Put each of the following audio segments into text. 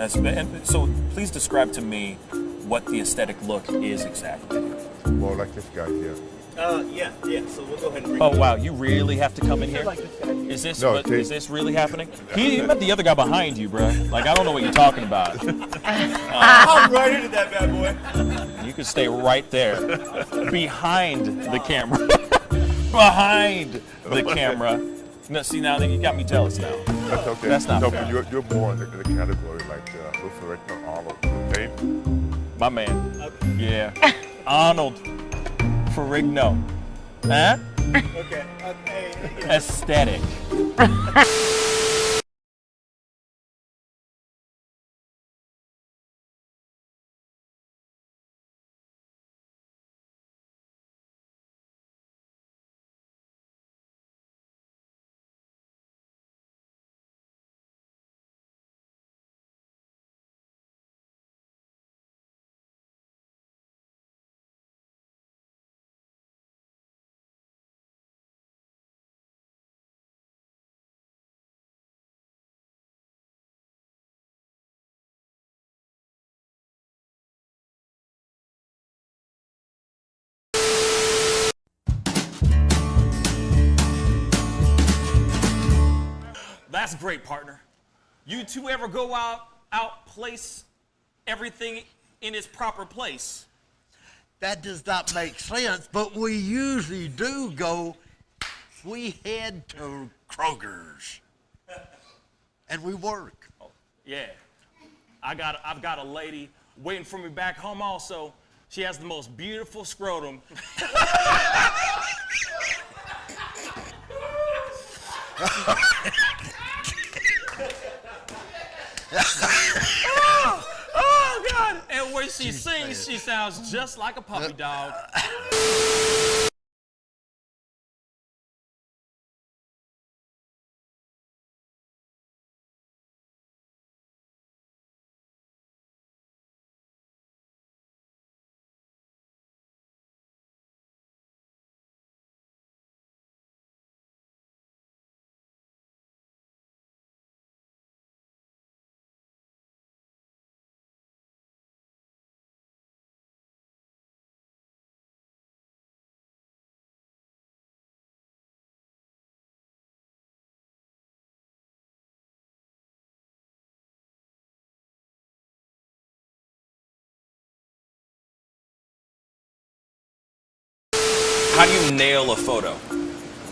And so please describe to me what the aesthetic look is exactly. Well, like this guy here. Yeah. So we'll go ahead and bring Oh wow, you really have to come in here? like this guy here. Is this No, is this really happening? He met the other guy behind you, bro. Like I don't know what you're talking about. I'm right into that bad boy. You can stay right there, behind the camera, behind the camera. No, see now you got me jealous now. That's okay. That's not no, fair. but you're more in the category like Luther Rickner, Arnold, okay? My man. Yeah. Arnold Ferrigno. Huh? Okay. Aesthetic. That's great, partner. You two ever go out place everything in its proper place? That does not make sense, but we usually do go. We head to Kroger's, and we work. Oh, yeah. I've got a lady waiting for me back home also. She has the most beautiful scrotum. Oh, God. And when she sings, she sounds just like a puppy dog. How do you nail a photo?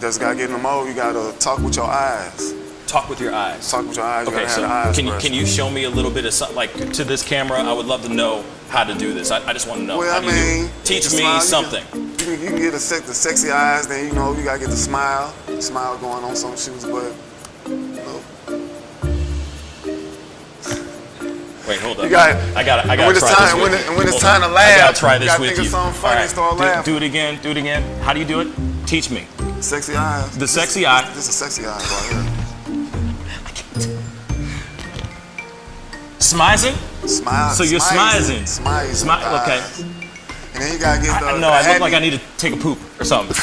Just gotta get in the mode. You gotta talk with your eyes. Talk with your eyes. Talk with your eyes. You Okay, gotta so have the eyes can you show me a little bit of something, like to this camera? I would love to know how to do this. I just want to know. Well, How I do you do it? mean, Teach the me smile, something. You can get the sexy eyes. Then you know you gotta get the smile going on some shoes, but. Wait, hold up. You got. I gotta when it's try time, this with you. when it's Hold time on. to laugh, I gotta try this you gotta with think you. of something funny and start laughing. Do it again. Do it again. How do you do it? Teach me. Sexy eyes. The sexy eye. This is sexy eyes right here. Smizing? Smile. So you're smizing. Smile. Okay. And then you gotta get the. No, I look like I need to take a poop or something.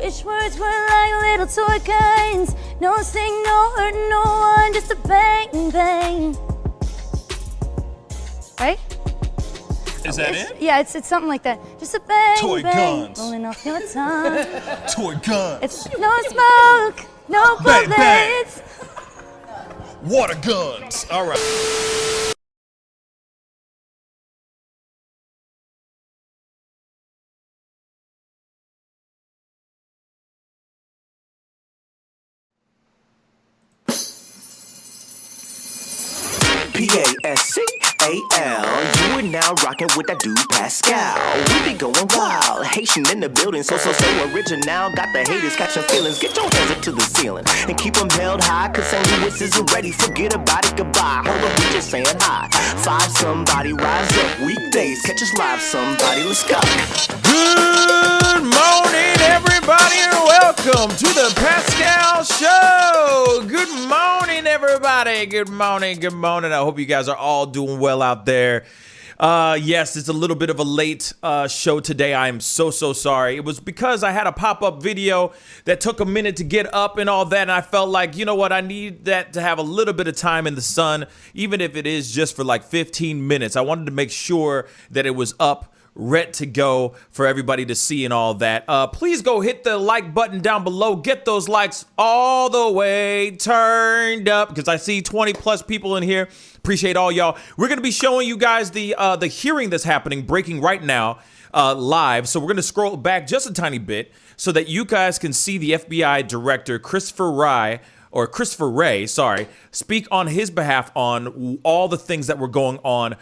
Wish words were like little toy guns. No sting, no hurt, no one, just a bang, bang. Right? Is that it? Yeah, it's something like that. Just a bang, Toy bang, guns. rolling off your tongue. Toy guns. It's no smoke, no Bang, bang. bullets. Water guns. All right. Pascal, you are now rocking with that dude Pascal. We be going wild, Haitian in the building, so original. Got the haters catching feelings. Get your hands up to the ceiling and keep them held high. Cause St. Louis isn't ready. Forget about it, goodbye. Hold up, we just saying hi. Five somebody, rise up. Weekdays, catch us live. Somebody, let's go. Good morning, everybody, and welcome to the Pascal Show. Good morning, everybody. Good morning. Good morning. I hope you guys are all doing well out there. Yes, it's a little bit of a late show today. I am so sorry. It was because I had a pop-up video that took a minute to get up and all that, and I felt like, you know what, I need that to have a little bit of time in the sun, even if it is just for like 15 minutes. I wanted to make sure that it was up, ready to go for everybody to see and all that. Please go hit the like button down below. Get those likes all the way turned up because I see 20 plus people in here. Appreciate all y'all. We're going to be showing you guys the hearing that's happening, breaking right now live. So we're going to scroll back just a tiny bit so that you guys can see the FBI director, Christopher Wray, speak on his behalf on all the things that were going on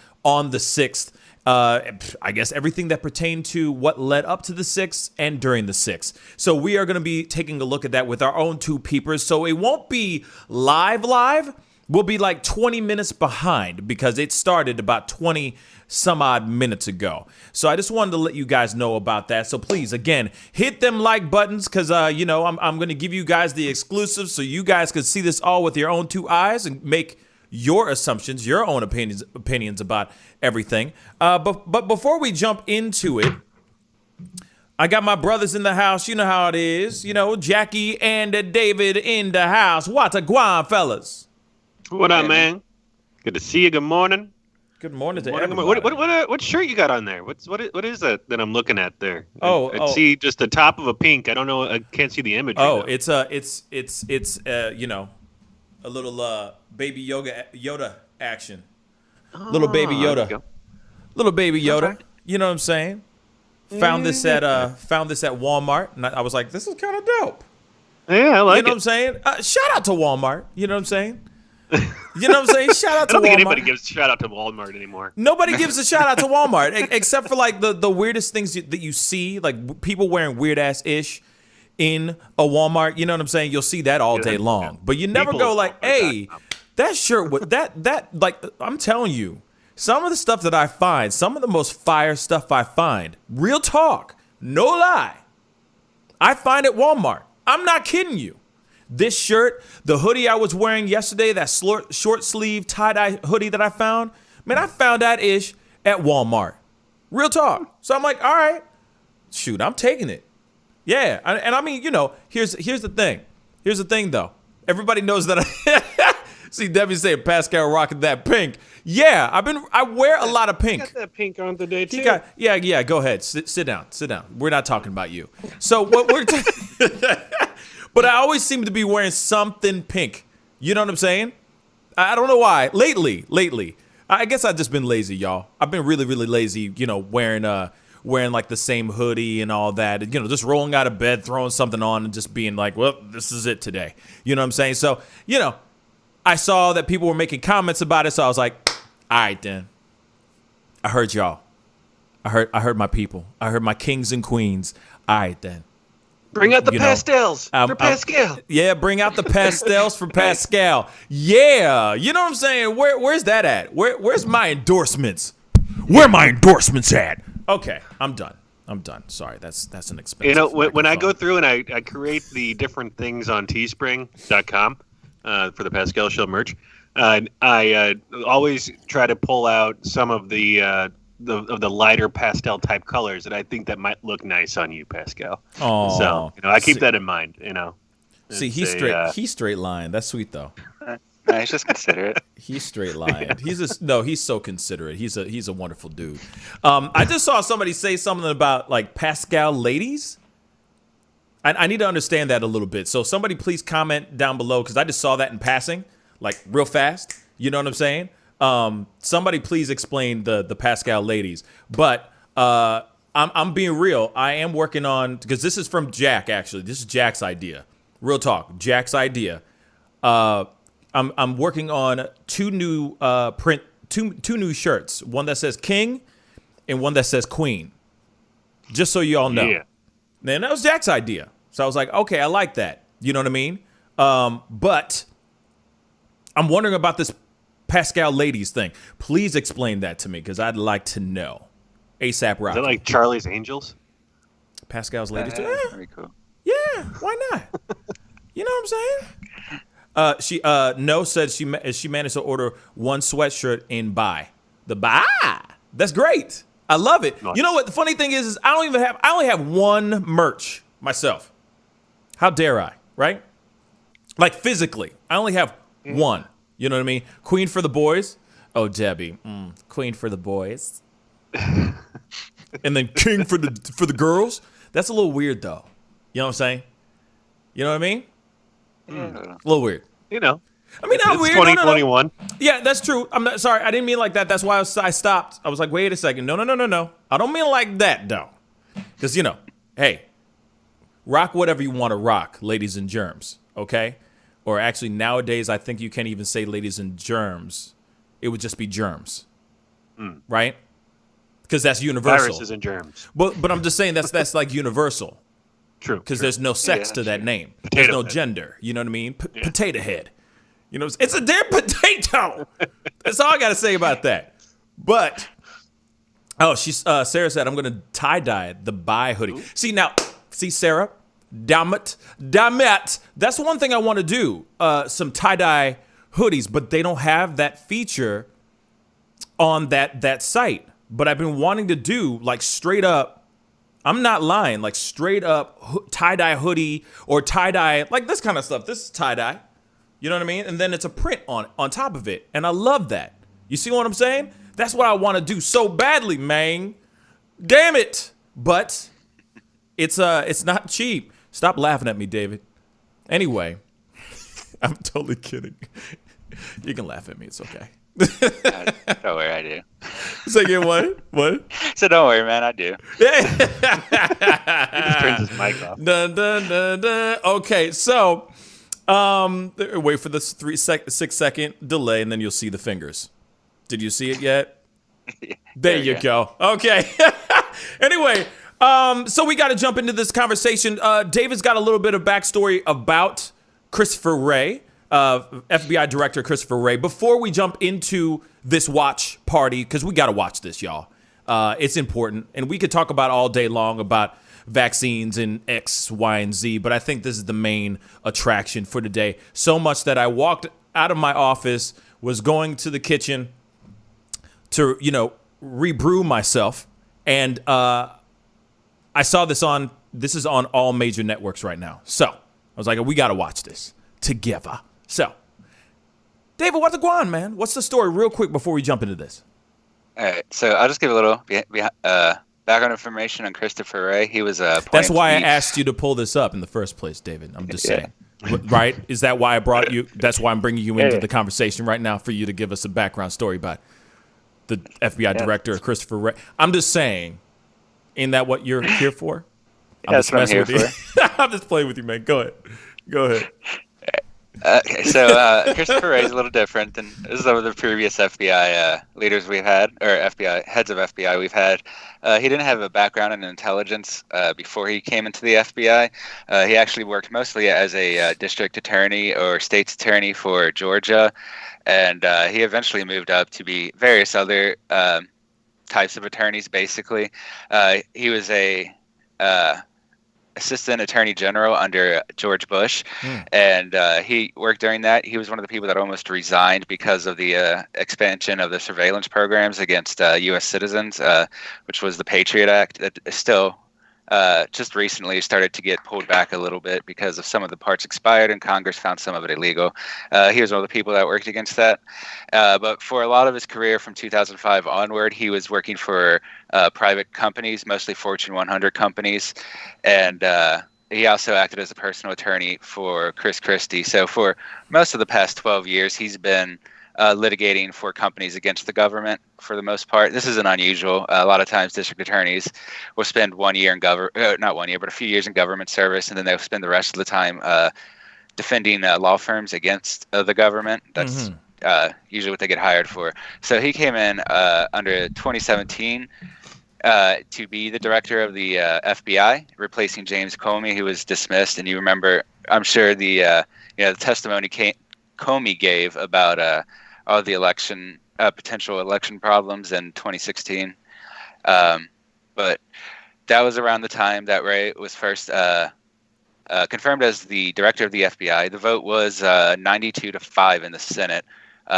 the 6th. I guess everything that pertained to what led up to the 6th and during the 6th. So we are going to be taking a look at that with our own two peepers. So it won't be live. We'll be like 20 minutes behind because it started about 20 some odd minutes ago. So I just wanted to let you guys know about that. So please, again, hit them like buttons because, I'm going to give you guys the exclusive so you guys can see this all with your own two eyes and make your assumptions, your own opinions about everything. But before we jump into it, I got my brothers in the house. You know how it is. You know, Jackie and David in the house. What's a guan, fellas? What up, man? Good to see you. Good morning. Good morning to everybody. What shirt you got on there? What is that I'm looking at there? I see just the top of a pink. I don't know. I can't see the image. Oh, it's a little baby Yoda action. Little baby Yoda. Little baby Yoda. Right. You know what I'm saying? Found this at Walmart, and I was like, this is kind of dope. Yeah, I like it. You know what I'm saying? Shout out to Walmart. You know what I'm saying? You know what I'm saying? Shout out to Walmart. I don't think anybody gives a shout out to Walmart anymore. Nobody gives a shout out to Walmart except for like the weirdest things that you see, like people wearing weird ass ish in a Walmart. You know what I'm saying? You'll see that all day long, but you never go like, hey, that shirt with that like I'm telling you, some of the stuff that I find, some of the most fire stuff I find, real talk, no lie, I find at Walmart. I'm not kidding you. This shirt, the hoodie I was wearing yesterday, that short sleeve tie-dye hoodie that I found, man, I found that ish at Walmart. Real talk. So I'm like, all right, shoot, I'm taking it. Yeah, and I mean, here's the thing. Here's the thing, though. Everybody knows that see Debbie saying Pascal rocking that pink. Yeah, I wear a lot of pink. You got that pink on today too. Yeah. Go ahead. Sit down. We're not talking about you. So what we're but I always seem to be wearing something pink. You know what I'm saying? I don't know why. Lately, I guess I've just been lazy, y'all. I've been really lazy. Wearing like the same hoodie and all that. Just rolling out of bed, throwing something on, and just being like, well, this is it today. You know what I'm saying? So I saw that people were making comments about it, so I was like, all right, then. I heard y'all. I heard my people. I heard my kings and queens. All right, then. Bring out the pastels for Pascal. Yeah, bring out the pastels for Pascal. Yeah, you know what I'm saying? Where's that at? Where's my endorsements? Where my endorsements at? Okay, I'm done. Sorry, that's an expensive. When I go through and I create the different things on Teespring.com for the Pascal Show merch, I always try to pull out some of the the lighter pastel type colors, and I think that might look nice on you, Pascal. Oh, So I keep that in mind. See, It's he's a, straight. He's straight line. That's sweet though. No, he's just considerate. He's straight line. He's so considerate. He's a wonderful dude. I just saw somebody say something about like Pascal ladies. I need to understand that a little bit. So somebody please comment down below because I just saw that in passing, like real fast. You know what I'm saying? Somebody please explain the Pascal ladies. But I'm being real. I am working on, because this is from Jack actually. This is Jack's idea. Real talk. Jack's idea. I'm working on two new new shirts. One that says King and one that says Queen. Just so you all know. Yeah. Man, that was Jack's idea. So I was like, okay, I like that. You know what I mean? But I'm wondering about this Pascal ladies thing. Please explain that to me because I'd like to know. ASAP Rocky. Is that like Charlie's Angels? Pascal's ladies too? Very cool. Yeah, why not? You know what I'm saying? She No said she managed to order one sweatshirt in buy. The buy. That's great. I love it. Nice. You know what? The funny thing is I only have one merch myself. How dare I? Right? Like physically, I only have one. You know what I mean? Queen for the boys. Oh, Debbie. Queen for the boys. And then King for the girls. That's a little weird though. You know what I'm saying? You know what I mean? A little weird. You know. I mean, not It's weird. 2021. No. Yeah, that's true. I'm not sorry. I didn't mean like that. That's why I stopped. I was like, wait a second. No. I don't mean like that though. Because hey, rock whatever you want to rock, ladies and germs. Okay. Or actually, nowadays, I think you can't even say ladies and germs. It would just be germs, right? Because that's universal. Viruses and germs. But I'm just saying that's like universal. True. Because there's no sex to that name. Potato There's no head. gender. You know what I mean? Potato head. You know, it's a damn potato. That's all I got to say about that. But, Sarah said, I'm going to tie-dye the buy hoodie. Ooh. See, Sarah? Damn it. That's one thing I want to do. Some tie-dye hoodies, but they don't have that feature on that site. But I've been wanting to do like straight up, I'm not lying, like straight up tie-dye hoodie or tie-dye, like this kind of stuff. This is tie-dye. You know what I mean? And then it's a print on top of it. And I love that. You see what I'm saying? That's what I want to do so badly, man. Damn it. But it's not cheap. Stop laughing at me, David. Anyway, I'm totally kidding. You can laugh at me. It's okay. Don't worry, I do. Say again, what? What? So don't worry, man, I do. Yeah. He just turns his mic off. Dun, dun, dun, dun. Okay, so wait for this 6 second delay, and then you'll see the fingers. Did you see it yet? There you go. Okay. Anyway, so we got to jump into this conversation. David's got a little bit of backstory about Christopher Wray, FBI Director Christopher Wray. Before we jump into this watch party, because we got to watch this, y'all. It's important, and we could talk about all day long about vaccines and X, Y, and Z, but I think this is the main attraction for today. So much that I walked out of my office, was going to the kitchen to, rebrew myself, and I saw this is on all major networks right now. So I was like, we got to watch this together. So, David, what's going on, man? What's the story real quick before we jump into this? All right, so I'll just give a little background information on Christopher Wray. He was That's why I asked you to pull this up in the first place, David. I'm just saying. Right? Is that why I brought you? That's why I'm bringing you into the conversation right now, for you to give us a background story about the FBI Director, Christopher Wray. I'm just saying, ain't that what you're here for? That's what I'm here for. I'm just playing with you, man. Go ahead. Okay, so Christopher Wray is a little different than some of the previous FBI leaders we've had, or FBI heads of FBI we've had. He didn't have a background in intelligence before he came into the FBI. He actually worked mostly as a district attorney or state's attorney for Georgia, and he eventually moved up to be various other types of attorneys. Basically, he was a assistant attorney general under George Bush, and he worked during that. He was one of the people that almost resigned because of the expansion of the surveillance programs against U.S. citizens, which was the Patriot Act. That is still just recently started to get pulled back a little bit because of some of the parts expired and Congress found some of it illegal. He was one of the people that worked against that. But for a lot of his career from 2005 onward, he was working for private companies, mostly Fortune 100 companies. And he also acted as a personal attorney for Chris Christie. So for most of the past 12 years, he's been litigating for companies against the government for the most part. This isn't unusual. A lot of times district attorneys will spend 1 year in not 1 year, but a few years in government service, and then they'll spend the rest of the time defending law firms against the government. That's usually what they get hired for. So he came in under 2017 to be the director of the FBI, replacing James Comey, who was dismissed. And you remember, I'm sure, the testimony Comey gave about all the election potential election problems in 2016. But that was around the time that Wray was first confirmed as the director of the FBI. The vote was 92-5 in the Senate.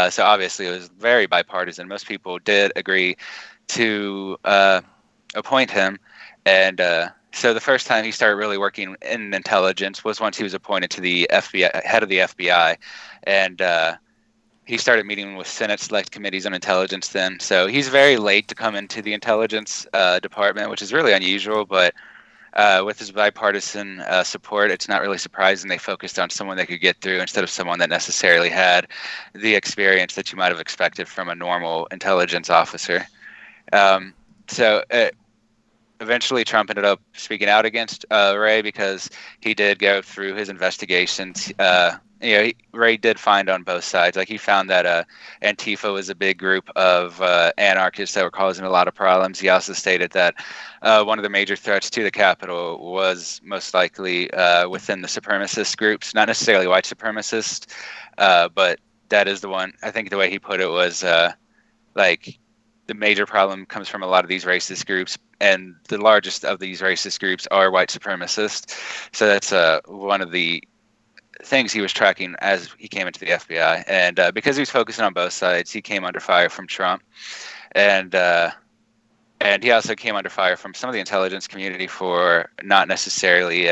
So obviously it was very bipartisan. Most people did agree to appoint him. And so the first time he started really working in intelligence was once he was appointed to the FBI, head of the FBI. And he started meeting with Senate Select Committees on Intelligence then. So he's very late to come into the intelligence department, which is really unusual. But with his bipartisan support, it's not really surprising they focused on someone they could get through instead of someone that necessarily had the experience that you might have expected from a normal intelligence officer. Eventually, Trump ended up speaking out against Wray because he did go through his investigations. Wray did find on both sides. Like, he found that Antifa was a big group of anarchists that were causing a lot of problems. He also stated that one of the major threats to the Capitol was most likely within the supremacist groups, not necessarily white supremacists, but that is the one. I think the way he put it was the major problem comes from a lot of these racist groups, and the largest of these racist groups are white supremacists. So that's one of the things he was tracking as he came into the FBI. And because he was focusing on both sides, he came under fire from Trump. And he also came under fire from some of the intelligence community for not necessarily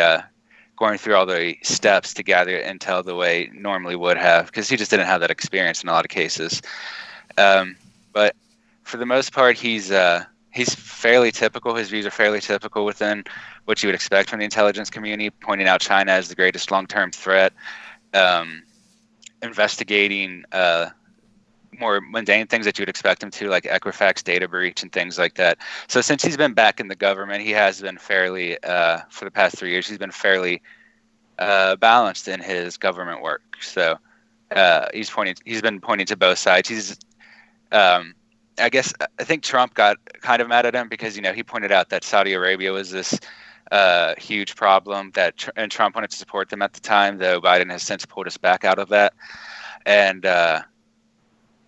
going through all the steps to gather intel the way normally would have, because he just didn't have that experience in a lot of cases. But for the most part, he's fairly typical. His views are fairly typical within what you would expect from the intelligence community, pointing out China as the greatest long-term threat, investigating more mundane things that you would expect him to, like Equifax data breach and things like that. So since he's been back in the government, he has been fairly, for the past 3 years, he's been fairly balanced in his government work. So he's been pointing to both sides. I think Trump got kind of mad at him because, he pointed out that Saudi Arabia was this huge problem and Trump wanted to support them at the time, though Biden has since pulled us back out of that. And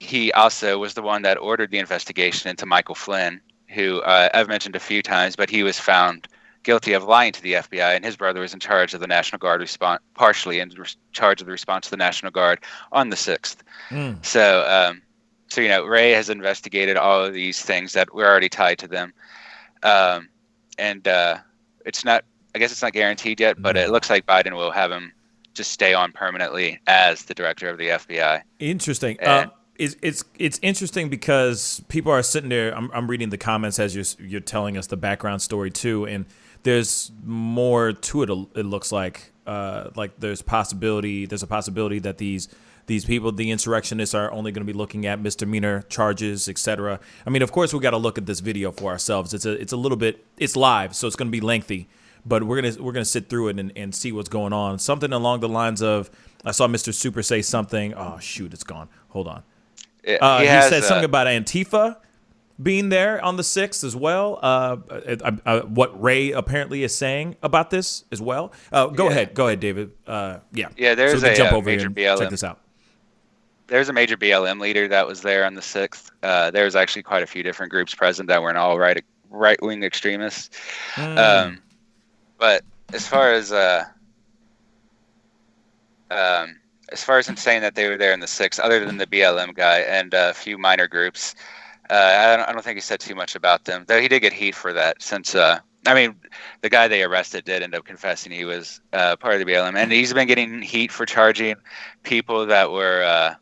he also was the one that ordered the investigation into Michael Flynn, who I've mentioned a few times, but he was found guilty of lying to the FBI, and his brother was in charge of the National Guard partially in charge of the response to the National Guard on the 6th. So, Wray has investigated all of these things that were already tied to them. It's not guaranteed yet, but it looks like Biden will have him just stay on permanently as the director of the FBI. Interesting. It's interesting because people are sitting there. I'm reading the comments as you're telling us the background story too, and there's more to it. It looks like there's a possibility that these people, the insurrectionists, are only going to be looking at misdemeanor charges, etc. I mean, of course, we got to look at this video for ourselves. It's a little bit, it's live, so it's going to be lengthy, but we're gonna sit through it and see what's going on. Something along the lines of, I saw Mr. Super say something. Oh shoot, it's gone. Hold on. He said something about Antifa being there on the 6th as well. What Wray apparently is saying about this as well. Go ahead, David. There's a major BLM. Check this out. There's a major BLM leader that was there on the 6th. There's actually quite a few different groups present that weren't all right-wing extremists. But as far as him saying that they were there in the 6th, other than the BLM guy and a few minor groups, I don't think he said too much about them. Though he did get heat for that, since the guy they arrested did end up confessing he was part of the BLM, and he's been getting heat for charging people that were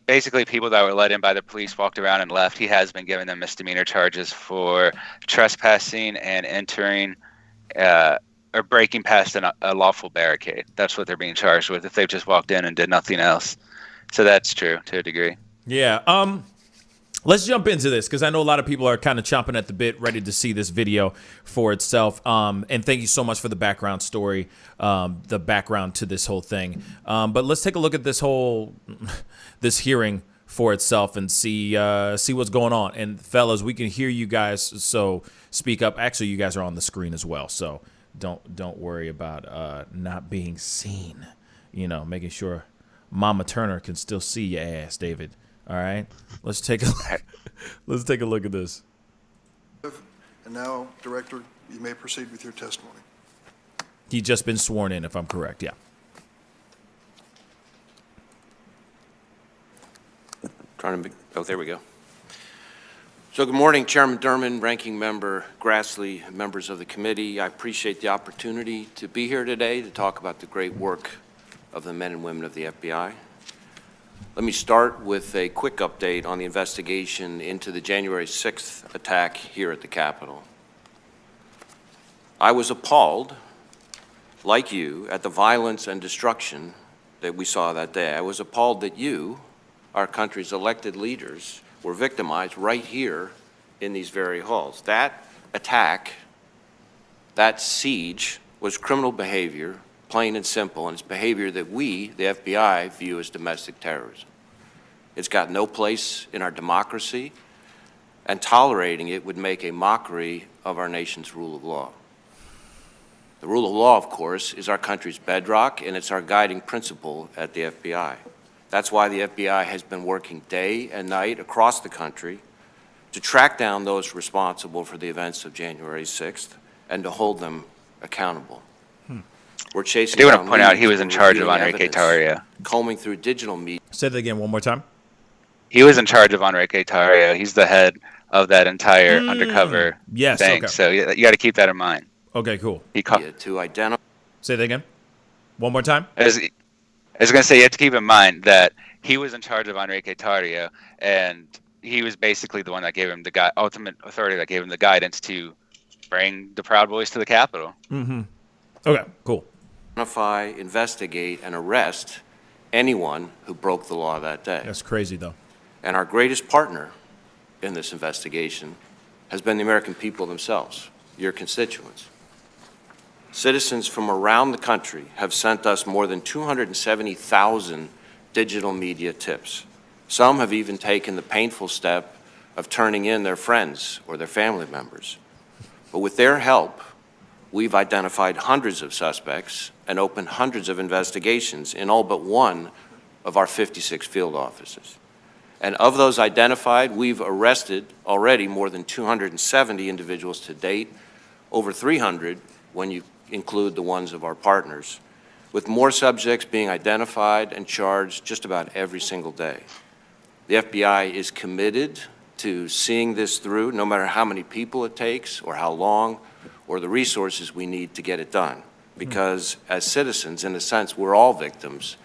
basically people that were let in by the police, walked around and left. He has been giving them misdemeanor charges for trespassing and entering or breaking past a lawful barricade. That's what they're being charged with if they've just walked in and did nothing else. So that's true to a degree. Yeah. Let's jump into this because I know a lot of people are kind of chomping at the bit, ready to see this video for itself. And thank you so much for the background story, the background to this whole thing. But let's take a look at this hearing for itself and see what's going on. And fellas, we can hear you guys, so speak up. Actually, you guys are on the screen as well, so don't worry about not being seen. You know, making sure Mama Turner can still see your ass, David. All right, let's take a look at this. And now, Director, you may proceed with your testimony. He's just been sworn in, if I'm correct. Yeah. There we go. So good morning, Chairman Durman, Ranking Member Grassley, members of the committee. I appreciate the opportunity to be here today to talk about the great work of the men and women of the FBI. Let me start with a quick update on the investigation into the January 6th attack here at the Capitol. I was appalled, like you, at the violence and destruction that we saw that day. I was appalled that you, our country's elected leaders, were victimized right here in these very halls. That attack, that siege, was criminal behavior, plain and simple, and it's behavior that we, the FBI, view as domestic terrorism. It's got no place in our democracy, and tolerating it would make a mockery of our nation's rule of law. The rule of law, of course, is our country's bedrock, and it's our guiding principle at the FBI. That's why the FBI has been working day and night across the country to track down those responsible for the events of January 6th and to hold them accountable. We're chasing I do want to point out he was in charge of Enrique Tarrio. Combing through digital media. Say that again one more time. He was in charge of Enrique Tarrio. He's the head of that entire undercover thing. Okay. So you got to keep that in mind. Okay, cool. To identify. Say that again. One more time. I was going to say you have to keep in mind that he was in charge of Enrique Tarrio, and he was basically the one that gave him the ultimate authority that gave him the guidance to bring the Proud Boys to the Capitol. Mm-hmm. Okay, cool. Identify, investigate, and arrest anyone who broke the law that day. That's crazy, though. And our greatest partner in this investigation has been the American people themselves, your constituents. Citizens from around the country have sent us more than 270,000 digital media tips. Some have even taken the painful step of turning in their friends or their family members. But with their help, we've identified hundreds of suspects and opened hundreds of investigations in all but one of our 56 field offices. And of those identified, we've arrested already more than 270 individuals to date, over 300 when you include the ones of our partners, with more subjects being identified and charged just about every single day. The FBI is committed to seeing this through, no matter how many people it takes or how long, or the resources we need to get it done. Because as citizens, in a sense, we're all victims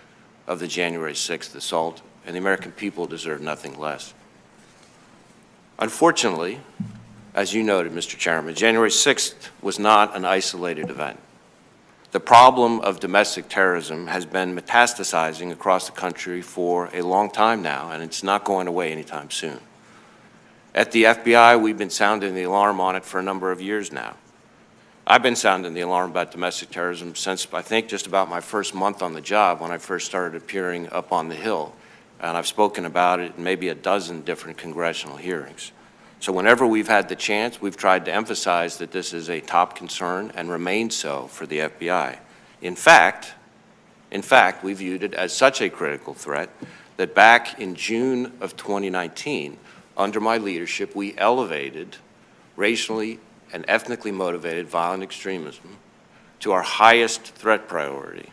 of the January 6th assault, and the American people deserve nothing less. Unfortunately, as you noted, Mr. Chairman, January 6th was not an isolated event. The problem of domestic terrorism has been metastasizing across the country for a long time now, and it's not going away anytime soon. At the FBI, we've been sounding the alarm on it for a number of years now. I've been sounding the alarm about domestic terrorism since, I think, just about my first month on the job when I first started appearing up on the Hill. And I've spoken about it in maybe a dozen different congressional hearings. So whenever we've had the chance, we've tried to emphasize that this is a top concern and remains so for the FBI. In fact, we viewed it as such a critical threat that back in June of 2019, under my leadership, we elevated racially and ethnically motivated violent extremism to our highest threat priority,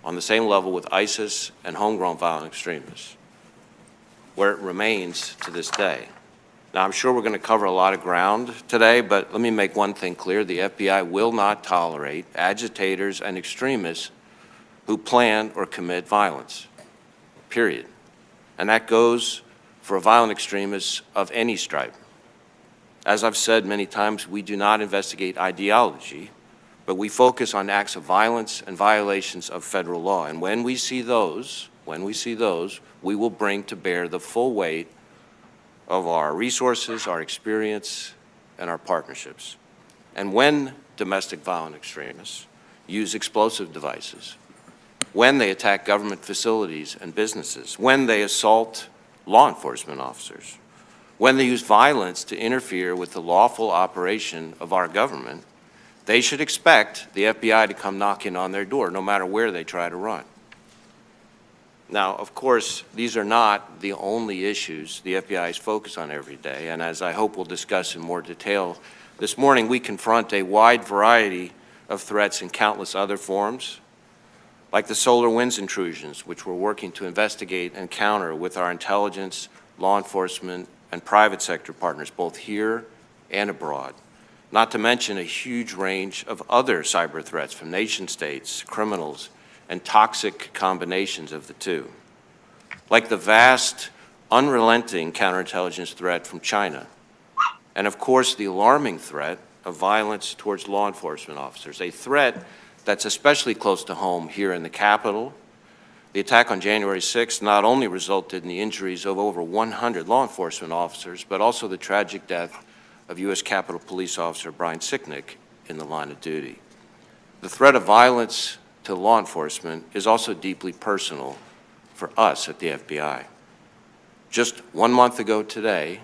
on the same level with ISIS and homegrown violent extremists, where it remains to this day. Now, I'm sure we're going to cover a lot of ground today, but let me make one thing clear. The FBI will not tolerate agitators and extremists who plan or commit violence, period. And that goes for violent extremists of any stripe. As I've said many times, we do not investigate ideology, but we focus on acts of violence and violations of federal law. And when we see those, we will bring to bear the full weight of our resources, our experience, and our partnerships. And when domestic violent extremists use explosive devices, when they attack government facilities and businesses, when they assault law enforcement officers, when they use violence to interfere with the lawful operation of our government, they should expect the FBI to come knocking on their door, no matter where they try to run. Now, of course, these are not the only issues the FBI is focused on every day, and as I hope we'll discuss in more detail, this morning we confront a wide variety of threats in countless other forms, like the solar winds intrusions, which we're working to investigate and counter with our intelligence, law enforcement, and private sector partners, both here and abroad. Not to mention a huge range of other cyber threats from nation states, criminals, and toxic combinations of the two, like the vast, unrelenting counterintelligence threat from China, and of course the alarming threat of violence towards law enforcement officers, a threat that's especially close to home here in the Capitol. The attack on January 6th not only resulted in the injuries of over 100 law enforcement officers, but also the tragic death of U.S. Capitol Police Officer Brian Sicknick in the line of duty. The threat of violence to law enforcement is also deeply personal for us at the FBI. Just 1 month ago today,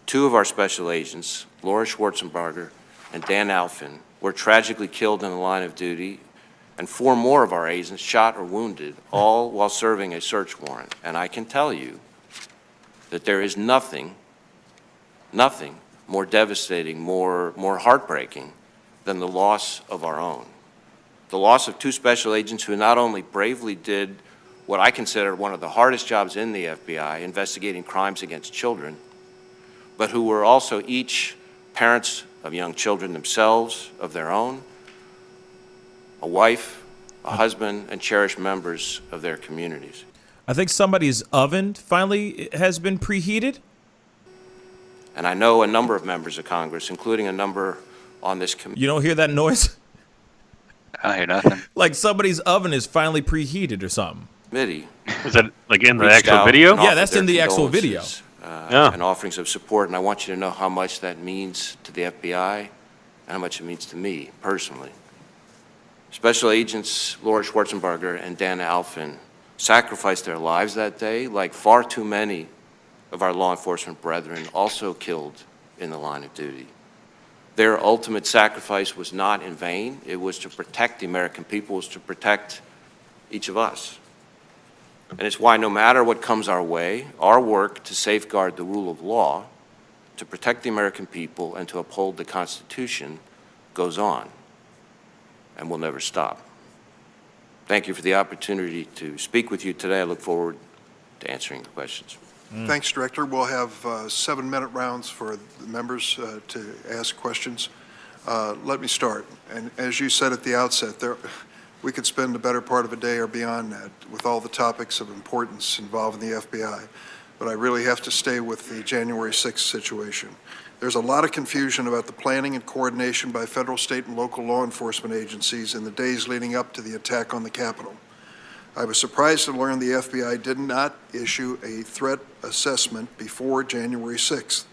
2 of our special agents, Laura Schwarzenberger and Dan Alfin, were tragically killed in the line of duty, and 4 more of our agents shot or wounded, all while serving a search warrant. And I can tell you that there is nothing more devastating, more heartbreaking than the loss of our own. The loss of 2 special agents who not only bravely did what I consider one of the hardest jobs in the FBI, investigating crimes against children, but who were also each parents of young children themselves, of their own, a wife, a husband, and cherished members of their communities. I think somebody's oven finally has been preheated. And I know a number of members of Congress, including a number on this committee. You don't hear that noise? I don't hear nothing. Like somebody's oven is finally preheated or something. Committee. Is that like in the actual video? Yeah, that's in the actual video. And offerings of support, and I want you to know how much that means to the FBI and how much it means to me personally. Special Agents Laura Schwarzenberger and Dan Alfin sacrificed their lives that day, like far too many of our law enforcement brethren also killed in the line of duty. Their ultimate sacrifice was not in vain. It was to protect the American people, it was to protect each of us. And it's why no matter what comes our way, our work to safeguard the rule of law, to protect the American people, and to uphold the Constitution goes on and will never stop. Thank you for the opportunity to speak with you today. I look forward to answering your questions. Thanks, Director. We'll have 7-minute rounds for the members to ask questions. Let me start. And as you said at the outset, we could spend the better part of a day or beyond that with all the topics of importance involving the FBI. But I really have to stay with the January 6th situation. There's a lot of confusion about the planning and coordination by federal, state, and local law enforcement agencies in the days leading up to the attack on the Capitol. I was surprised to learn the FBI did not issue a threat assessment before January 6th,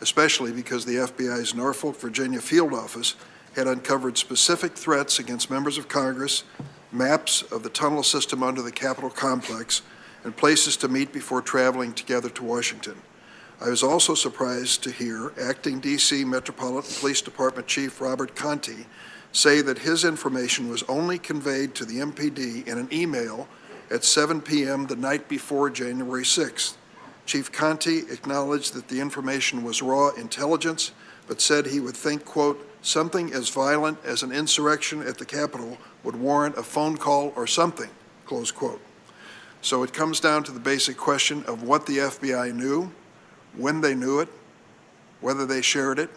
especially because the FBI's Norfolk, Virginia field office had uncovered specific threats against members of Congress, maps of the tunnel system under the Capitol complex, and places to meet before traveling together to Washington. I was also surprised to hear Acting D.C. Metropolitan Police Department Chief Robert Conti say that his information was only conveyed to the MPD in an email at 7 p.m. the night before January 6th. Chief Conti acknowledged that the information was raw intelligence, but said he would think, quote, something as violent as an insurrection at the Capitol would warrant a phone call or something, close quote. So it comes down to the basic question of what the FBI knew, when they knew it, whether they shared it,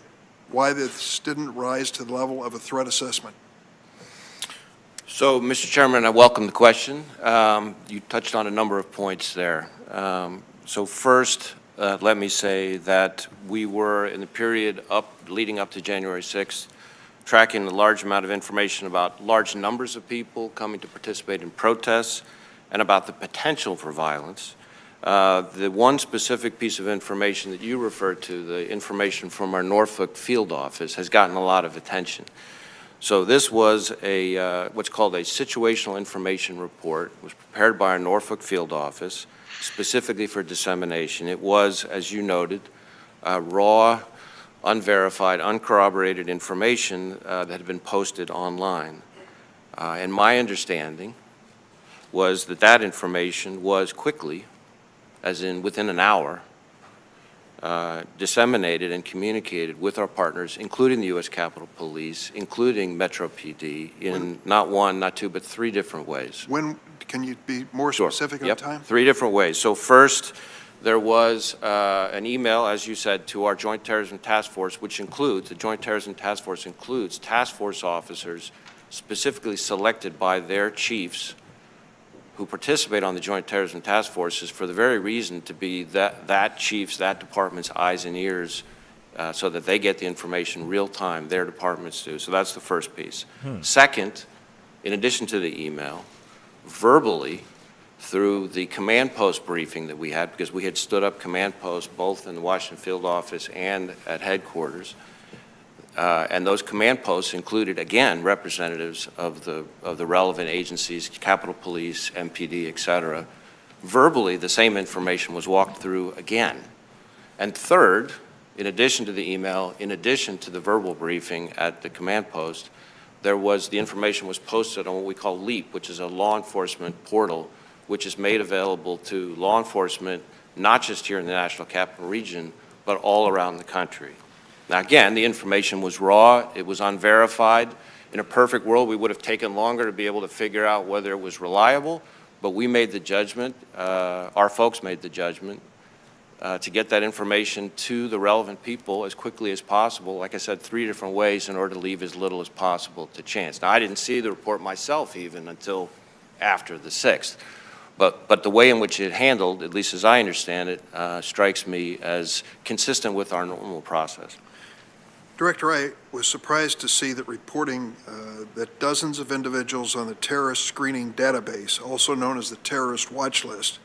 why this didn't rise to the level of a threat assessment. So, Mr. Chairman, I welcome the question. You touched on a number of points there. So first, let me say that we were, in the period leading up to January 6th, tracking a large amount of information about large numbers of people coming to participate in protests and about the potential for violence. The one specific piece of information that you referred to, the information from our Norfolk field office, has gotten a lot of attention. So this was what's called a situational information report. It was prepared by our Norfolk field office specifically for dissemination. It was, as you noted, raw, unverified, uncorroborated information that had been posted online. And my understanding was that that information was quickly, as in within an hour, disseminated and communicated with our partners, including the U.S. Capitol Police, including Metro PD, in not one, not two, but 3 different ways. When, can you be more specific on time? 3 different ways. So first, there was an email, as you said, to our Joint Terrorism Task Force, which includes, the Joint Terrorism Task Force includes task force officers specifically selected by their chiefs who participate on the Joint Terrorism Task Forces for the very reason to be that chief's, that department's eyes and ears so that they get the information real time, their departments do. So that's the first piece. Second, in addition to the email, verbally, through the command post briefing that we had, because we had stood up command posts both in the Washington field office and at headquarters, and those command posts included, again, representatives of the relevant agencies, Capitol Police, MPD, et cetera. Verbally, the same information was walked through again. And third, in addition to the email, in addition to the verbal briefing at the command post, the information was posted on what we call LEAP, which is a law enforcement portal, which is made available to law enforcement, not just here in the National Capital Region, but all around the country. Now, again, the information was raw. It was unverified. In a perfect world, we would have taken longer to be able to figure out whether it was reliable, but we made the judgment, our folks made the judgment, to get that information to the relevant people as quickly as possible, like I said, 3 different ways in order to leave as little as possible to chance. Now, I didn't see the report myself even until after the 6th. But the way in which it handled, at least as I understand it, strikes me as consistent with our normal process. Director, I was surprised to see that reporting that dozens of individuals on the terrorist screening database, also known as the terrorist watch list,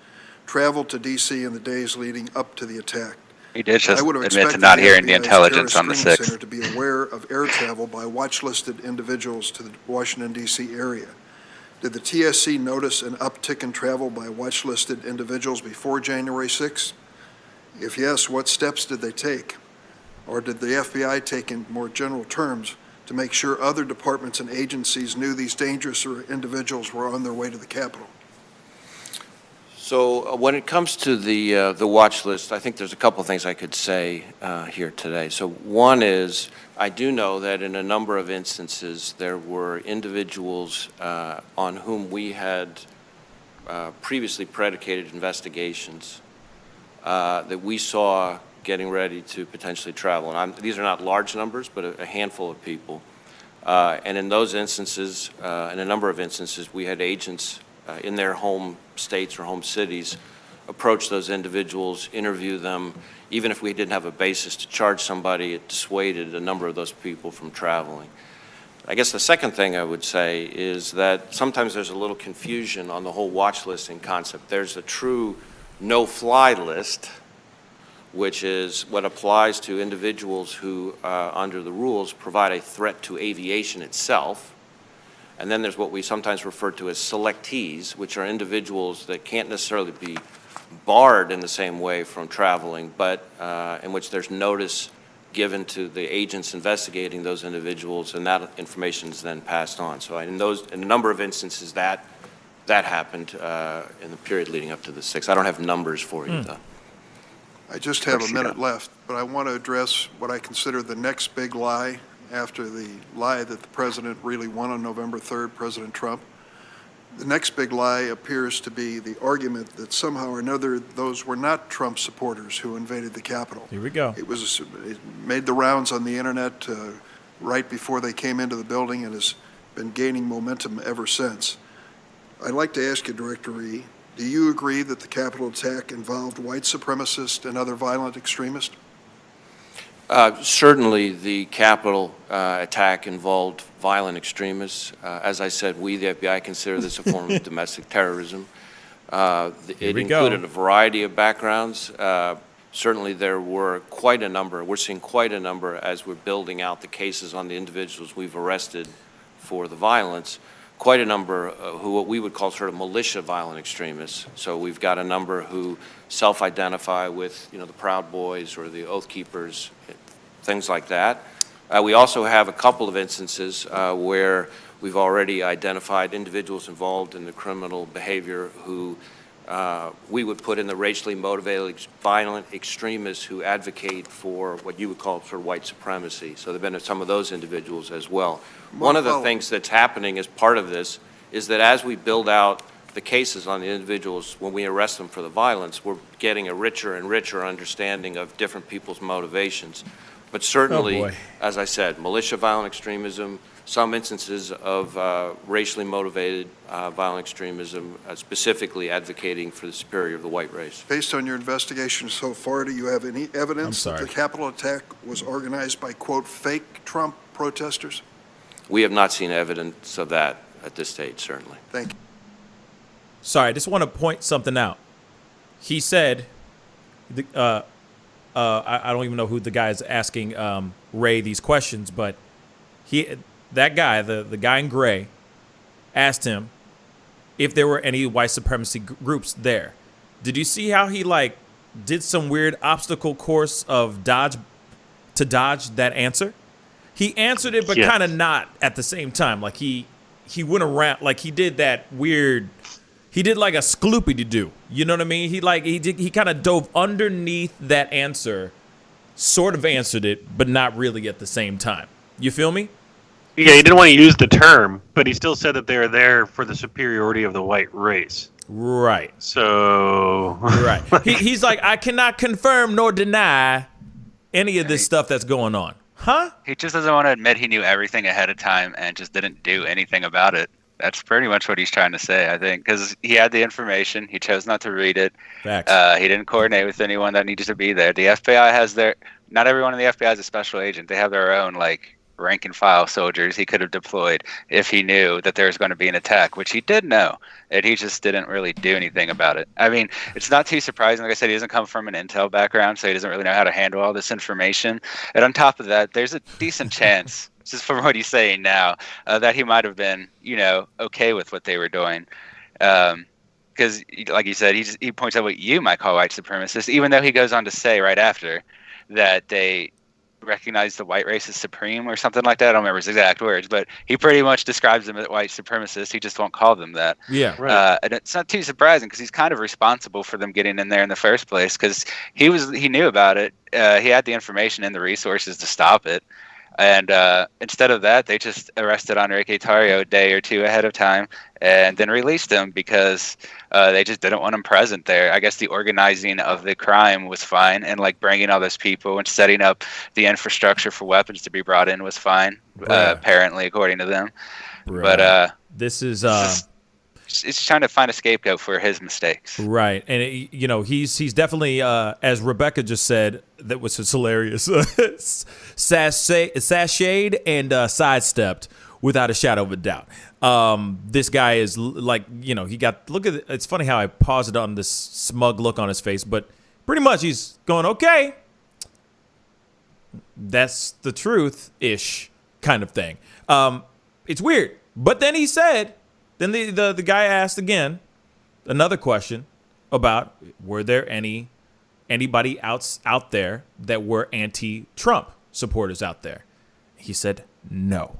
traveled to D.C. in the days leading up to the attack. He did just I would have admit to expected not the hearing the FBI's intelligence terrorist on the screening 6th. center to be aware of air travel by watch-listed individuals to the Washington, D.C. area. Did the TSC notice an uptick in travel by watch-listed individuals before January 6th? If yes, what steps did they take? Or did the FBI take, in more general terms, to make sure other departments and agencies knew these dangerous individuals were on their way to the Capitol? So when it comes to the watch list, I think there's a couple things I could say here today. So one is, I do know that in a number of instances there were individuals on whom we had previously predicated investigations that we saw getting ready to potentially travel. And these are not large numbers, but a handful of people. And in those instances, in a number of instances, we had agents in their home states or home cities approach those individuals, interview them. Even if we didn't have a basis to charge somebody, it dissuaded a number of those people from traveling. I guess the second thing I would say is that sometimes there's a little confusion on the whole watch listing concept. There's a true no-fly list, which is what applies to individuals who, under the rules, provide a threat to aviation itself. And then there's what we sometimes refer to as selectees, which are individuals that can't necessarily be barred in the same way from traveling, but in which there's notice given to the agents investigating those individuals, and that information is then passed on. So in a number of instances, that happened in the period leading up to the 6th. I don't have numbers for you, though. I just have a minute left, but I want to address what I consider the next big lie after the lie that the president really won on November 3rd, President Trump. The next big lie appears to be the argument that somehow or another those were not Trump supporters who invaded the Capitol. Here we go. It made the rounds on the internet right before they came into the building and has been gaining momentum ever since. I'd like to ask you, Director Wray, do you agree that the Capitol attack involved white supremacists and other violent extremists? Certainly, the Capitol attack involved violent extremists. As I said, we, the FBI, consider this a form of domestic terrorism. It included a variety of backgrounds. Certainly, there were quite a number. We're seeing quite a number as we're building out the cases on the individuals we've arrested for the violence. Quite a number who what we would call sort of militia violent extremists. So we've got a number who self-identify with, the Proud Boys or the Oath Keepers, things like that. We also have a couple of instances where we've already identified individuals involved in the criminal behavior who we would put in the racially motivated violent extremists who advocate for what you would call sort of white supremacy. So there have been some of those individuals as well. One of the things that's happening as part of this is that as we build out the cases on the individuals, when we arrest them for the violence, we're getting a richer and richer understanding of different people's motivations. But certainly, as I said, militia violent extremism, some instances of racially motivated violent extremism, specifically advocating for the superiority of the white race. Based on your investigation so far, do you have any evidence that the Capitol attack was organized by, quote, fake Trump protesters? We have not seen evidence of that at this stage, certainly. Thank you. Sorry, I just want to point something out. He said, I don't even know who the guy is asking Wray these questions, but that guy, the guy in gray, asked him if there were any white supremacy groups there. Did you see how he did some weird obstacle course of dodge that answer? He answered it, but kind of not at the same time. Like he went around, like he did that weird. He did like a Scloopy-Doo. You know what I mean? He kind of dove underneath that answer, sort of answered it, but not really at the same time. You feel me? Yeah, he didn't want to use the term, but he still said that they were there for the superiority of the white race. Right. So. Right. He's like, I cannot confirm nor deny any of this stuff that's going on. Huh? He just doesn't want to admit he knew everything ahead of time and just didn't do anything about it. That's pretty much what he's trying to say, I think, because he had the information. He chose not to read it. Facts. He didn't coordinate with anyone that needed to be there. The FBI has not everyone in the FBI is a special agent. They have their own, rank and file soldiers he could have deployed if he knew that there was going to be an attack, which he did know, and he just didn't really do anything about it. I mean, it's not too surprising. Like I said, he doesn't come from an intel background, so he doesn't really know how to handle all this information. And on top of that, there's a decent chance, just from what he's saying now, that he might have been, okay with what they were doing. Because, like you said, he points out what you might call white supremacists, even though he goes on to say right after that they recognize the white race as supreme or something like that. I don't remember his exact words, but he pretty much describes them as white supremacists. He just won't call them that. Yeah, right. And it's not too surprising because he's kind of responsible for them getting in there in the first place because he knew about it. He had the information and the resources to stop it. And instead of that, they just arrested Enrique Tarrio a day or two ahead of time and then released him because they just didn't want him present there. I guess the organizing of the crime was fine, and bringing all those people and setting up the infrastructure for weapons to be brought in was fine, apparently, according to them. Right. But this is it's trying to find a scapegoat for his mistakes. Right. And, he's definitely, as Rebecca just said, that was just hilarious, sashayed and sidestepped without a shadow of a doubt. This guy is it's funny how I paused it on this smug look on his face, but pretty much he's going, okay, that's the truth-ish kind of thing. It's weird. But then he said, then the guy asked again another question about were there anybody out there that were anti-Trump supporters out there? He said no.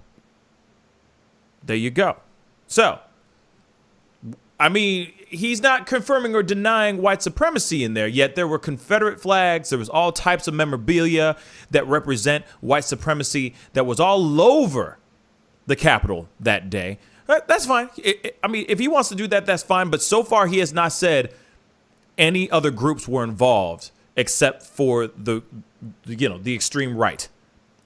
There you go. So I mean, he's not confirming or denying white supremacy in there, yet there were Confederate flags. There was all types of memorabilia that represent white supremacy that was all over the Capitol that day. That's fine. I mean, if he wants to do that, that's fine. But so far, he has not said any other groups were involved except for the extreme right,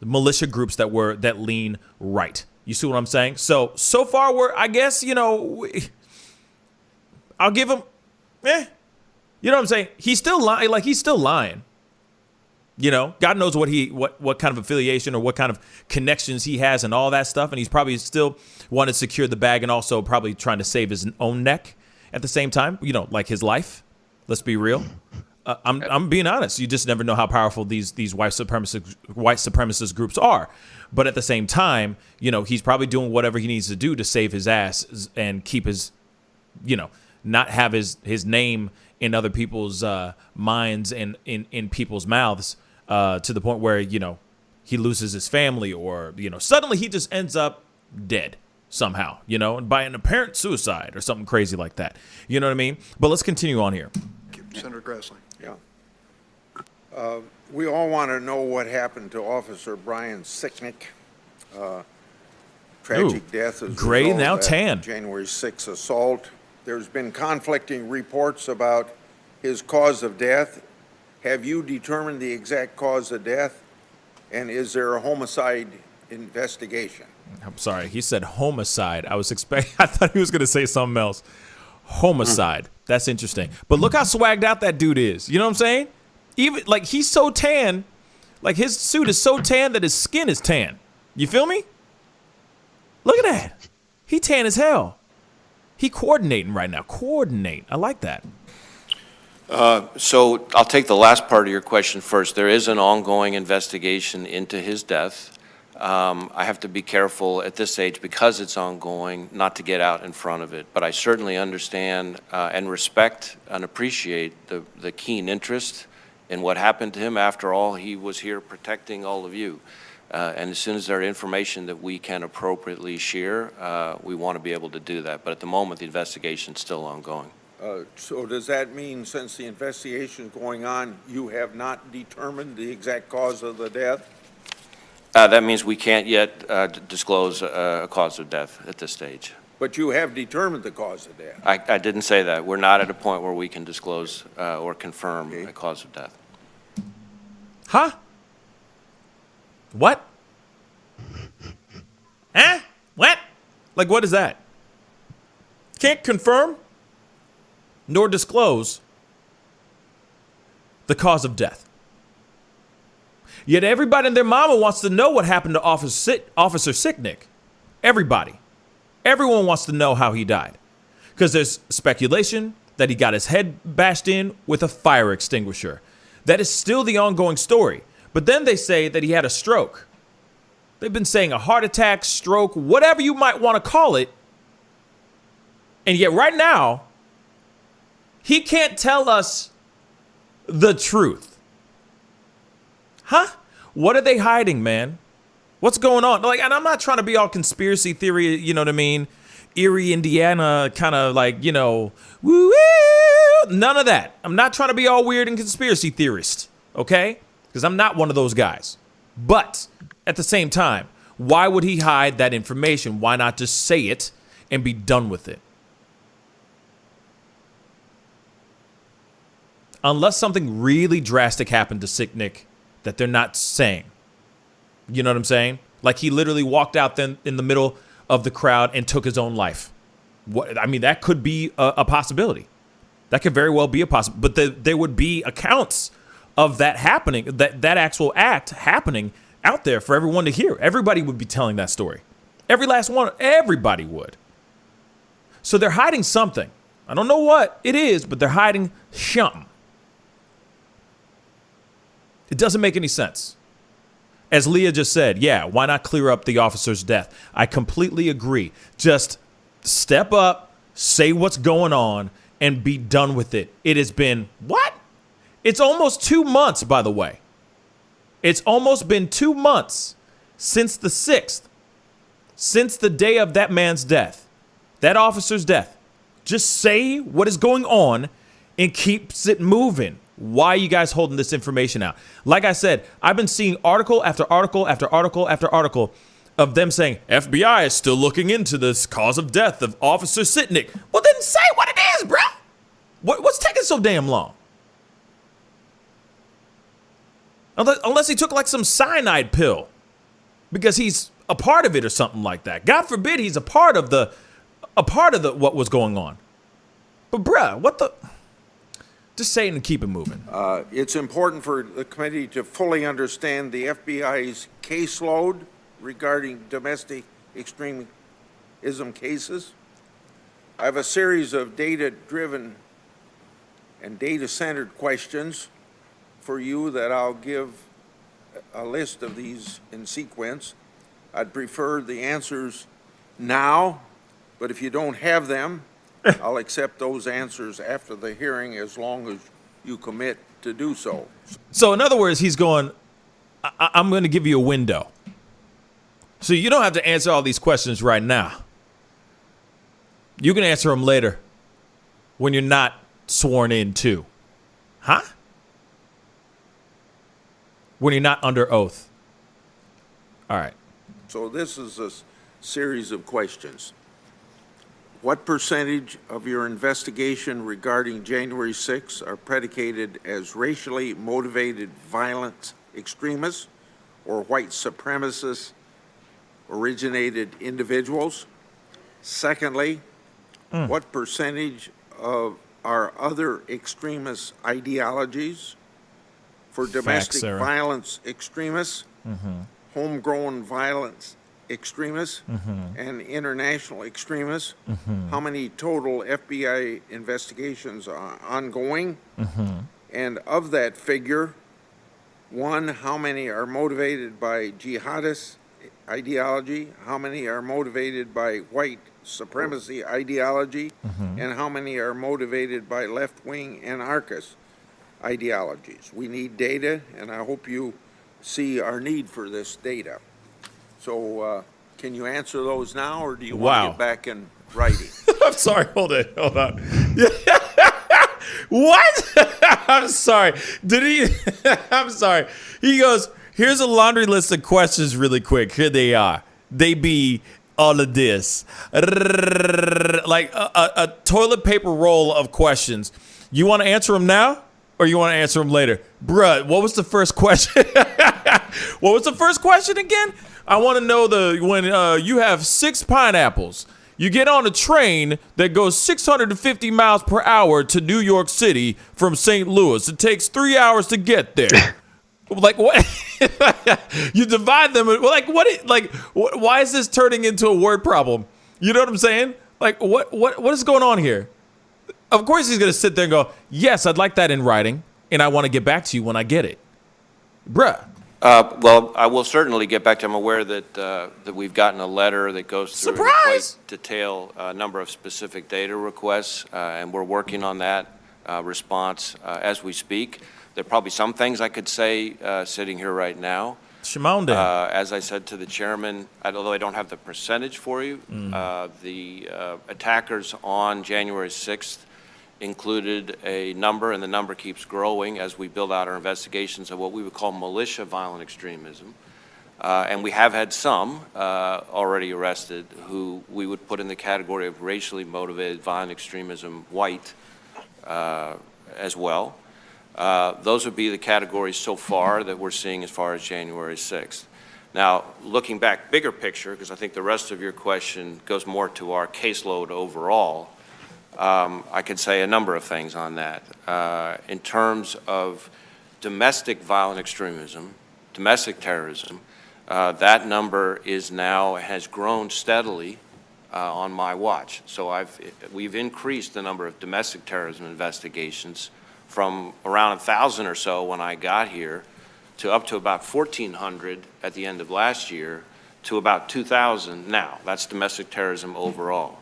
the militia groups that lean right. You see what I'm saying? So far, I guess, I'll give him, you know what I'm saying? He's still lying. Like, he's still lying. God knows what kind of affiliation or what kind of connections he has and all that stuff. And he's probably still wanting to secure the bag and also probably trying to save his own neck at the same time, like his life. Let's be real. I'm being honest. You just never know how powerful these white supremacist groups are. But at the same time, he's probably doing whatever he needs to do to save his ass and keep his, not have his name in other people's minds and in people's mouths to the point where, he loses his family or, suddenly he just ends up dead somehow, and by an apparent suicide or something crazy like that. You know what I mean? But let's continue on here. Senator Grassley. Yeah. We all want to know what happened to Officer Brian Sicknick. Tragic death as gray, now tan. January 6th assault. There's been conflicting reports about his cause of death. Have you determined the exact cause of death? And is there a homicide investigation? I'm sorry. He said homicide. I thought he was going to say something else. Homicide. That's interesting. But look how swagged out that dude is. You know what I'm saying? Even like he's so tan, like his suit is so tan that his skin is tan. You feel me? Look at that. He tan as hell. He coordinating right now. Coordinate. I like that. So I'll take the last part of your question first. There is an ongoing investigation into his death. I have to be careful at this age because it's ongoing not to get out in front of it. But I certainly understand and respect and appreciate the keen interest in what happened to him. After all, he was here protecting all of you. And as soon as there's information that we can appropriately share, we want to be able to do that. But at the moment, the investigation is still ongoing. So does that mean since the investigation is going on, you have not determined the exact cause of the death? That means we can't yet disclose a cause of death at this stage. But you have determined the cause of death. I didn't say that. We're not at a point where we can disclose or confirm a cause of death. Huh? What? Huh? What? Like, what is that? Can't confirm nor disclose the cause of death. Yet everybody and their mama wants to know what happened to Officer Sicknick. Everybody. Everyone wants to know how he died. Because there's speculation that he got his head bashed in with a fire extinguisher. That is still the ongoing story. But then they say that he had a stroke. They've been saying a heart attack, stroke, whatever you might want to call it. And yet right now, he can't tell us the truth. Huh? What are they hiding, man? What's going on? Like, and I'm not trying to be all conspiracy theory, you know what I mean? Erie, Indiana, kind of like, woo-woo. None of that. I'm not trying to be all weird and conspiracy theorist, okay? Because I'm not one of those guys. But at the same time, why would he hide that information? Why not just say it and be done with it? Unless something really drastic happened to Sicknick that they're not saying. You know what I'm saying? Like he literally walked out then in the middle of the crowd and took his own life. I mean, that could be a possibility. That could very well be a possibility. But there would be accounts of that happening, that actual act happening out there for everyone to hear. Everybody would be telling that story. Every last one, everybody would. So they're hiding something. I don't know what it is, but they're hiding something. It doesn't make any sense. As Leah just said, yeah, why not clear up the officer's death? I completely agree. Just step up, say what's going on, and be done with it. It has been, what? It's almost 2 months, by the way. It's almost been 2 months since the 6th, since the day of that man's death, that officer's death. Just say what is going on and keeps it moving. Why are you guys holding this information out? Like I said, I've been seeing article after article after article after article of them saying FBI is still looking into this cause of death of Officer Sitnick. Well, then say what it is, bro. What's taking so damn long? Unless he took like some cyanide pill because he's a part of it or something like that. God forbid he's a part of the what was going on. But bruh, what the? Just say it and keep it moving. It's important for the committee to fully understand the FBI's caseload regarding domestic extremism cases. I have a series of data-driven and data-centered questions for you that I'll give a list of these in sequence. I'd prefer the answers now, but if you don't have them, I'll accept those answers after the hearing as long as you commit to do so. So in other words, he's going, I'm going to give you a window. So you don't have to answer all these questions right now. You can answer them later when you're not sworn in too. Huh? When you're not under oath. All right. So this is a series of questions. What percentage of your investigation regarding January 6th are predicated as racially motivated violent extremists or white supremacist originated individuals? Secondly, what percentage of our other extremist ideologies for domestic violence extremists, homegrown violence extremists, and international extremists? How many total FBI investigations are ongoing? And of that figure, one, how many are motivated by jihadist ideology? How many are motivated by white supremacy ideology? And how many are motivated by left-wing anarchist ideologies? We need data, and I hope you see our need for this data. So can you answer those now, or do you want to get back in writing? I'm sorry. Hold on. What? I'm sorry. Did he? I'm sorry. He goes, here's a laundry list of questions really quick. Here they are. They be all of this. Like a toilet paper roll of questions. You want to answer them now, or you want to answer them later? Bruh, what was the first question? What was the first question again? I want to know when you have 6 pineapples. You get on a train that goes 650 miles per hour to New York City from St. Louis. It takes 3 hours to get there. Like what? You divide them. Like what? Like why is this turning into a word problem? You know what I'm saying? Like what is going on here? Of course he's gonna sit there and go, yes, I'd like that in writing, and I want to get back to you when I get it, bruh. Well, I will certainly get back to you. I'm aware that we've gotten a letter that goes through in quite detail a number of specific data requests, and we're working on that response as we speak. There are probably some things I could say sitting here right now. As I said to the chairman, although I don't have the percentage for you, the attackers on January 6th included a number, and the number keeps growing as we build out our investigations of what we would call militia violent extremism. And we have had some already arrested who we would put in the category of racially motivated violent extremism, white as well. Those would be the categories so far that we're seeing as far as January 6th. Now, looking back bigger picture, because I think the rest of your question goes more to our caseload overall, I could say a number of things on that. In terms of domestic violent extremism, domestic terrorism, that number is now, has grown steadily on my watch. So we've increased the number of domestic terrorism investigations from around 1,000 or so when I got here to up to about 1,400 at the end of last year to about 2,000 now. That's domestic terrorism overall.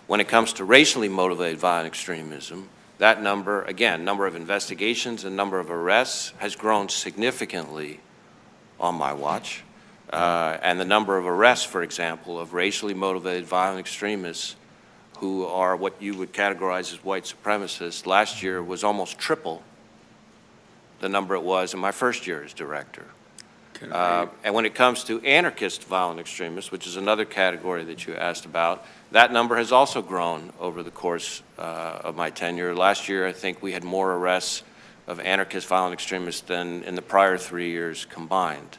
When it comes to racially motivated violent extremism, that number, again, number of investigations and number of arrests has grown significantly on my watch. And the number of arrests, for example, of racially motivated violent extremists who are what you would categorize as white supremacists, last year was almost triple the number it was in my first year as director. And when it comes to anarchist violent extremists, which is another category that you asked about, that number has also grown over the course of my tenure. Last year, I think we had more arrests of anarchist violent extremists than in the prior 3 years combined.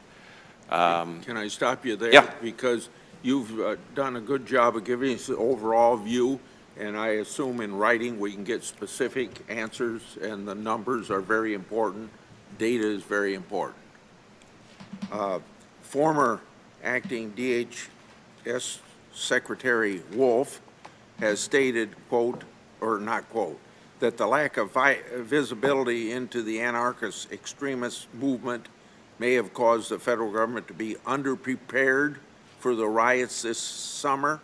Can I stop you there? Yeah. Because you've done a good job of giving us the overall view, and I assume in writing we can get specific answers, and the numbers are very important. Data is very important. Former acting DHS Secretary Wolf has stated, quote, or not quote, that the lack of visibility into the anarchist extremist movement may have caused the federal government to be underprepared for the riots this summer.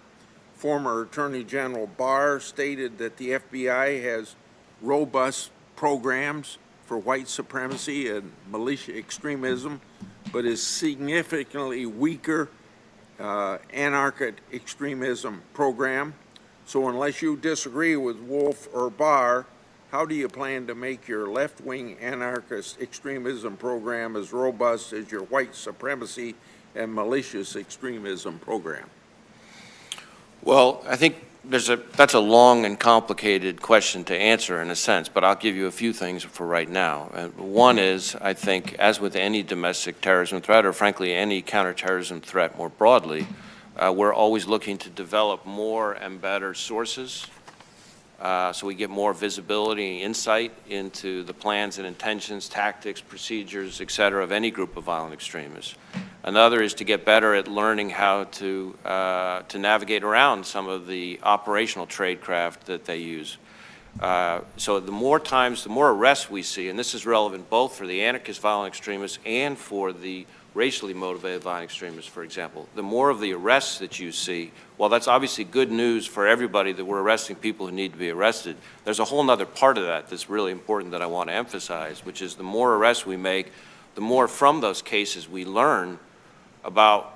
Former Attorney General Barr stated that the FBI has robust programs for white supremacy and militia extremism, but is significantly weaker anarchist extremism program. So unless you disagree with Wolf or Barr, how do you plan to make your left-wing anarchist extremism program as robust as your white supremacy and malicious extremism program? Well, I think that's a long and complicated question to answer in a sense, but I'll give you a few things for right now. One is, I think, as with any domestic terrorism threat, or frankly any counterterrorism threat more broadly, we're always looking to develop more and better sources so we get more visibility and insight into the plans and intentions, tactics, procedures, et cetera, of any group of violent extremists. Another is to get better at learning how to navigate around some of the operational tradecraft that they use. So the more times, the more arrests we see, and this is relevant both for the anarchist violent extremists and for the racially motivated violent extremists, for example, the more of the arrests that you see, while that's obviously good news for everybody that we're arresting people who need to be arrested, there's a whole other part of that that's really important that I want to emphasize, which is the more arrests we make, the more from those cases we learn about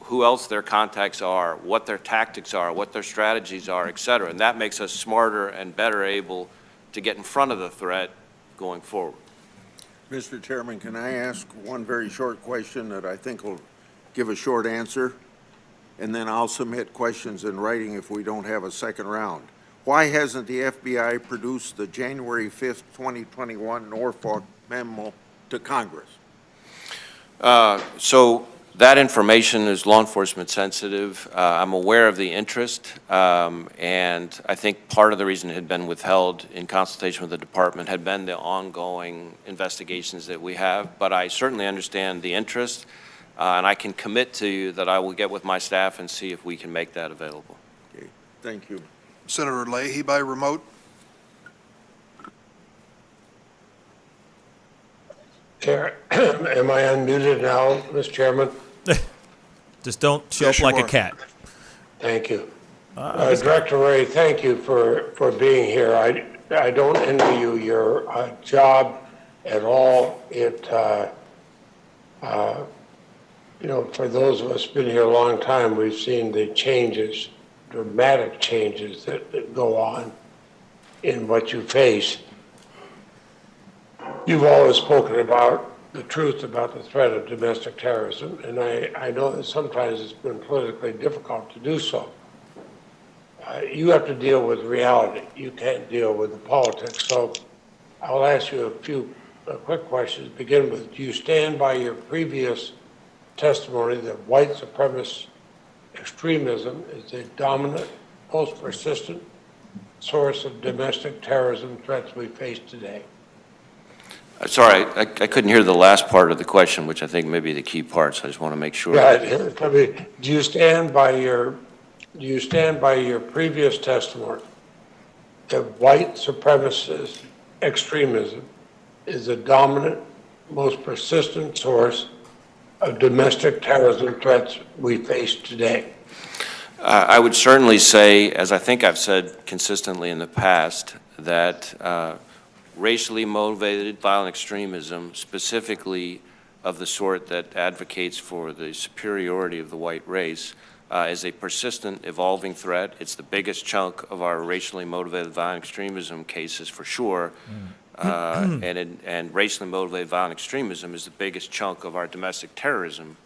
who else their contacts are, what their tactics are, what their strategies are, et cetera. And that makes us smarter and better able to get in front of the threat going forward. Mr. Chairman, can I ask one very short question that I think will give a short answer? And then I'll submit questions in writing if we don't have a second round. Why hasn't the FBI produced the January 5th, 2021 Norfolk memo to Congress? So that information is law enforcement sensitive. I'm aware of the interest, and I think part of the reason it had been withheld in consultation with the department had been the ongoing investigations that we have. But I certainly understand the interest, and I can commit to you that I will get with my staff and see if we can make that available. Okay, thank you. Senator Leahy by remote. Am I unmuted now, Mr. Chairman? Just don't show up like a cat. Thank you. Director Wray, thank you for being here. I don't envy you your job at all. It, you know, for those of us been here a long time, we've seen the changes, dramatic changes that go on in what you face. You've always spoken about the truth about the threat of domestic terrorism, and I know that sometimes it's been politically difficult to do so. You have to deal with reality. You can't deal with the politics. So I'll ask you a few quick questions. Begin with, do you stand by your previous testimony that white supremacist extremism is the dominant, most persistent source of domestic terrorism threats we face today? Sorry, I couldn't hear the last part of the question, which I think may be the key part, so I just want to make sure. Yeah, do you stand by your previous testimony that white supremacist extremism is the dominant, most persistent source of domestic terrorism threats we face today? I would certainly say, as I think I've said consistently in the past, that racially motivated violent extremism, specifically of the sort that advocates for the superiority of the white race, is a persistent, evolving threat. It's the biggest chunk of our racially motivated violent extremism cases for sure. And racially motivated violent extremism is the biggest chunk of our domestic terrorism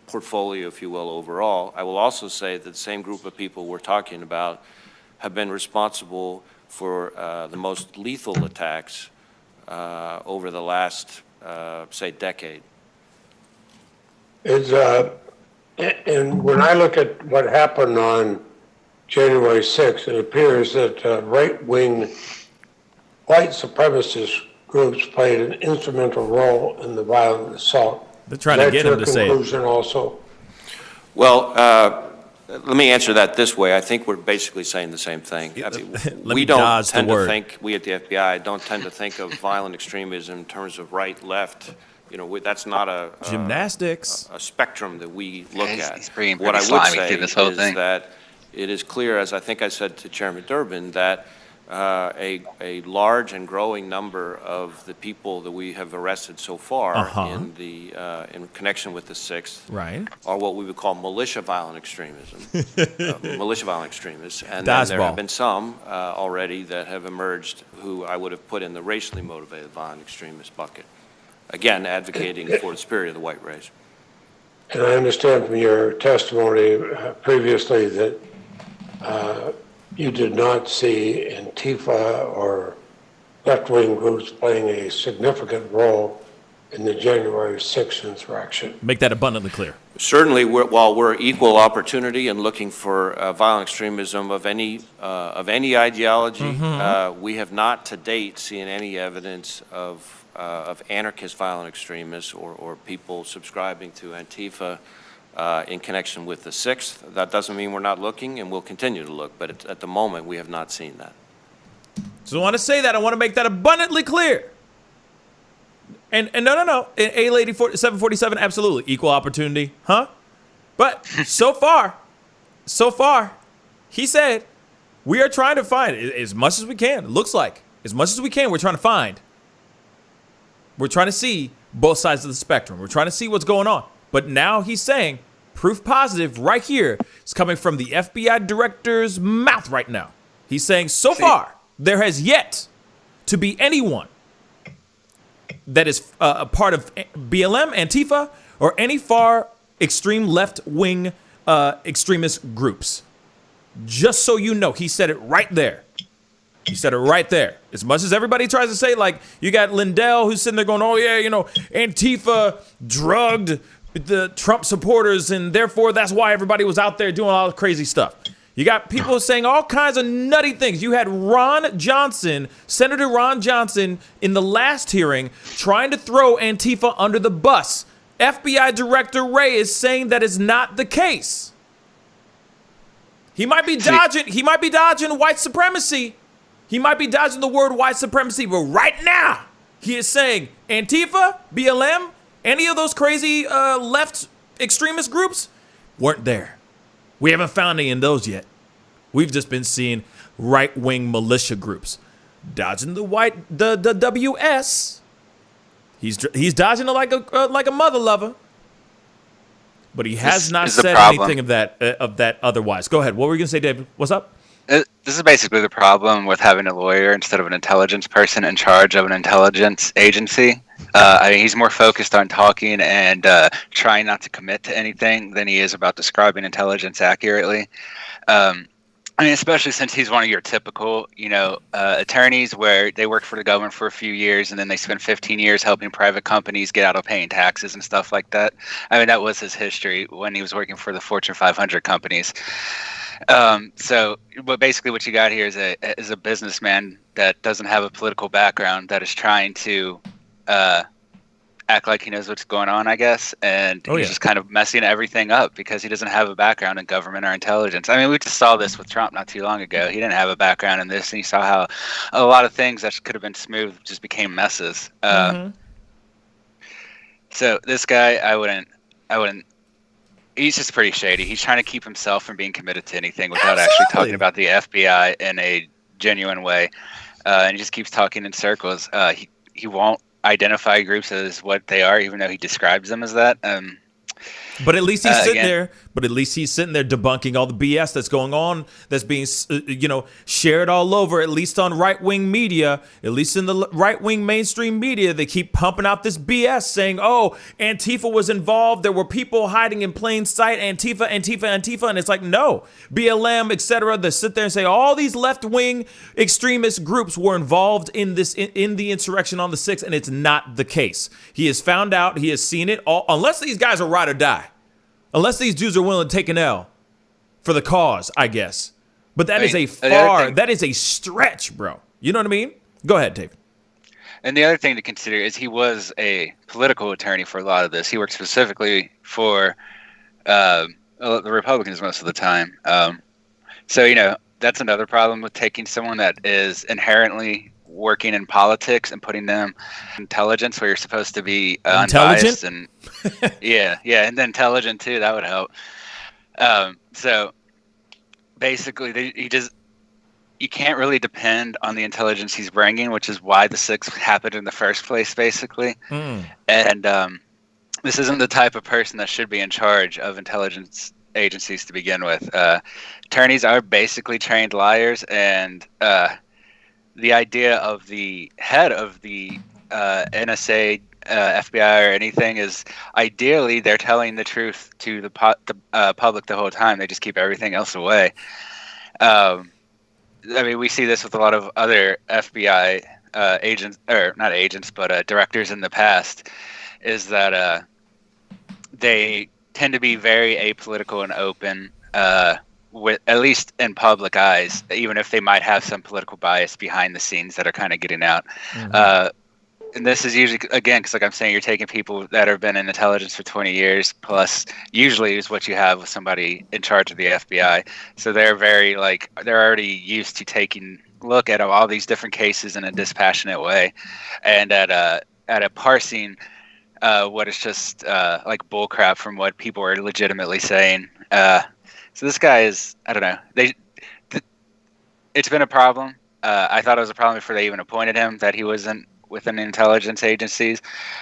portfolio, if you will, overall. I will also say that the same group of people we're talking about have been responsible for the most lethal attacks over the last, say, decade. And when I look at what happened on January 6th, it appears that right-wing white supremacist groups played an instrumental role in the violent assault. They're trying to get him to say it. Also? Well, let me answer that this way. I think we're basically saying the same thing. I mean, we don't tend to think, we at the FBI don't tend to think of violent extremism in terms of right, left. You know, that's not a gymnastics, a spectrum that we look at. What I would say is that it is clear, as I think I said to Chairman Durbin, that a large and growing number of the people that we have arrested so far in connection with the 6th are what we would call militia violent extremism, militia violent extremists, and then there have been some already that have emerged who I would have put in the racially motivated violent extremist bucket. Again, advocating for the spirit of the white race. And I understand from your testimony previously that you did not see Antifa or left-wing groups playing a significant role in the January 6th insurrection. Make that abundantly clear. Certainly, while we're equal opportunity and looking for violent extremism of any ideology, we have not to date seen any evidence of anarchist violent extremists or people subscribing to Antifa in connection with the 6th. That doesn't mean we're not looking, and we'll continue to look, but at the moment we have not seen that. So I want to say that. I want to make that abundantly clear. And no. A-Lady 747, absolutely. Equal opportunity, huh? But so far, he said, we are trying to find as much as we can. It looks like as much as we can, we're trying to find. We're trying to see both sides of the spectrum. We're trying to see what's going on. But now he's saying proof positive right here is coming from the FBI director's mouth right now. He's saying so far there has yet to be anyone that is a part of BLM, Antifa, or any far extreme left-wing extremist groups. Just so you know, he said it right there. He said it right there. As much as everybody tries to say, like, you got Lindell who's sitting there going, oh, yeah, you know, Antifa drugged the Trump supporters, and therefore that's why everybody was out there doing all the crazy stuff. You got people saying all kinds of nutty things. You had Ron Johnson, Senator Ron Johnson, in the last hearing trying to throw Antifa under the bus. FBI Director Wray is saying that is not the case. He might be dodging white supremacy. He might be dodging the word white supremacy, but right now he is saying Antifa, BLM, any of those crazy left extremist groups weren't there. We haven't found any of those yet. We've just been seeing right-wing militia groups dodging the WS. He's dodging it like a mother lover, but he has not said anything of that otherwise. Go ahead. What were you gonna say, David? What's up? This is basically the problem with having a lawyer instead of an intelligence person in charge of an intelligence agency. I mean, he's more focused on talking and trying not to commit to anything than he is about describing intelligence accurately. I mean, especially since he's one of your typical, attorneys where they work for the government for a few years and then they spend 15 years helping private companies get out of paying taxes and stuff like that. I mean, that was his history when he was working for the Fortune 500 companies. But basically what you got here is a businessman that doesn't have a political background that is trying to act like he knows what's going on, I guess, and he's just kind of messing everything up because he doesn't have a background in government or intelligence. I mean, we just saw this with Trump not too long ago. He didn't have a background in this, and you saw how a lot of things that could have been smooth just became messes. So this guy, I wouldn't. He's just pretty shady. He's trying to keep himself from being committed to anything without actually talking about the FBI in a genuine way, and he just keeps talking in circles. He won't identify groups as what they are, even though he describes them as that. But at least he's sitting there But at least he's sitting there debunking all the BS that's going on, that's being, shared all over, at least on right-wing media, at least in the right-wing mainstream media. They keep pumping out this BS saying, oh, Antifa was involved. There were people hiding in plain sight. Antifa. And it's like, no, BLM, etc. They sit there and say all these left-wing extremist groups were involved in this, in the insurrection on the 6th. And it's not the case. He has found out, he has seen it all, unless these guys are ride or die. Unless these dudes are willing to take an L for the cause, I guess. But that is that is a stretch, bro. You know what I mean? Go ahead, David. And the other thing to consider is he was a political attorney for a lot of this. He worked specifically for the Republicans most of the time. So, that's another problem with taking someone that is inherently working in politics and putting them in intelligence where you're supposed to be unbiased and and intelligent too. That would help. So basically you can't really depend on the intelligence he's bringing, which is why the 6th happened in the first place, basically. And this isn't the type of person that should be in charge of intelligence agencies to begin with. Attorneys are basically trained liars, and the idea of the head of the NSA, FBI, or anything is ideally they're telling the truth to the public the whole time. They just keep everything else away. We see this with a lot of other FBI agents, or not agents, but directors in the past, is that they tend to be very apolitical and open, with at least in public eyes, even if they might have some political bias behind the scenes that are kind of getting out. And this is usually, again, because like I'm saying, you're taking people that have been in intelligence for 20 years plus, usually is what you have with somebody in charge of the FBI. So they're very they're already used to taking a look at all these different cases in a dispassionate way, and at a parsing what is just like bullcrap from what people are legitimately saying. So this guy is, I don't know. It's been a problem. I thought it was a problem before they even appointed him, that he wasn't within intelligence agencies.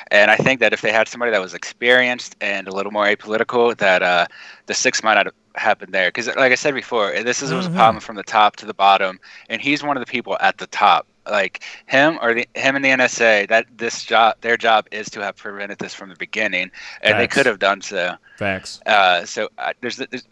And I think that if they had somebody that was experienced and a little more apolitical, that the 6th might not have happened there. Because like I said before, was a problem from the top to the bottom. And he's one of the people at the top. Like him and the NSA, their job is to have prevented this from the beginning, and Facts. They could have done so. Facts. It's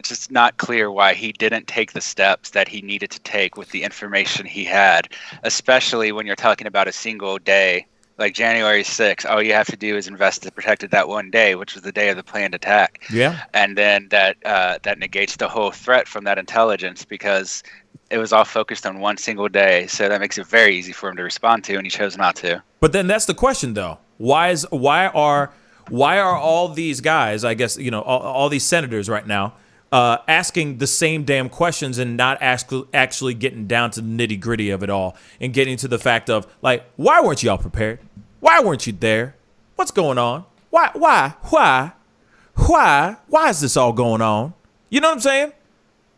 just not clear why he didn't take the steps that he needed to take with the information he had, especially when you're talking about a single day, like January 6th. All you have to do is invest to protect that one day, which was the day of the planned attack. Yeah. And then that negates the whole threat from that intelligence, because it was all focused on one single day, so that makes it very easy for him to respond to, and he chose not to. But then that's the question, though. Why are all these guys, I guess, all these senators right now, asking the same damn questions and not actually getting down to the nitty gritty of it all and getting to the fact of, like, why weren't y'all prepared? Why weren't you there? What's going on? Why is this all going on? You know what I'm saying?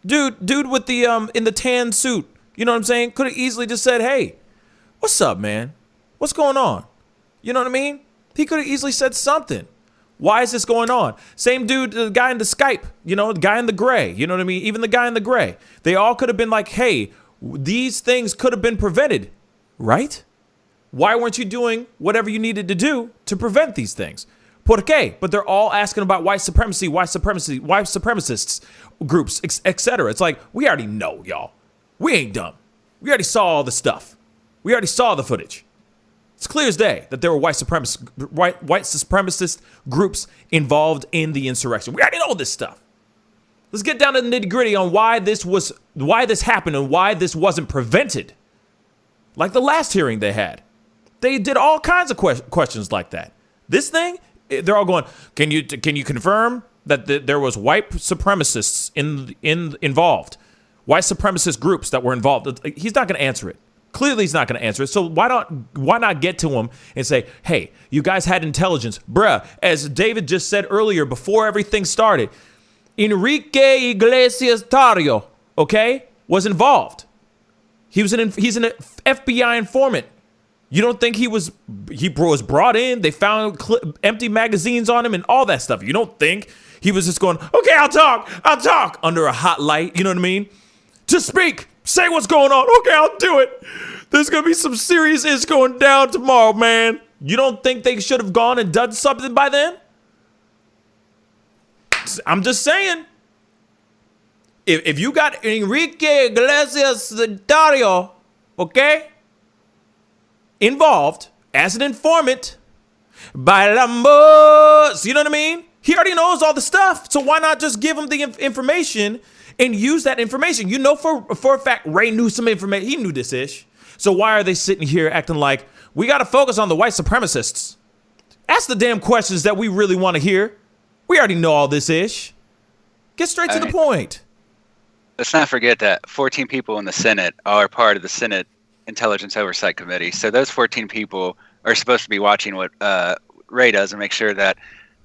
Dude with the in the tan suit, you know what I'm saying? Could have easily just said, "Hey, what's up, man? What's going on?" You know what I mean? He could have easily said something. Why is this going on? Same dude, the guy in the Skype, the guy in the gray, you know what I mean? Even the guy in the gray. They all could have been like, "Hey, these things could have been prevented," right? Why weren't you doing whatever you needed to do to prevent these things? ¿Por qué? But they're all asking about white supremacists, groups, etc. It's like, we already know, y'all. We ain't dumb. We already saw all the stuff. We already saw the footage. It's clear as day that there were white supremacist groups involved in the insurrection. We already know this stuff. Let's get down to the nitty-gritty on why this happened and why this wasn't prevented. Like the last hearing they had. They did all kinds of questions like that. This thing, they're all going, can you confirm that there was white supremacists involved? White supremacist groups that were involved? He's not going to answer it. Clearly he's not going to answer it. So why not get to him and say, hey, you guys had intelligence. Bruh, as David just said earlier before everything started, Enrique Iglesias Tarrio, okay, was involved. He's an FBI informant. You don't think he was brought in? They found empty magazines on him and all that stuff. You don't think He was just going, okay, I'll talk under a hot light. You know what I mean? Just speak. Say what's going on. Okay, I'll do it. There's going to be some serious ish going down tomorrow, man. You don't think they should have gone and done something by then? I'm just saying. If you got Enrique Iglesias Dario, okay, involved as an informant, bailamos, you know what I mean? He already knows all the stuff, so why not just give him the information and use that information? You know for a fact Ray knew some information. He knew this ish. So why are they sitting here acting like we got to focus on the white supremacists? Ask the damn questions that we really want to hear. We already know all this ish. Get straight to the point. Let's not forget that 14 people in the Senate are part of the Senate Intelligence Oversight Committee. So those 14 people are supposed to be watching what Ray does and make sure that,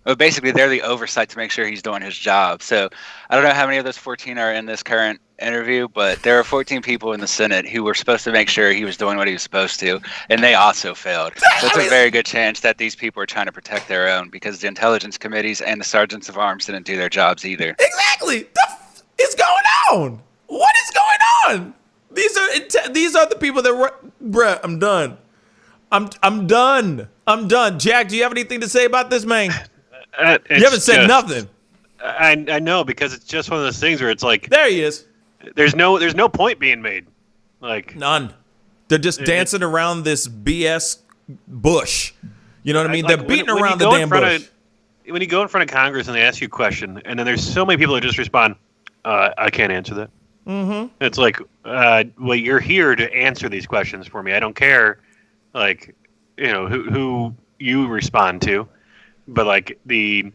well, basically they're the oversight to make sure he's doing his job. So I don't know how many of those 14 are in this current interview, but there are 14 people in the Senate who were supposed to make sure he was doing what he was supposed to, and they also failed. So it's a very good chance that these people are trying to protect their own because the intelligence committees and the sergeants of arms didn't do their jobs either. Exactly. The is going on? What is going on? These are the people that were, bruh, I'm done. I'm done. I'm done. Jack, do you have anything to say about this, man? You haven't said nothing. I know, because it's just one of those things where it's like, there he is. There's no point being made. Like, none. They're just dancing around this BS bush. You know what I mean? They're beating around the damn bush. When you go in front of Congress and they ask you a question, and then there's so many people that just respond, I can't answer that. Mm-hmm. It's like, well, you're here to answer these questions for me. I don't care, like, you know, who you respond to, but like the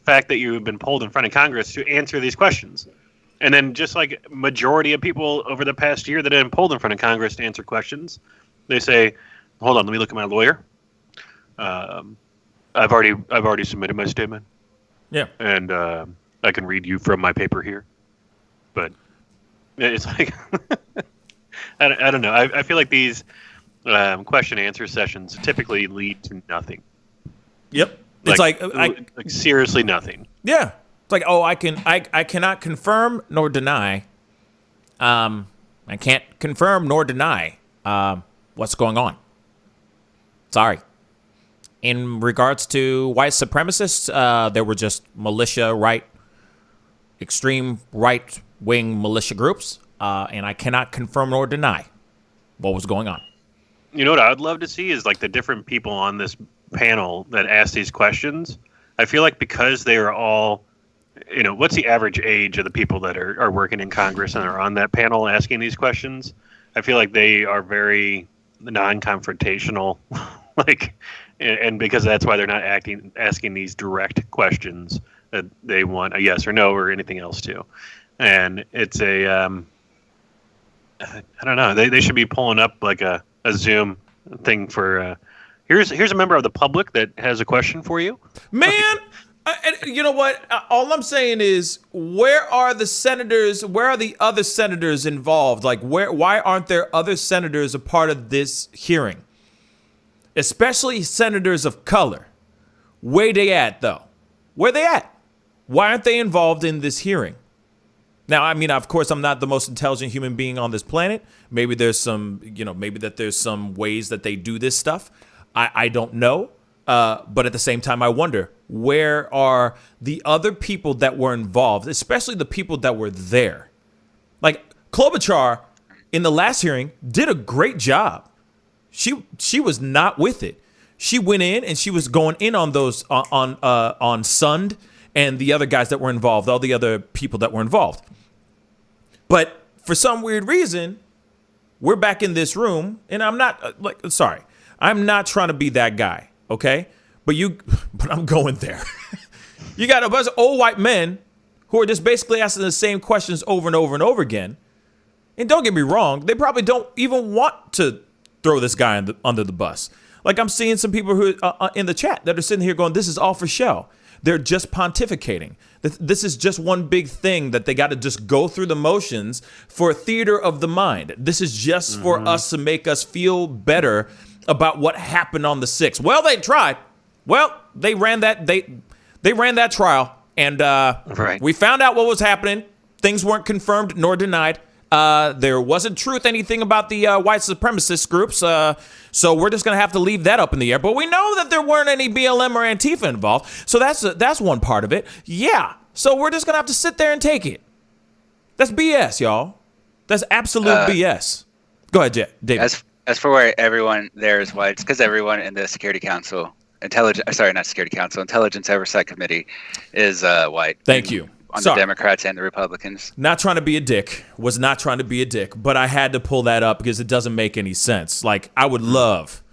fact that you've been pulled in front of Congress to answer these questions. And then just like majority of people over the past year that have been pulled in front of Congress to answer questions, they say, hold on, let me look at my lawyer. I've already submitted my statement. Yeah. And I can read you from my paper here. But it's like, I don't know. I feel like these question and answer sessions typically lead to nothing. Yep. It's like seriously nothing. Yeah. It's like, oh, I cannot confirm nor deny. I can't confirm nor deny what's going on. Sorry. In regards to white supremacists, there were just militia extreme right-wing militia groups, and I cannot confirm nor deny what was going on. You know what I would love to see is like the different people on this panel that ask these questions. I feel like because they are all, you know, what's the average age of the people that are working in Congress and are on that panel asking these questions? I feel like they are very non-confrontational, like, and because that's why they're not asking these direct questions that they want a yes or no or anything else to. And it's a, I don't know, they should be pulling up like a Zoom thing for, here's a member of the public that has a question for you. Man, you know what? All I'm saying is, where are the senators? Where are the other senators involved? Like, why aren't there other senators a part of this hearing? Especially senators of color. Where they at, though? Where they at? Why aren't they involved in this hearing? Now, I mean, of course, I'm not the most intelligent human being on this planet. Maybe there's some, maybe that there's some ways that they do this stuff. I don't know. But at the same time, I wonder, where are the other people that were involved, especially the people that were there? Like, Klobuchar, in the last hearing, did a great job. She was not with it. She went in and she was going in on those, on Sund and the other guys that were involved, all the other people that were involved. But for some weird reason, we're back in this room, and I'm not, I'm not trying to be that guy, okay? But I'm going there. You got a bunch of old white men who are just basically asking the same questions over and over and over again. And don't get me wrong, they probably don't even want to throw this guy under the bus. Like, I'm seeing some people who in the chat that are sitting here going, this is all for show. They're just pontificating. This is just one big thing that they got to just go through the motions for theater of the mind. This is just for us to make us feel better about what happened on the 6th. Well, they tried. Well, they ran that trial, And we found out what was happening. Things weren't confirmed nor denied. There wasn't truth anything about the white supremacist groups. So we're just going to have to leave that up in the air. But we know that there weren't any BLM or Antifa involved. So that's one part of it. Yeah. So we're just going to have to sit there and take it. That's BS, y'all. That's absolute BS. Go ahead, David. As for where everyone there is white, it's because everyone in the Security Council, Intelligence Oversight Committee is white. Thank you. On the Democrats and the Republicans. Not trying to be a dick. Was not trying to be a dick, but I had to pull that up because it doesn't make any sense. Like, I would love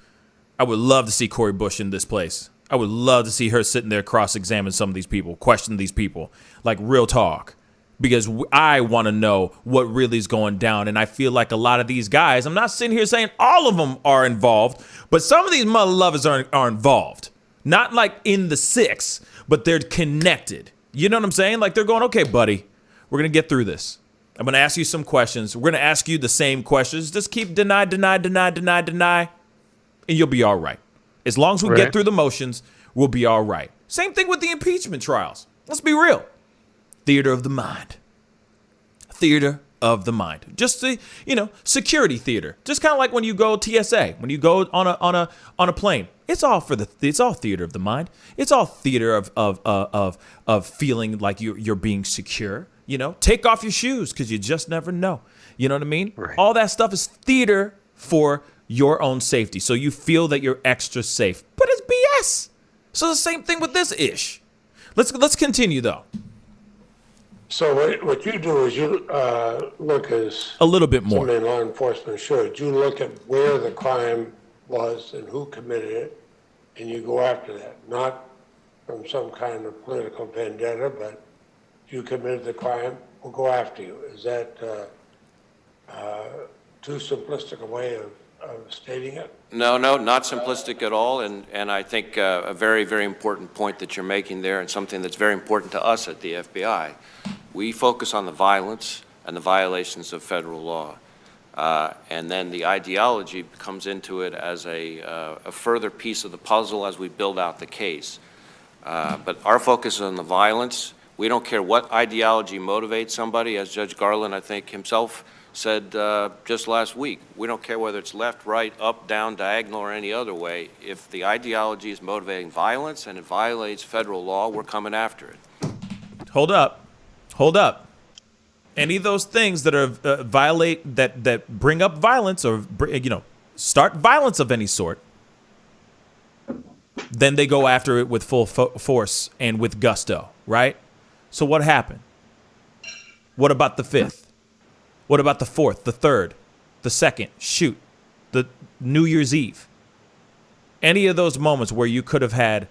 to see Cori Bush in this place. I would love to see her sitting there cross-examine some of these people, question these people, like real talk. Because I want to know what really is going down. And I feel like a lot of these guys, I'm not sitting here saying all of them are involved, but some of these mother lovers are involved. Not like in the six, but they're connected. You know what I'm saying? Like they're going, okay, buddy, we're going to get through this. I'm going to ask you some questions. We're going to ask you the same questions. Just keep deny, and you'll be all right. As long as we get through the motions, we'll be all right. Same thing with the impeachment trials. Let's be real. Theater of the mind. Theater of the mind. Just the, security theater. Just kind of like when you go TSA, when you go on a plane. It's all theater of the mind. It's all theater of feeling like you're being secure. Take off your shoes because you just never know. You know what I mean? Right. All that stuff is theater for your own safety. So you feel that you're extra safe. But it's BS. So the same thing with this ish. Let's continue though. So what you do is you look as a little bit more. Somebody in law enforcement should. You look at where the crime was and who committed it, and you go after that. Not from some kind of political vendetta, but if you committed the crime, we'll go after you. Is that too simplistic a way of stating it? No, not simplistic at all, and I think a very, very important point that you're making there, and something that's very important to us at the FBI. We focus on the violence and the violations of federal law, and then the ideology comes into it as a further piece of the puzzle as we build out the case. But our focus is on the violence. We don't care what ideology motivates somebody, as Judge Garland, I think, himself said just last week. We don't care whether it's left, right, up, down, diagonal, or any other way. If the ideology is motivating violence and it violates federal law, we're coming after it. Hold up. Any of those things that are that bring up violence or start violence of any sort, then they go after it with full force and with gusto, right? So what happened? What about the 5th? What about the 4th, the 3rd, the 2nd? Shoot, the New Year's Eve. Any of those moments where you could have had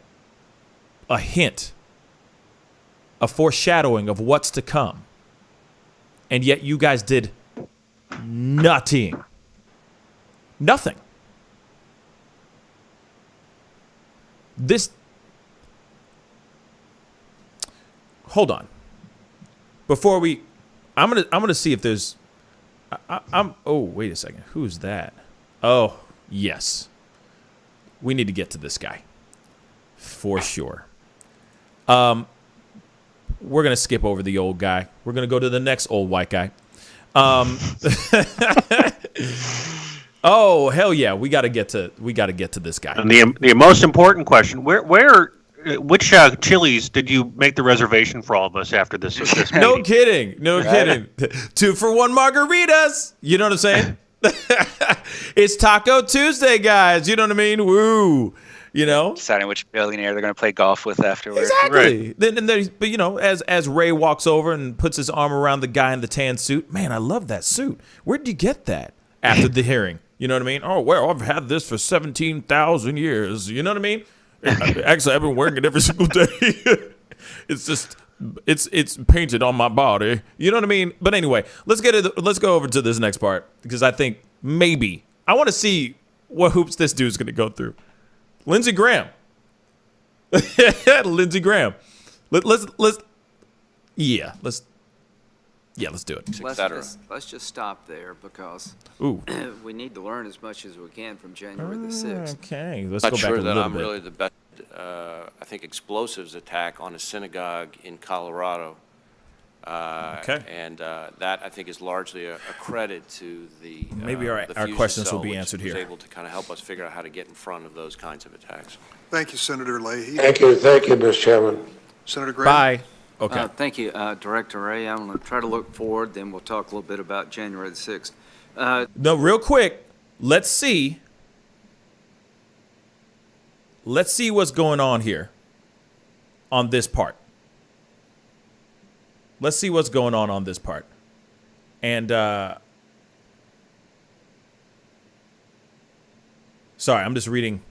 a hint, a foreshadowing of what's to come, and yet you guys did nothing. Nothing. Hold on. Before I'm gonna see if there's. Oh, wait a second. Who's that? Oh, yes. We need to get to this guy for sure. We're going to skip over the old guy. We're going to go to the next old white guy. Oh, hell yeah. We got to get to this guy. And the most important question, which Chili's did you make the reservation for all of us after this meeting? No kidding. 2 for $1 margaritas. You know what I'm saying? It's Taco Tuesday, guys. You know what I mean? Woo. Deciding which billionaire they're going to play golf with afterwards. Exactly. Right. But as Ray walks over and puts his arm around the guy in the tan suit, man, I love that suit. Where'd you get that? After the hearing, you know what I mean? Oh, well, I've had this for 17,000 years. You know what I mean? Actually, I've been wearing it every single day. It's just, it's painted on my body. You know what I mean? But anyway, let's go over to this next part because I think maybe I want to see what hoops this dude's going to go through. Lindsey Graham. Lindsey Graham. Let's do it. Let's just stop there because we need to learn as much as we can from January the 6th. Okay, let's Not go back sure a that little I'm bit. really the best I think, explosives attack on a synagogue in Colorado. And that, I think, is largely a credit to the maybe our fusion questions cell, will be which answered was here. able to kind of help us figure out how to get in front of those kinds of attacks. Thank you, Senator Leahy. Thank you, Mr. Chairman. Senator Graham. Bye. Okay. Thank you, Director Wray. I'm going to try to look forward, then we'll talk a little bit about January the 6th. No, real quick, let's see what's going on here on this part. Let's see what's going on this part. And sorry, I'm just reading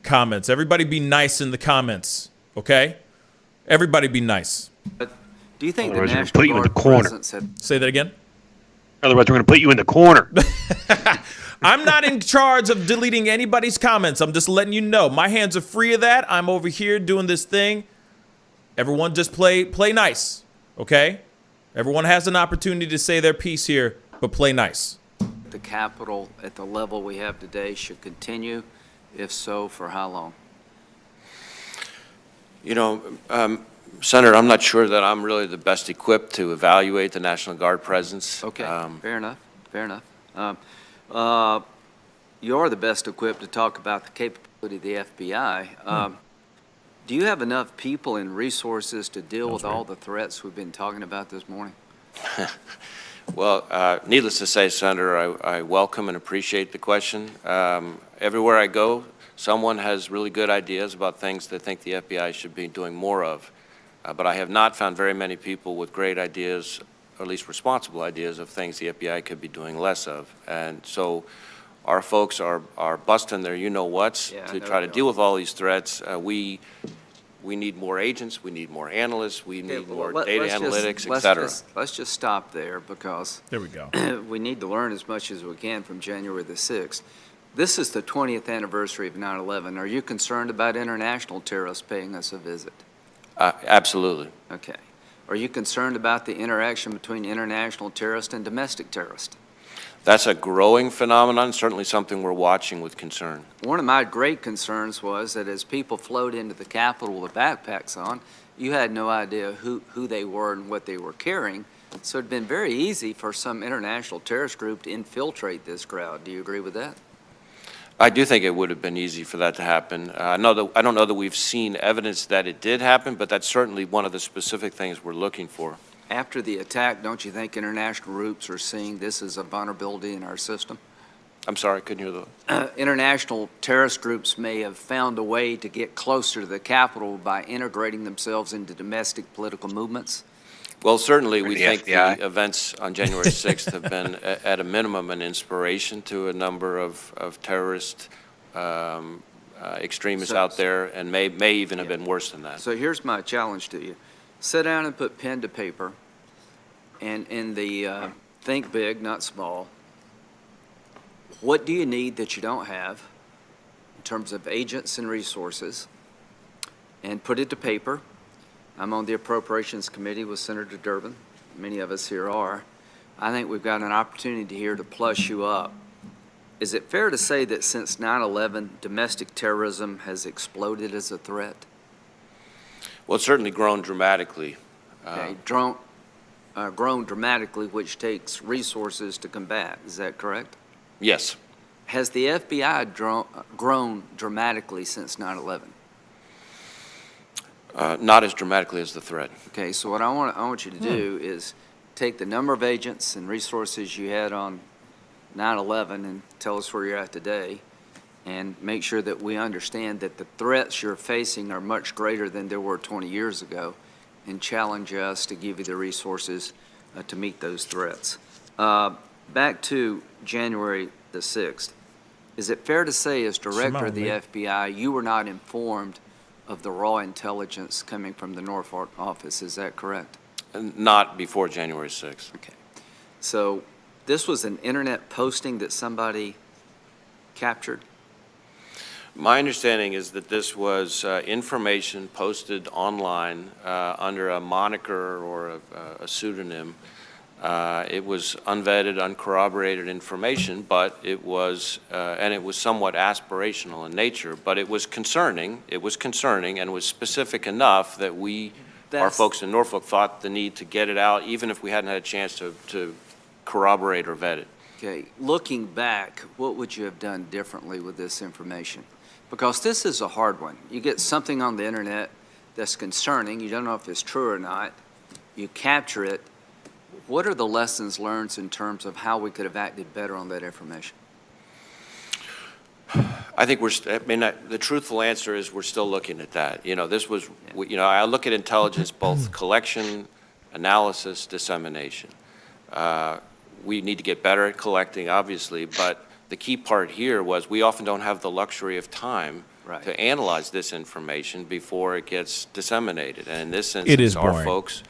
comments. Everybody be nice in the comments, okay? Everybody be nice. But do you think the Otherwise, we're National gonna put you in the Guard corner. presence had Say that again? Otherwise, we're going to put you in the corner. I'm not in charge of deleting anybody's comments. I'm just letting you know. My hands are free of that. I'm over here doing this thing. Everyone just play nice, okay? Everyone has an opportunity to say their piece here, but play nice. the Capitol at the level we have today should continue? If so, for how long? You know, Senator, I'm not sure that I'm really the best equipped to evaluate the National Guard presence. Okay, fair enough, fair enough. You're the best equipped to talk about the capability of the FBI. Do you have enough people and resources to deal with all the threats we've been talking about this morning? Well, needless to say, Senator, I welcome and appreciate the question. Everywhere I go, someone has really good ideas about things they think the FBI should be doing more of. But I have not found very many people with great ideas, or at least responsible ideas, of things the FBI could be doing less of. And so our folks are busting their you-know-whats to try to deal with all these threats. We need more agents, we need more analysts, we need more data analytics, et cetera. Let's just stop there, because there we go. We need to learn as much as we can from January the 6th. This is the 20th anniversary of 9/11. Are you concerned about international terrorists paying us a visit? Absolutely. Okay. Are you concerned about the interaction between international terrorists and domestic terrorists? That's a growing phenomenon, certainly something we're watching with concern. One of my great concerns was that as people flowed into the Capitol with backpacks on, you had no idea who they were and what they were carrying. So it'd been very easy for some international terrorist group to infiltrate this crowd. Do you agree with that? I do think it would have been easy for that to happen. I don't know that we've seen evidence that it did happen, but that's certainly one of the specific things we're looking for. After the attack, don't you think international groups are seeing this as a vulnerability in our system? I'm sorry, I couldn't hear that. International terrorist groups may have found a way to get closer to the Capitol by integrating themselves into domestic political movements. Well, certainly we think the events on January 6th have been, at a minimum, an inspiration to a number of terrorist extremists out there, and may even have been worse than that. So here's my challenge to you. Sit down and put pen to paper, and in the think big, not small. What do you need that you don't have in terms of agents and resources? And put it to paper. I'm on the Appropriations Committee with Senator Durbin. Many of us here are. I think we've got an opportunity here to plus you up. Is it fair to say that since 9/11, domestic terrorism has exploded as a threat? Well, it's certainly grown dramatically. Okay, grown dramatically, which takes resources to combat. Is that correct? Yes. Has the FBI grown dramatically since 9/11? Not as dramatically as the threat. Okay, so what I want you to do is take the number of agents and resources you had on 9/11 and tell us where you're at today, and make sure that we understand that the threats you're facing are much greater than they were 20 years ago, and challenge us to give you the resources to meet those threats. Back to January the 6th, is it fair to say as director of the FBI, you were not informed of the raw intelligence coming from the Norfolk office? Is that correct? Not before January 6th. Okay. So this was an internet posting that somebody captured? My understanding is that this was information posted online under a moniker or a pseudonym It was unvetted, uncorroborated information, but it was, and it was somewhat aspirational in nature, but it was concerning. It was concerning and was specific enough that our folks in Norfolk thought the need to get it out, even if we hadn't had a chance to corroborate or vet it. Okay, looking back, what would you have done differently with this information? Because this is a hard one. You get something on the internet that's concerning, you don't know if it's true or not, you capture it. What are the lessons learned in terms of how we could have acted better on that information? I think the truthful answer is we're still looking at that. You know, this was, you know, I look at intelligence, both collection, analysis, dissemination. We need to get better at collecting, obviously, but the key part here was we often don't have the luxury of time to analyze this information before it gets disseminated. And in this instance, our folks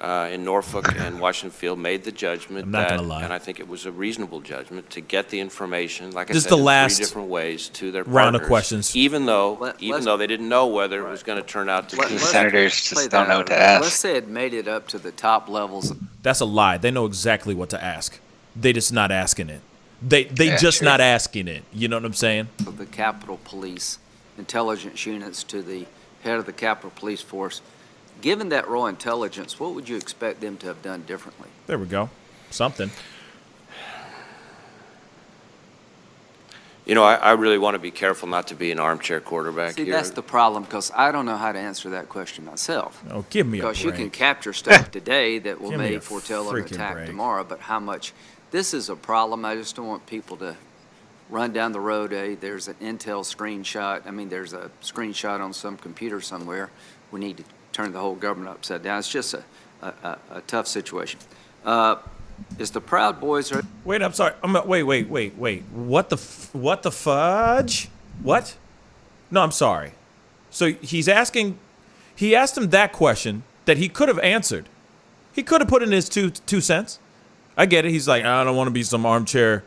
in Norfolk and Washington Field made the judgment that, and I think it was a reasonable judgment, to get the information, like I said, in 3 different ways to their round partners, of questions. even though they didn't know whether it was going to turn out to be. Senators just don't know what to ask. Let's say it made it up to the top levels. That's a lie. They know exactly what to ask. They just not asking it. They just not asking it. You know what I'm saying? The Capitol Police intelligence units to the head of the Capitol Police Force. Given that raw intelligence, what would you expect them to have done differently? There we go. Something. You know, I really want to be careful not to be an armchair quarterback See, here. that's the problem, because I don't know how to answer that question myself. Oh, give me a break. Because you can capture stuff today that will Give me may a foretell an freaking attack break. tomorrow, but how much? This is a problem. I just don't want people to run down the road. There's an Intel screenshot. I mean, there's a screenshot on some computer somewhere. We need to turn the whole government upside down. It's just a tough situation. Is the Proud Boys? Wait, I'm sorry. Wait. What the fudge? What? No, I'm sorry. So he asked him that question that he could have answered. He could have put in his two cents. I get it. He's like, I don't want to be some armchair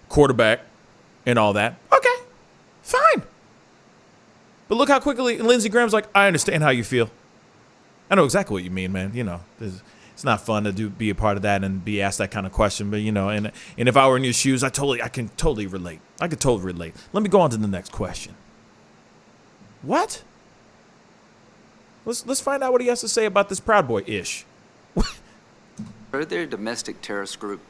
quarterback and all that. Okay, fine. But look how quickly Lindsey Graham's like, I understand how you feel. I know exactly what you mean, man. You know, it's not fun to be a part of that and be asked that kind of question. But, you know, and if I were in your shoes, I can totally relate. I could totally relate. Let me go on to the next question. What? Let's find out what he has to say about this Proud Boy-ish. Are they a domestic terrorist group?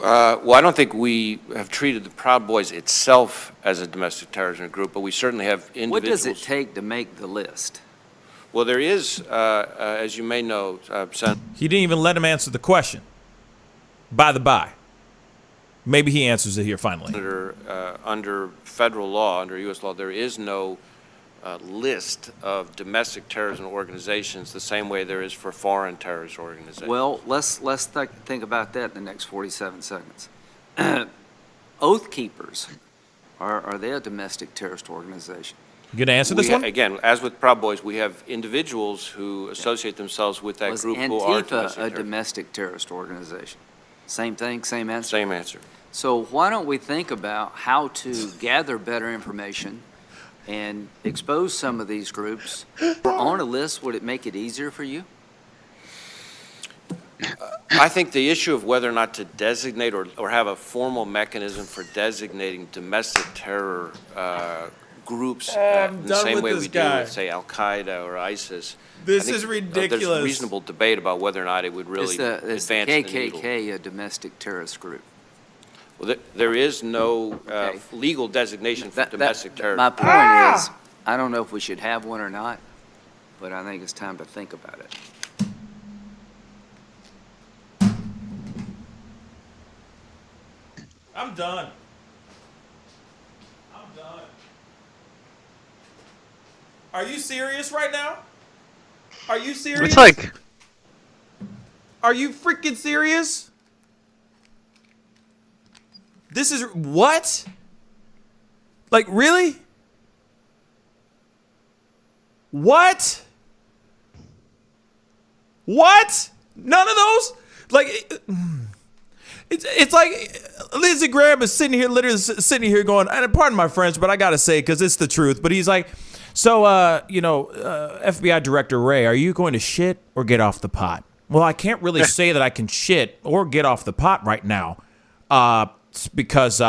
Well, I don't think we have treated the Proud Boys itself as a domestic terrorism group, but we certainly have individuals. What does it take to make the list? Well, there is, as you may know, Senator. He didn't even let him answer the question. By the by. Maybe he answers it here finally. Under federal law, under U.S. law, there is no list of domestic terrorism organizations the same way there is for foreign terrorist organizations. Well, let's think about that in the next 47 seconds. Oath Keepers, are they a domestic terrorist organization? You going to answer this one? Again, as with Proud Boys, we have individuals who associate themselves with that group who are Antifa a domestic terrorist organization? Same thing, same answer? Same answer. So why don't we think about how to gather better information and expose some of these groups? On a list, would it make it easier for you? I think the issue of whether or not to designate or have a formal mechanism for designating domestic terror groups in the same way we do with, say, Al-Qaeda or ISIS. This is ridiculous. There's reasonable debate about whether or not it would really advance the needle. Is the KKK a domestic terrorist group? Well, there is no legal designation for domestic terrorism. My point is, I don't know if we should have one or not, but I think it's time to think about it. I'm done. Are you serious right now? Are you serious? It's like... Are you freaking serious? This is... What? Like, really? What? What? None of those? Like... It's like Lindsey Graham is literally sitting here going, and pardon my French, but I got to say it because it's the truth. But he's like, so, FBI Director Wray, are you going to shit or get off the pot? Well, I can't really say that I can shit or get off the pot right now, because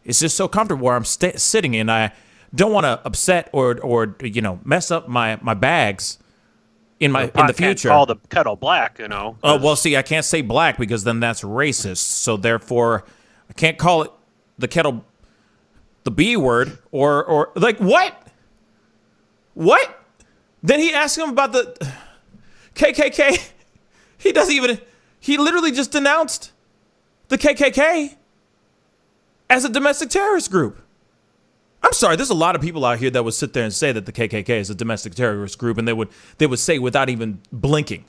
it's just so comfortable where I'm sitting, and I don't want to upset or mess up my bags in the future. Call the kettle black, you know. Oh, well, see, I can't say black because then that's racist. So therefore, I can't call it the kettle, the B word, or like what? What? Then he asked him about the KKK. He literally just denounced the KKK as a domestic terrorist group. I'm sorry, there's a lot of people out here that would sit there and say that the KKK is a domestic terrorist group, and they would say without even blinking.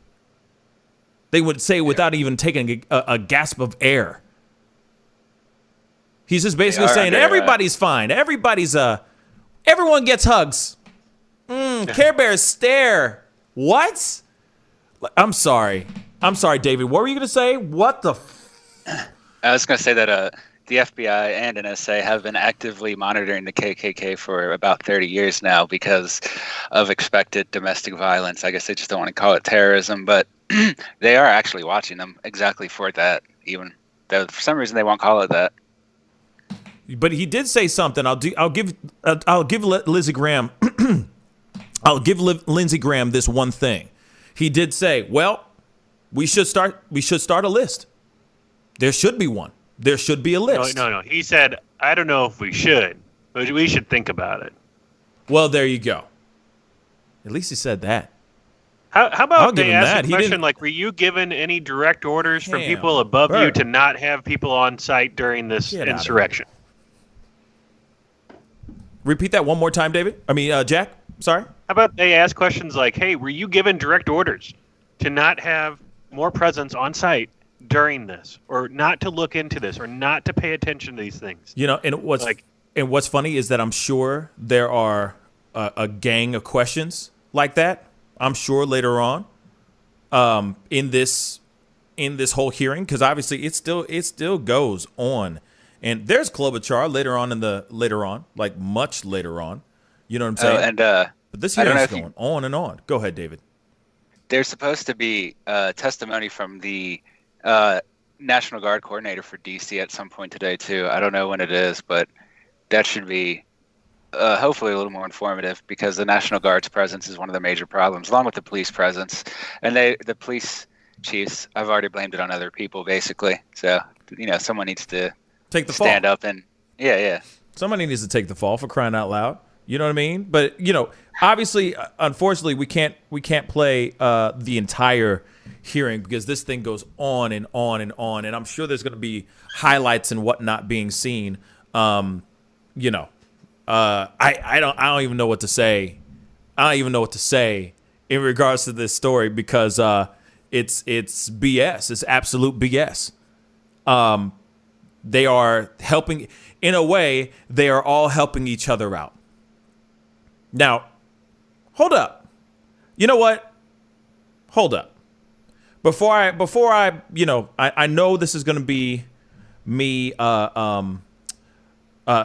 They would say without even taking a gasp of air. He's just basically saying everybody's fine. Everyone gets hugs. Care Bears stare. What? I'm sorry, David. What were you going to say? What the? I was going to say that the FBI and NSA have been actively monitoring the KKK for about 30 years now because of expected domestic violence. I guess they just don't want to call it terrorism, but they are actually watching them exactly for that. Even though for some reason they won't call it that. But he did say something. I'll give Lindsey Graham. I'll give Lindsey Graham this one thing. He did say, "Well, we should start a list. There should be one. There should be a list." No. He said, "I don't know if we should, but we should think about it." Well, there you go. At least he said that. How about give they him ask that. a He question didn't- like, were you given any direct orders from Damn, people above you Bert. to not have people on site during this Get outta here. insurrection? Repeat that one more time, David. Jack. Sorry. How about they ask questions like, hey, were you given direct orders to not have more presence on site during this, or not to look into this, or not to pay attention to these things? And what's funny is that I'm sure there are a gang of questions like that. I'm sure later on, in this whole hearing, because obviously it still goes on, and there's Klobuchar later on, like much later on. You know what I'm saying? But this hearing is going on and on. Go ahead, David. There's supposed to be testimony from the National Guard coordinator for D.C. at some point today, too. I don't know when it is, but that should be hopefully a little more informative, because the National Guard's presence is one of the major problems, along with the police presence. And the police chiefs, I've already blamed it on other people, basically. So, someone needs to take the stand fall. up and, yeah. Somebody needs to take the fall, for crying out loud. You know what I mean? But, obviously, unfortunately, we can't play the entire hearing, because this thing goes on and on and on, and I'm sure there's going to be highlights and whatnot being seen. I don't even know what to say. I don't even know what to say in regards to this story, because it's BS. It's absolute BS. They are helping, in a way, they are all helping each other out. Now, hold up. You know what? Hold up. Before I I know this is going to be me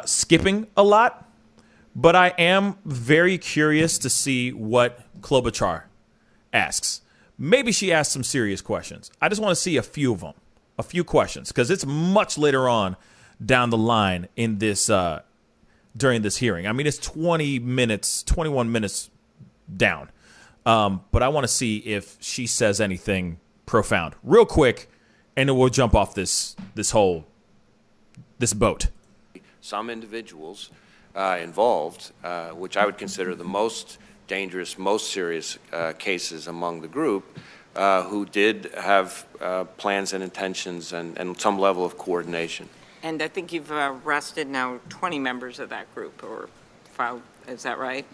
skipping a lot, but I am very curious to see what Klobuchar asks. Maybe she asks some serious questions. I just want to see a few of them, a few questions, because it's much later on down the line in this during this hearing. I mean, it's 21 minutes down. But I want to see if she says anything profound real quick, and then we'll jump off this boat. Some individuals involved, which I would consider the most dangerous, most serious cases among the group, who did have plans and intentions and some level of coordination. And I think you've arrested now 20 members of that group, or filed. Is that right?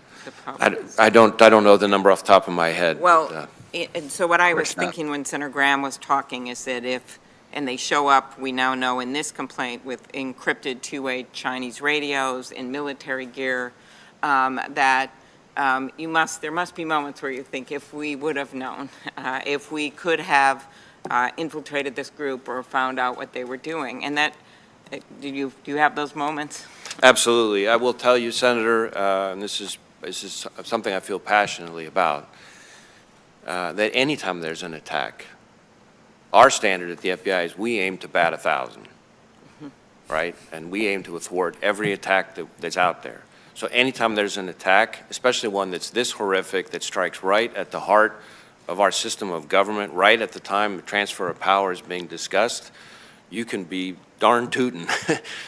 I don't know the number off the top of my head. Well, and so what I was thinking when Senator Graham was talking is that and they show up, we now know in this complaint, with encrypted two-way Chinese radios and military gear, that there must be moments where you think, if we would have known, if we could have infiltrated this group or found out what they were doing, and that. Do you have those moments? Absolutely. I will tell you, Senator, and this is something I feel passionately about. that anytime there's an attack, our standard at the FBI is we aim to bat 1,000, right? And we aim to thwart every attack that's out there. So anytime there's an attack, especially one that's this horrific, that strikes right at the heart of our system of government, right at the time the transfer of power is being discussed, you can be darn tootin'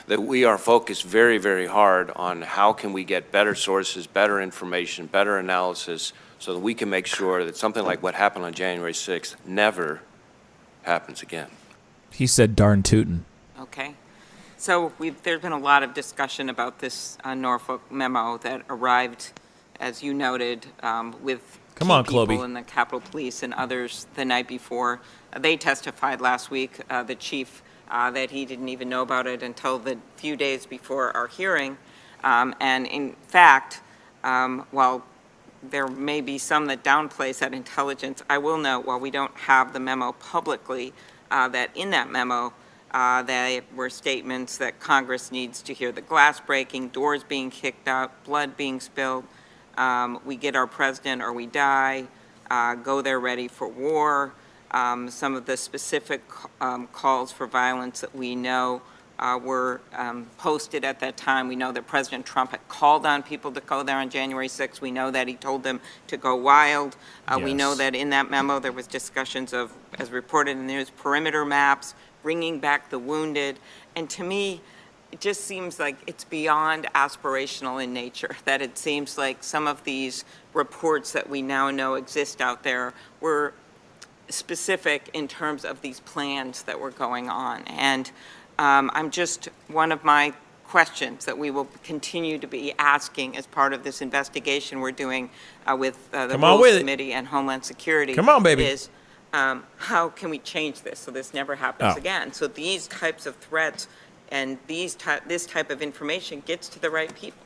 that we are focused very, very hard on how can we get better sources, better information, better analysis, so that we can make sure that something like what happened on January 6th never happens again. He said darn tootin'. Okay. So there's been a lot of discussion about this Norfolk memo that arrived, as you noted, with Come on, people Cloby. in the Capitol Police and others the night before. They testified last week, the chief, that he didn't even know about it until the few days before our hearing. And in fact, while there may be some that downplays that intelligence, I will note, while we don't have the memo publicly, that in that memo, there were statements that Congress needs to hear the glass breaking, doors being kicked out, blood being spilled, we get our president or we die, go there ready for war. Some of the specific calls for violence that we know were posted at that time. We know that President Trump had called on people to go there on January 6th. We know that he told them to go wild. We know that in that memo there was discussions of, as reported in the news, perimeter maps, bringing back the wounded. And to me, it just seems like it's beyond aspirational in nature, that it seems like some of these reports that we now know exist out there were specific in terms of these plans that were going on. And I'm just, one of my questions that we will continue to be asking as part of this investigation we're doing with the Rules Committee and Homeland Security is how can we change this so this never happens again? So these types of threats and this type of information gets to the right people.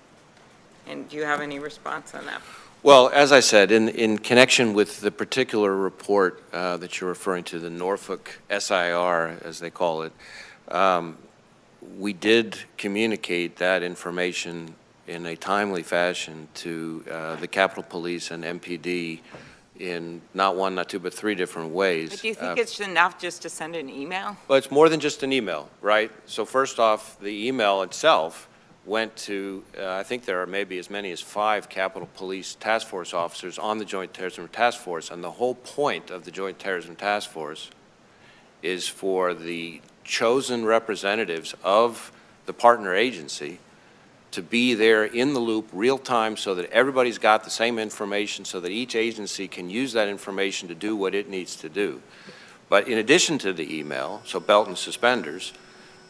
And do you have any response on that? Well, as I said, in connection with the particular report that you're referring to, the Norfolk SIR, as they call it, we did communicate that information in a timely fashion to the Capitol Police and MPD in not one, not two, but three different ways. But do you think it's enough just to send an email? Well, it's more than just an email, right? So first off, the email itself went to, I think there are maybe as many as 5 Capitol Police Task Force officers on the Joint Terrorism Task Force, and the whole point of the Joint Terrorism Task Force is for the chosen representatives of the partner agency to be there in the loop real time so that everybody's got the same information so that each agency can use that information to do what it needs to do. But in addition to the email, so belt and suspenders,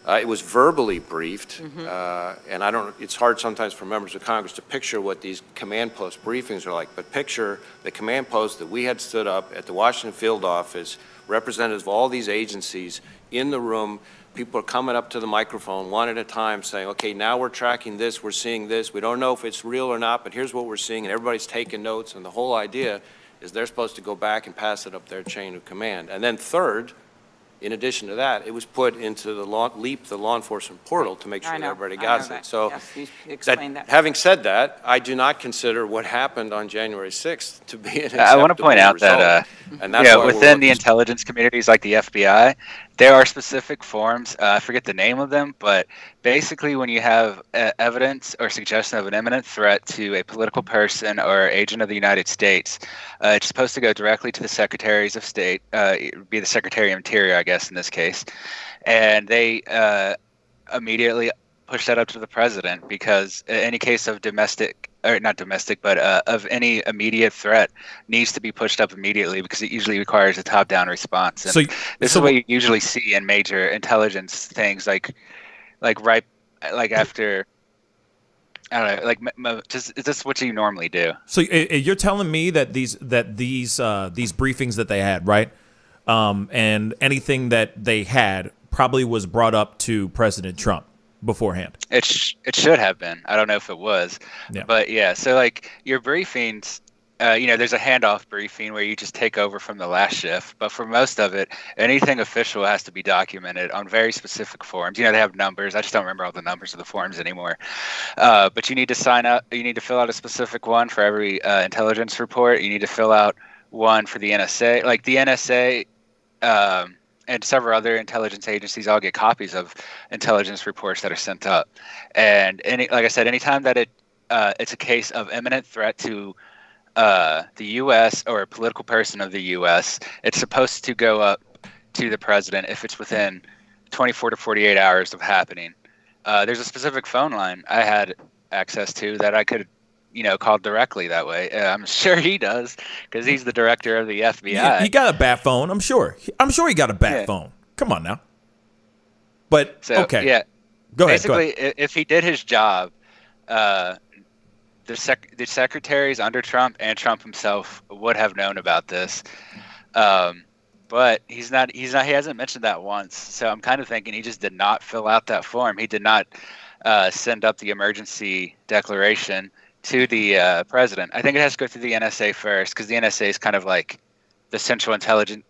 it was verbally briefed, and it's hard sometimes for members of Congress to picture what these command post briefings are like, but picture the command post that we had stood up at the Washington field office, representatives of all these agencies in the room. People are coming up to the microphone one at a time saying, okay, now we're tracking this, we're seeing this, we don't know if it's real or not, but here's what we're seeing, and everybody's taking notes, and the whole idea is they're supposed to go back and pass it up their chain of command. And then third, in addition to that, it was put into the LEAP, the law enforcement portal, to make sure that everybody got it. So yes, you explained that. Having said that, I do not consider what happened on January 6th to be an acceptable I want to point out result. that And that's why within the intelligence communities like the FBI, there are specific forms, I forget the name of them, but basically when you have evidence or suggestion of an imminent threat to a political person or agent of the United States, it's supposed to go directly to the secretaries of state, it would be the Secretary of Interior, I guess, in this case, and they immediately push that up to the president because any case of domestic, or not domestic, but of any immediate threat needs to be pushed up immediately because it usually requires a top-down response. And this is what you usually see in major intelligence things, like after, I don't know, just is this what you normally do? So you're telling me that these briefings that they had, right, and anything that they had probably was brought up to President Trump beforehand? It should have been. I don't know if it was, but yeah. So like your briefings, there's a handoff briefing where you just take over from the last shift. But for most of it, anything official has to be documented on very specific forms. They have numbers. I just don't remember all the numbers of the forms anymore. But you need to sign up. You need to fill out a specific one for every intelligence report. You need to fill out one for the NSA. Like the NSA and several other intelligence agencies all get copies of intelligence reports that are sent up. And like I said, anytime that it's a case of imminent threat to the U.S. or a political person of the U.S., it's supposed to go up to the president if it's within 24 to 48 hours of happening. There's a specific phone line I had access to that I could, call directly that way. I'm sure he does because he's the director of the FBI. Yeah, he got a bat phone, I'm sure. I'm sure he got a bat phone. Come on now. But, okay. Yeah. Go ahead. Basically, if he did his job, the secretaries under Trump and Trump himself would have known about this. But he hasn't mentioned that once. So I'm kind of thinking he just did not fill out that form. He did not send up the emergency declaration to the president. I think it has to go through the NSA first because the NSA is kind of like the Central Intelligence.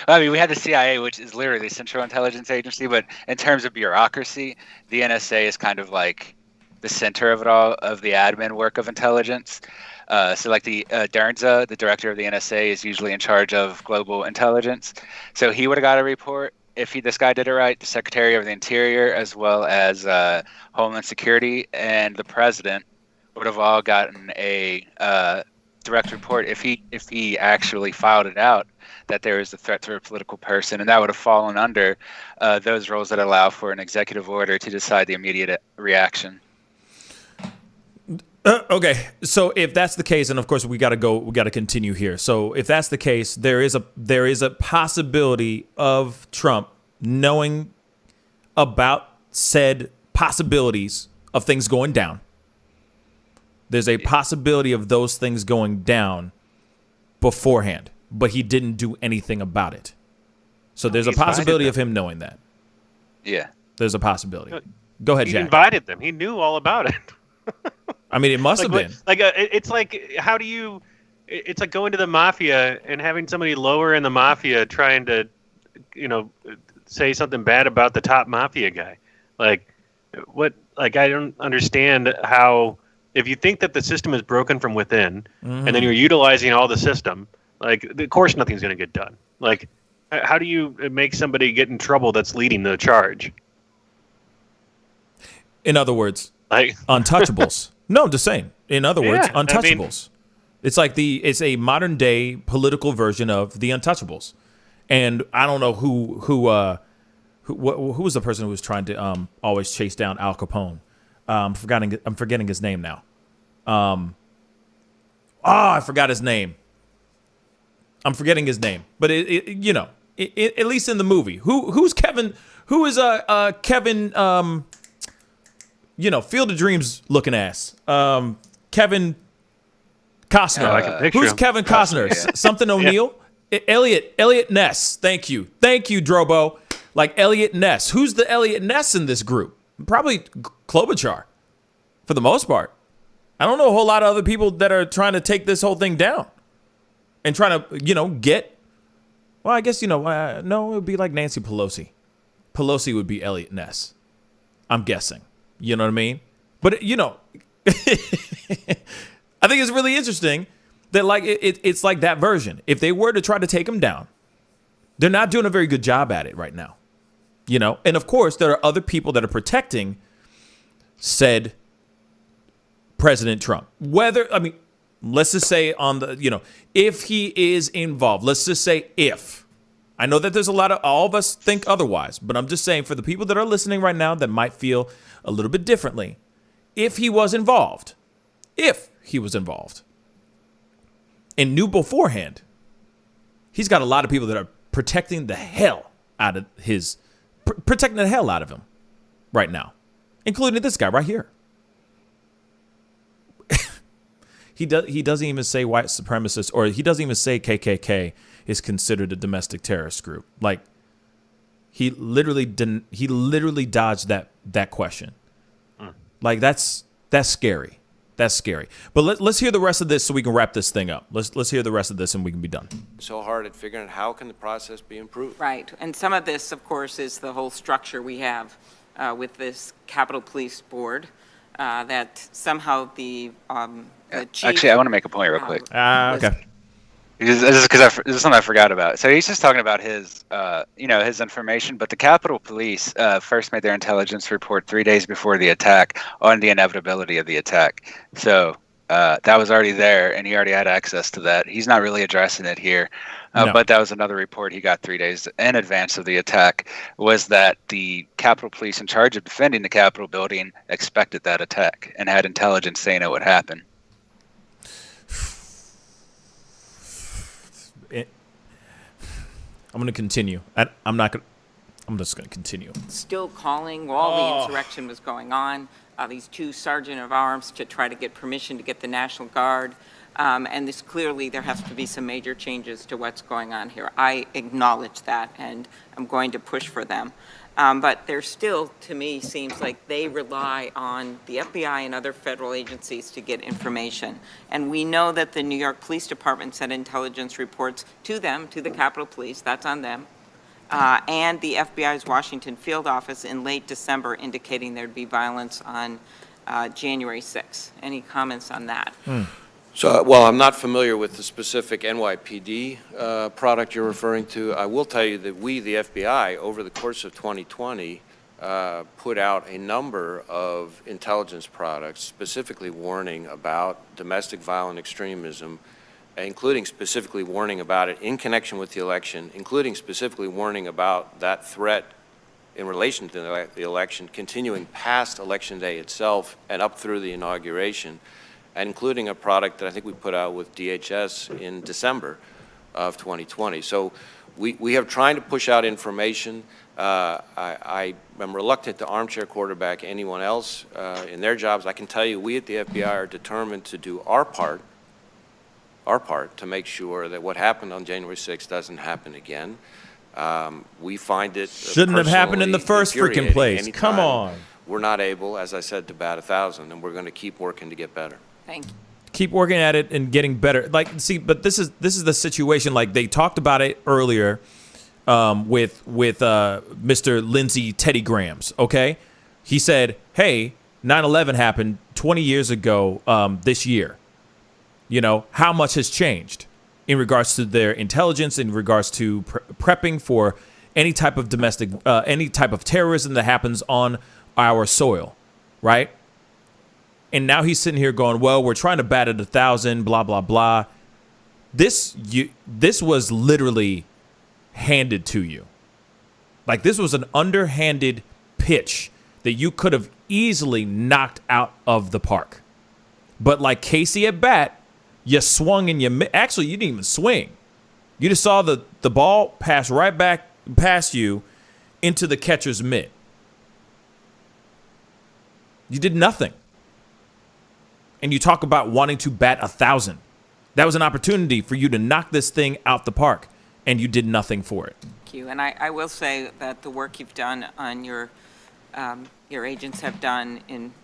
I mean, we have the CIA, which is literally the Central Intelligence Agency, but in terms of bureaucracy, the NSA is kind of like the center of it all, of the admin work of intelligence. So like the Dernza, the director of the NSA, is usually in charge of global intelligence. So he would have got a report if this guy did it right. The Secretary of the Interior, as well as Homeland Security, and the president would have all gotten a direct report if he actually filed it out that there is a threat to a political person, and that would have fallen under those rules that allow for an executive order to decide the immediate reaction. Okay, so if that's the case, and of course we got to continue here. So if that's the case, there is a possibility of Trump knowing about said possibilities of things going down. There's a possibility of those things going down beforehand, but he didn't do anything about it. So there's a possibility of him knowing that. Yeah. There's a possibility. Go ahead, Jack. He invited them. He knew all about it. I mean, it must have been. It's like, how do you... It's like going to the mafia and having somebody lower in the mafia trying to, say something bad about the top mafia guy. Like, what... Like, I don't understand how... If you think that the system is broken from within, and then you're utilizing all the system, like, of course nothing's going to get done. Like, how do you make somebody get in trouble that's leading the charge? In other words, untouchables. No, I'm just saying. In other words, untouchables. It's like it's a modern day political version of the Untouchables. And I don't know who was the person who was trying to always chase down Al Capone. I'm forgetting his name now. I forgot his name. I'm forgetting his name. But at least in the movie, who's Kevin? Who is Kevin? Field of Dreams looking ass. Kevin Costner. Who's Kevin Costner? Something O'Neill. Elliot Ness. Thank you, Drobo. Like Elliot Ness. Who's the Elliot Ness in this group? Probably Klobuchar, for the most part. I don't know a whole lot of other people that are trying to take this whole thing down and trying to, get. Well, I guess no, it would be like Nancy Pelosi. Pelosi would be Elliot Ness. I'm guessing. You know what I mean? But I think it's really interesting that it's like that version. If they were to try to take him down, they're not doing a very good job at it right now. And of course, there are other people that are protecting said President Trump. Let's just say if he is involved, let's just say if. I know that there's all of us think otherwise, but I'm just saying for the people that are listening right now that might feel a little bit differently, if he was involved, and knew beforehand, he's got a lot of people that are protecting the hell out of him right now, including this guy right here. He doesn't even say white supremacist, or he doesn't even say KKK is considered a domestic terrorist group. Like, he literally dodged that question. Like, that's scary. That's scary. But let's hear the rest of this so we can wrap this thing up. Let's hear the rest of this and we can be done. So hard at figuring out how can the process be improved. Right. And some of this, of course, is the whole structure we have with this Capitol Police Board, that somehow the chief... Actually, I want to make a point real quick. Okay. This is because this is something I forgot about. So he's just talking about his, his information. But the Capitol Police first made their intelligence report 3 days before the attack on the inevitability of the attack. So that was already there, and he already had access to that. He's not really addressing it here. No. But that was another report he got 3 days in advance of the attack, was that the Capitol Police in charge of defending the Capitol building expected that attack and had intelligence saying it would happen. I'm going to continue. I'm just going to continue. Still calling while the insurrection was going on, these two sergeant of arms to try to get permission to get the National Guard. And this clearly, there has to be some major changes to what's going on here. I acknowledge that, and I'm going to push for them. But there still, to me, seems like they rely on the FBI and other federal agencies to get information. And we know that the New York Police Department sent intelligence reports to them, to the Capitol Police, that's on them, and the FBI's Washington field office in late December indicating there'd be violence on January 6th. Any comments on that? So, well, I'm not familiar with the specific NYPD product you're referring to. I will tell you that we, the FBI, over the course of 2020, put out a number of intelligence products specifically warning about domestic violent extremism, including specifically warning about it in connection with the election, including specifically warning about that threat in relation to the election continuing past Election Day itself and up through the inauguration, including a product that I think we put out with DHS in December of 2020. So we have trying to push out information. I am reluctant to armchair quarterback anyone else in their jobs. I can tell you we at the FBI are determined to do our part to make sure that what happened on January 6th doesn't happen again. We find it shouldn't have happened in the first freaking place. Come on. We're not able, as I said, to bat 1,000, and we're going to keep working to get better. Thank you. Keep working at it and getting better. Like, see, but this is the situation. Like, they talked about it earlier with Mr. Lindsey Teddy Grahams. Okay, he said, "Hey, 9/11 happened 20 years ago this year. You know, how much has changed in regards to their intelligence, in regards to prepping for any type of domestic, any type of terrorism that happens on our soil, right?" And now he's sitting here going, well, we're trying to bat at 1,000, blah, blah, blah. This was literally handed to you. Like, this was an underhanded pitch that you could have easily knocked out of the park. But like Casey at bat, you swung and actually, you didn't even swing. You just saw the ball pass right back past you into the catcher's mitt. You did nothing. And you talk about wanting to bat 1,000. That was an opportunity for you to knock this thing out the park, and you did nothing for it. Thank you. And I will say that the work you've done on your agents have done in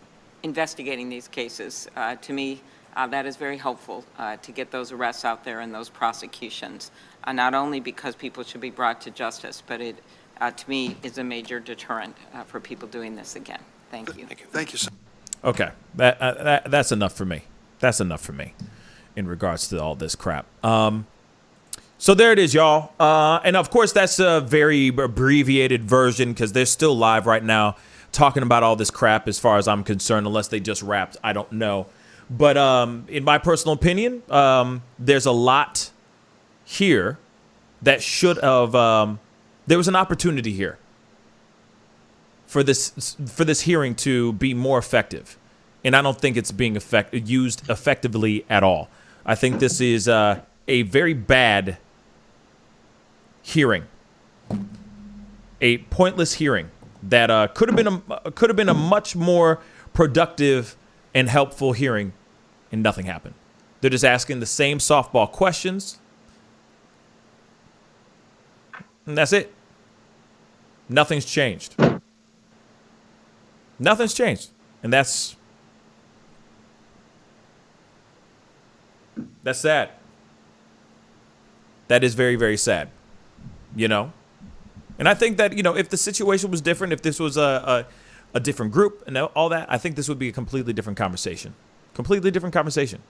investigating these cases, to me, that is very helpful to get those arrests out there and those prosecutions, not only because people should be brought to justice, but it, to me, is a major deterrent for people doing this again. Thank you. Thank you, sir. Okay, that's enough for me. That's enough for me in regards to all this crap. So there it is, y'all. And of course, that's a very abbreviated version because they're still live right now talking about all this crap as far as I'm concerned, unless they just wrapped. I don't know. But in my personal opinion, there's a lot here that should have there was an opportunity here for this hearing to be more effective. And I don't think it's being used effectively at all. I think this is a very bad hearing, a pointless hearing that could have been a much more productive and helpful hearing, and nothing happened. They're just asking the same softball questions, and that's it. Nothing's changed. Nothing's changed, and that's sad. That is very, very sad, you know? And I think that, you know, if the situation was different, if this was a different group and all that, I think this would be a completely different conversation. Completely different conversation.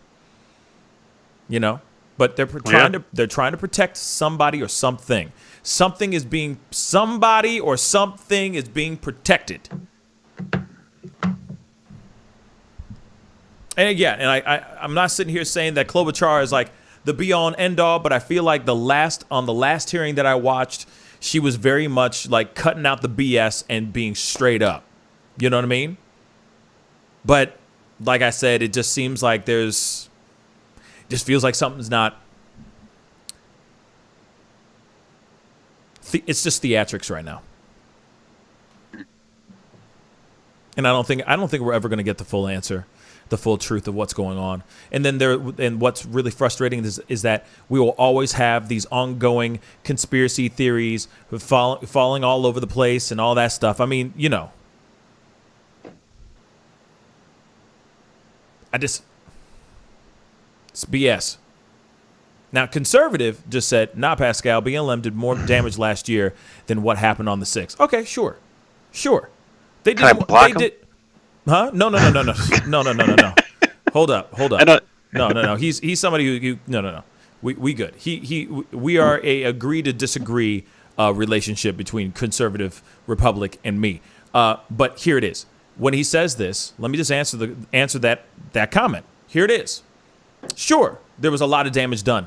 You know? but they're trying to protect somebody or something. Somebody or something is being protected. And again, I'm not sitting here saying that Klobuchar is like the be all and end all, but I feel like on the last hearing that I watched, she was very much like cutting out the BS and being straight up. You know what I mean? But like I said, it just seems like just feels like something's not. It's just theatrics right now. And I don't think we're ever going to get the full answer, the full truth of what's going on. And then what's really frustrating is that we will always have these ongoing conspiracy theories falling all over the place and all that stuff. I mean, it's BS. Now, conservative just said, nah, Pascal, BLM did more damage last year than what happened on the 6th. Okay, sure. They did. Huh? No. Hold up. No. He's somebody who no. We good. We are a agree to disagree relationship between conservative Republic and me. But here it is. When he says this, let me just answer that comment. Here it is. Sure, there was a lot of damage done,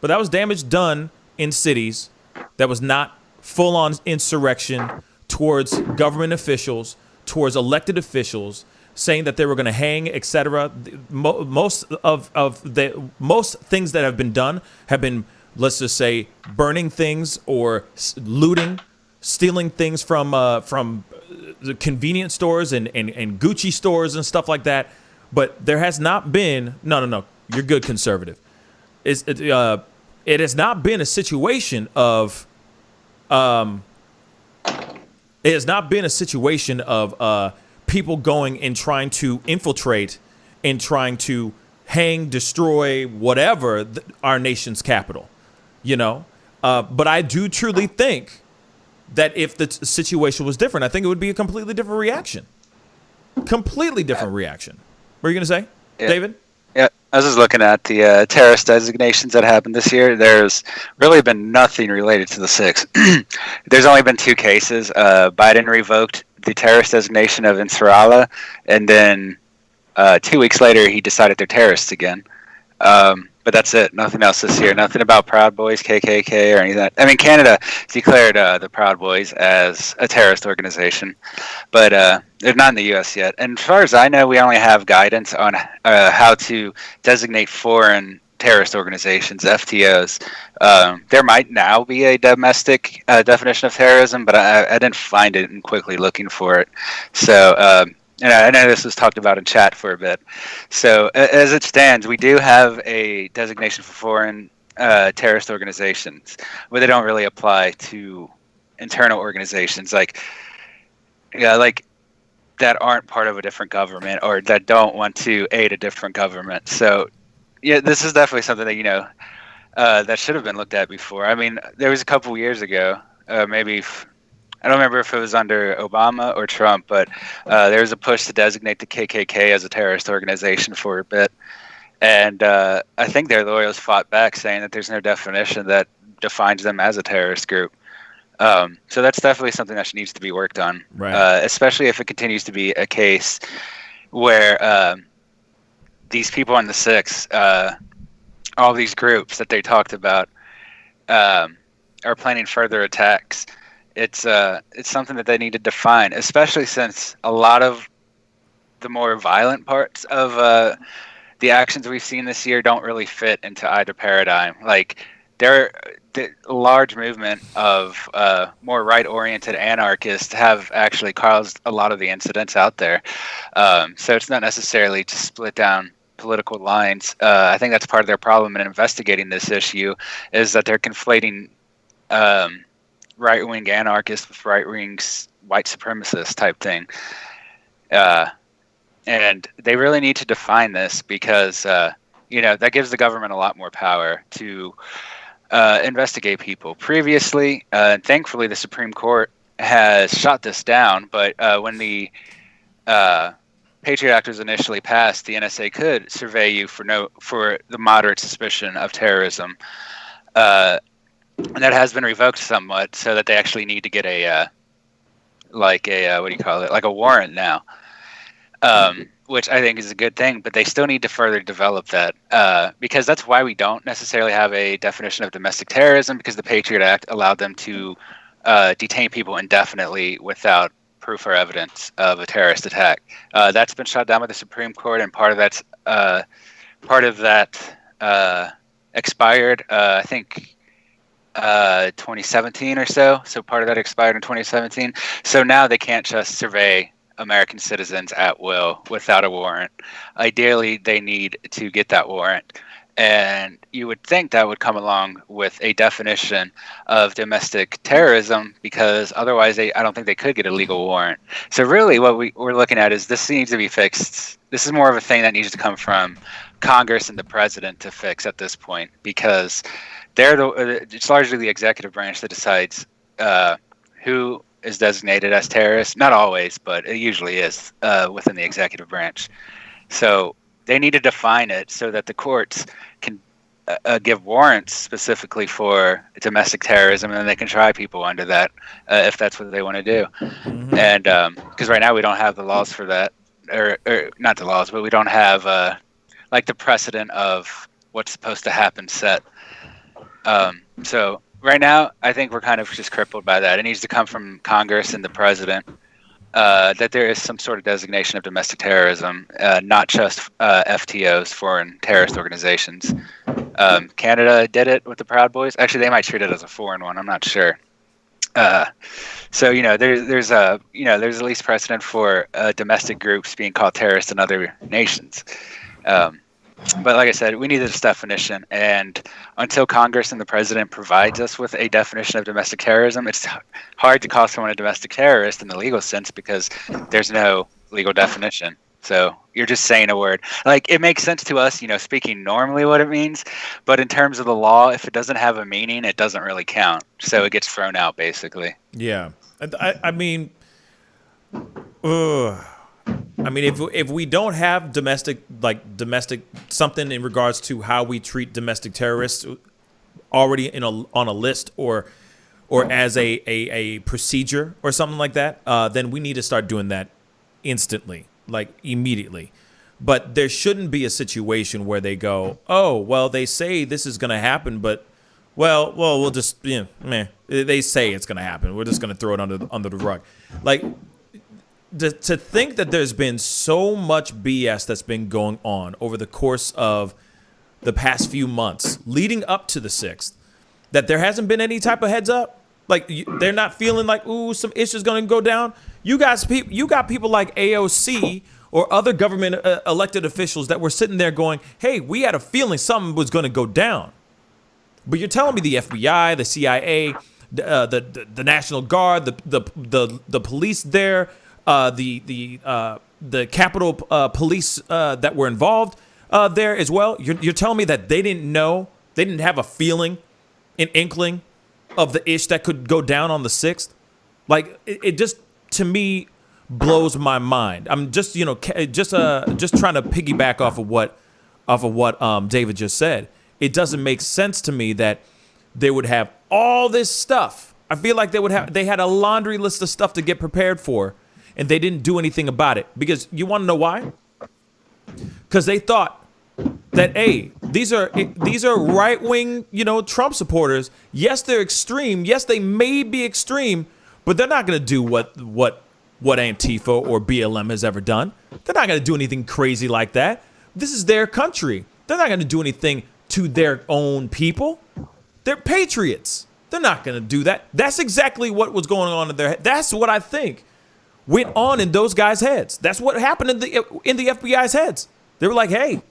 but that was damage done in cities that was not full-on insurrection towards government officials, towards elected officials, saying that they were going to hang, etc. Most things that have been done have been, let's just say, burning things or looting, stealing things from the convenience stores and Gucci stores and stuff like that. But there has not been no. You're good, conservative. It has not been a situation of people going and trying to infiltrate and trying to hang, destroy, whatever our nation's capital, But I do truly think that if the situation was different, I think it would be a completely different reaction. Completely different reaction. What are you going to say, David? Yeah, I was just looking at the terrorist designations that happened this year. There's really been nothing related to the 6th. There's only been 2 cases. Biden revoked the terrorist designation of Nasrallah, and then 2 weeks later, he decided they're terrorists again. But that's it. Nothing else this year. Nothing about Proud Boys, KKK, or any of that. I mean, Canada declared the Proud Boys as a terrorist organization, but they're not in the U.S. yet. And as far as I know, we only have guidance on how to designate foreign terrorist organizations, FTOs. There might now be a domestic definition of terrorism, but I didn't find it in quickly looking for it. So, and I know this was talked about in chat for a bit. So as it stands, we do have a designation for foreign terrorist organizations, but they don't really apply to internal organizations like that aren't part of a different government or that don't want to aid a different government. So yeah, this is definitely something that that should have been looked at before. I mean, there was a couple years ago, maybe. I don't remember if it was under Obama or Trump, but there was a push to designate the KKK as a terrorist organization for a bit. And I think their lawyers fought back saying that there's no definition that defines them as a terrorist group. So that's definitely something that needs to be worked on, right. Especially if it continues to be a case where these people on the 6th, all these groups that they talked about are planning further attacks. It's something that they need to define, especially since a lot of the more violent parts of the actions we've seen this year don't really fit into either paradigm. Like the large movement of more right-oriented anarchists have actually caused a lot of the incidents out there. So it's not necessarily to split down political lines. I think that's part of their problem in investigating this issue is that they're conflating right-wing anarchists with right-wing white supremacist type thing. And they really need to define this because, that gives the government a lot more power to investigate people. Previously, thankfully, the Supreme Court has shot this down, but when the Patriot Act was initially passed, the NSA could survey you for the moderate suspicion of terrorism, and that has been revoked somewhat, so that they actually need to get what do you call it, like a warrant now, which I think is a good thing. But they still need to further develop that, because that's why we don't necessarily have a definition of domestic terrorism, because the Patriot Act allowed them to detain people indefinitely without proof or evidence of a terrorist attack. That's been shot down by the Supreme Court, and part of that expired, I think, 2017 or so. So part of that expired in 2017. So now they can't just survey American citizens at will without a warrant. Ideally, they need to get that warrant. And you would think that would come along with a definition of domestic terrorism, because otherwise I don't think they could get a legal warrant. So really what we're looking at is this needs to be fixed. This is more of a thing that needs to come from Congress and the president to fix at this point, because it's largely the executive branch that decides who is designated as terrorist. Not always, but it usually is within the executive branch. So they need to define it so that the courts can give warrants specifically for domestic terrorism, and then they can try people under that if that's what they want to do. Mm-hmm. And because right now we don't have the laws for that, or not the laws, but we don't have like the precedent of what's supposed to happen set. So right now, I think we're kind of just crippled by that. It needs to come from Congress and the president. That there is some sort of designation of domestic terrorism, not just FTOs, foreign terrorist organizations. Canada did it with the Proud Boys. Actually, they might treat it as a foreign one. I'm not sure. So there's at least precedent for domestic groups being called terrorists in other nations. But like I said, we need this definition, and until Congress and the president provides us with a definition of domestic terrorism, it's hard to call someone a domestic terrorist in the legal sense because there's no legal definition. So you're just saying a word. Like, it makes sense to us, speaking normally what it means, but in terms of the law, if it doesn't have a meaning, it doesn't really count. So it gets thrown out, basically. Yeah. I mean, if we don't have domestic something in regards to how we treat domestic terrorists already on a list or as a procedure or something like that, then we need to start doing that instantly, like immediately. But there shouldn't be a situation where they go, oh, well, they say this is going to happen, but we'll just they say it's going to happen. We're just going to throw it under the rug. Like, to think that there's been so much BS that's been going on over the course of the past few months leading up to the 6th, that there hasn't been any type of heads up. Like, they're not feeling like, ooh, some issue's going to go down. You got people like AOC or other government elected officials that were sitting there going, hey, we had a feeling something was going to go down. But you're telling me the FBI, the CIA, the National Guard, the police there, the Capitol Police that were involved there as well. You're telling me that they didn't know, they didn't have a feeling, an inkling of the ish that could go down on the 6th? Like, it just, to me, blows my mind. I'm just trying to piggyback off of what David just said. It doesn't make sense to me that they would have all this stuff. I feel like they had a laundry list of stuff to get prepared for, and they didn't do anything about it. Because you want to know why? Because they thought that, hey, these are right-wing, Trump supporters. Yes, they're extreme. Yes, they may be extreme, but they're not going to do what Antifa or BLM has ever done. They're not going to do anything crazy like that. This is their country. They're not going to do anything to their own people. They're patriots. They're not going to do that. That's exactly what was going on in their head. That's what I think went on in those guys' heads. That's what happened in the FBI's heads. They were like, hey,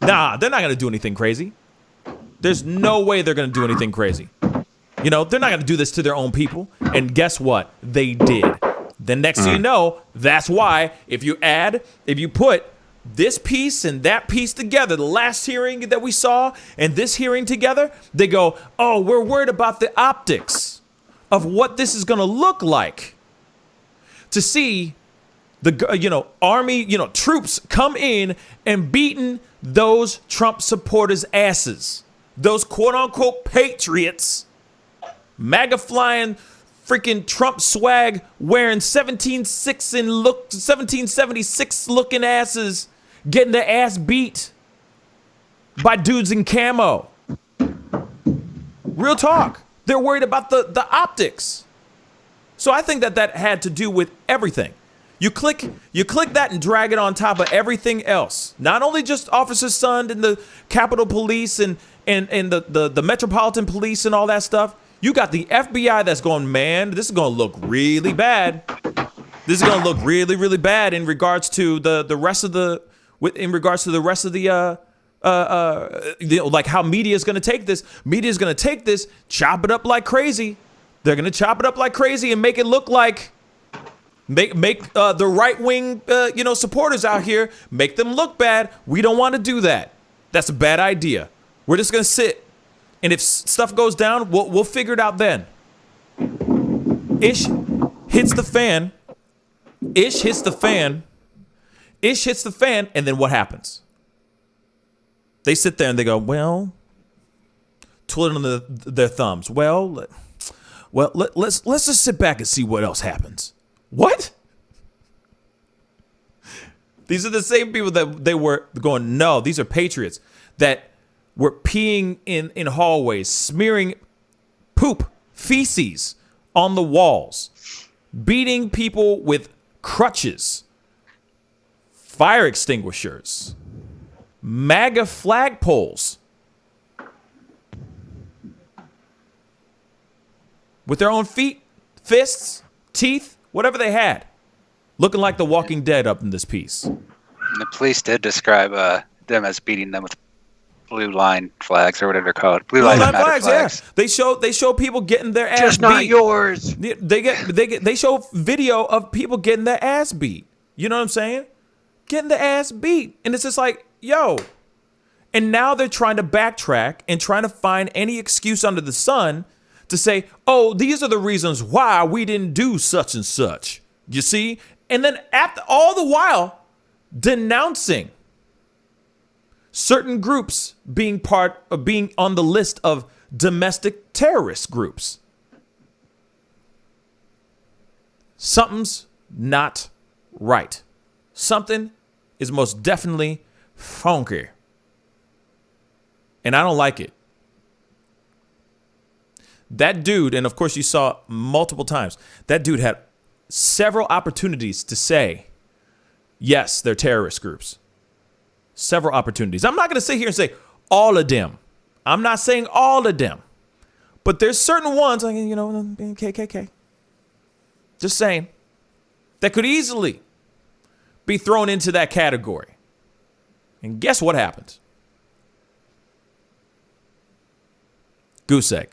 nah, they're not going to do anything crazy. There's no way they're going to do anything crazy. They're not going to do this to their own people. And guess what? They did. Then next thing you know, that's why if you put this piece and that piece together, the last hearing that we saw and this hearing together, they go, oh, we're worried about the optics of what this is going to look like. To see the army, troops come in and beating those Trump supporters' asses. Those quote unquote patriots, MAGA flying, freaking Trump swag wearing 1776 looking asses getting their ass beat by dudes in camo. Real talk. They're worried about the optics. So I think that had to do with everything. You click that and drag it on top of everything else. Not only just Officer Sund and the Capitol Police and the Metropolitan Police and all that stuff. You got the FBI that's going, man, this is going to look really bad. This is going to look really, really bad in regards to the rest of the like how media is going to take this. Media is going to take this, chop it up like crazy. They're going to chop it up like crazy and make it look like make the right wing supporters out here, make them look bad. We don't want to do that. That's a bad idea. We're just going to sit. And if stuff goes down, we'll figure it out then. Ish hits the fan. Ish hits the fan. Ish hits the fan. And then what happens? They sit there and they go, well, twiddling their thumbs. Well, let's just sit back and see what else happens. What? These are the same people that they were going, no, these are patriots that were peeing in hallways, smearing poop, feces on the walls, beating people with crutches, fire extinguishers, MAGA flagpoles, with their own feet, fists, teeth, whatever they had, looking like the Walking Dead up in this piece. And the police did describe them as beating them with blue line flags or whatever they're called. Blue line flags. Yeah. They show people getting their ass just beat. Not yours. They show video of people getting their ass beat. You know what I'm saying? Getting their ass beat. And it's just like, yo. And now they're trying to backtrack and trying to find any excuse under the sun to say, oh, these are the reasons why we didn't do such and such. You see? And then after all the while denouncing certain groups being on the list of domestic terrorist groups. Something's not right. Something is most definitely funky. And I don't like it. That dude, and of course you saw multiple times, that dude had several opportunities to say, yes, they're terrorist groups. Several opportunities. I'm not going to sit here and say all of them. I'm not saying all of them. But there's certain ones, like, KKK. Just saying. That could easily be thrown into that category. And guess what happened? Goose egg.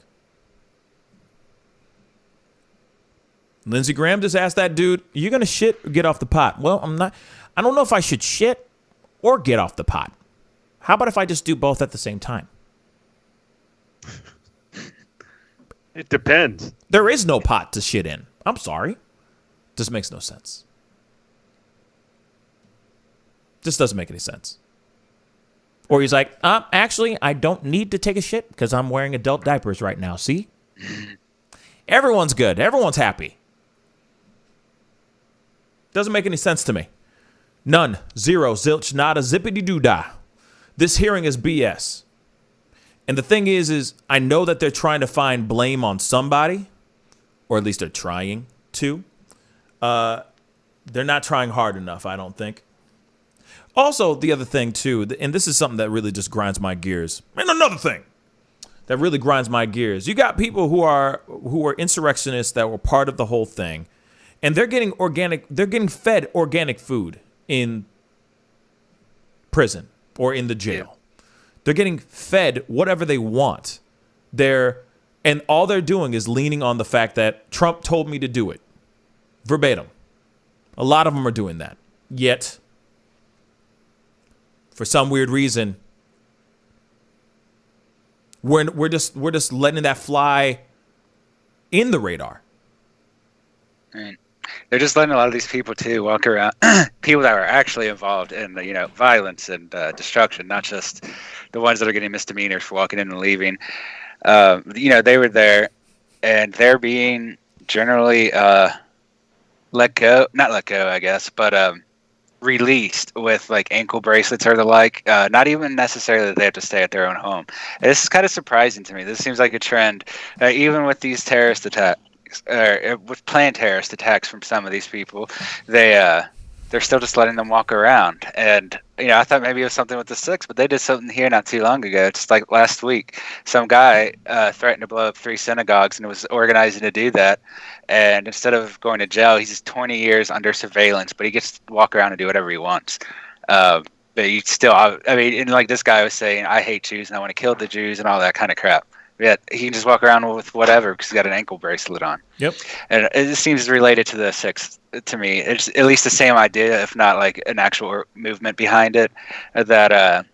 Lindsey Graham just asked that dude, are you going to shit or get off the pot? Well, I'm not. I don't know if I should shit or get off the pot. How about if I just do both at the same time? It depends. There is no pot to shit in. I'm sorry. This makes no sense. This doesn't make any sense. Or he's like, actually, I don't need to take a shit because I'm wearing adult diapers right now. See? Everyone's good. Everyone's happy. Doesn't make any sense to me. None. Zero. Zilch. Nada. Zippity-doo-dah. This hearing is BS. And the thing is I know that they're trying to find blame on somebody, or at least they're trying to. They're not trying hard enough, I don't think. Also, the other thing, too, and this is something that really just grinds my gears. And another thing that really grinds my gears. You got people who are insurrectionists that were part of the whole thing, and they're getting fed organic food in prison or in the jail. Yeah. They're getting fed whatever they want. And all they're doing is leaning on the fact that Trump told me to do it. Verbatim. A lot of them are doing that. Yet, for some weird reason, we're just letting that fly in the radar. I mean, they're just letting a lot of these people too walk around, people that were actually involved in the, violence and destruction, not just the ones that are getting misdemeanors for walking in and leaving. They were there, and they're being generally not let go, I guess, but released with like ankle bracelets or the like. Not even necessarily that they have to stay at their own home. And this is kind of surprising to me. This seems like a trend, even with these terrorist attacks, with planned terrorist attacks from some of these people. They're still just letting them walk around. And I thought maybe it was something with the Six, but they did something here not too long ago. Just like last week, some guy threatened to blow up 3 synagogues and was organizing to do that. And instead of going to jail, he's just 20 years under surveillance, but he gets to walk around and do whatever he wants. But he still, and like this guy was saying, I hate Jews and I want to kill the Jews and all that kind of crap. Yeah, he can just walk around with whatever because he's got an ankle bracelet on. Yep. And it seems related to the Six to me. It's at least the same idea, if not like an actual movement behind it. That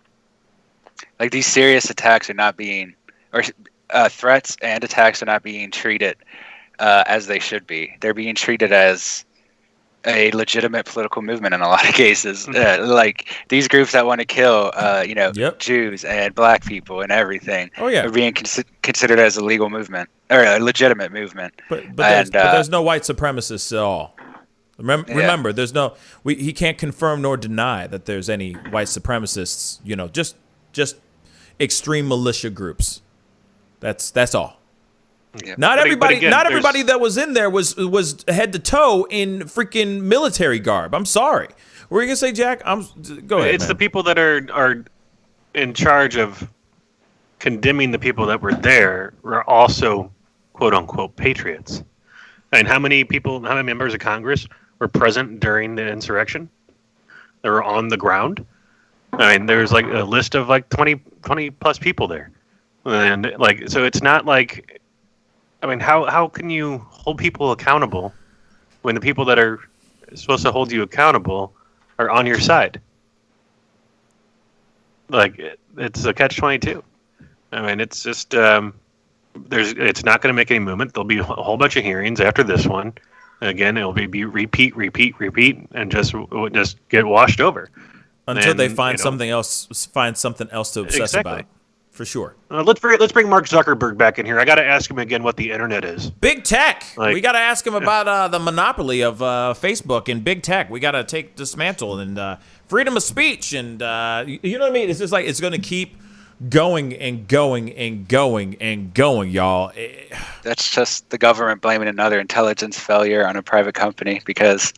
like these serious attacks are not being, or threats and attacks are not being treated as they should be. They're being treated as a legitimate political movement in a lot of cases. Like these groups that want to kill, Jews and black people and everything are being considered as a legal movement or a legitimate movement. But there's no white supremacists at all. Remember, there's no. He can't confirm nor deny that there's any white supremacists. Just extreme militia groups. That's all. Yeah. Not everybody that was in there was head to toe in freaking military garb. I'm sorry. What were you gonna say, Jack? Go ahead. It's man. the people that are in charge of condemning the people that were there were also quote unquote patriots. And how many members of Congress were present during the insurrection? They were on the ground. I mean, there's like a list of like 20 plus people there, and like so it's not like. I mean, how can you hold people accountable when the people that are supposed to hold you accountable are on your side? Like, it's a catch-22. I mean, it's just it's not going to make any movement. There'll be a whole bunch of hearings after this one. Again, it'll be repeat, and just get washed over until they find something else to obsess about. For sure. Let's bring Mark Zuckerberg back in here. I got to ask him again what the internet is. Big tech. We got to ask him about the monopoly of Facebook and big tech. We got to dismantle and freedom of speech and you know what I mean. It's just like it's going to keep going and going and going and going, y'all. That's just the government blaming another intelligence failure on a private company because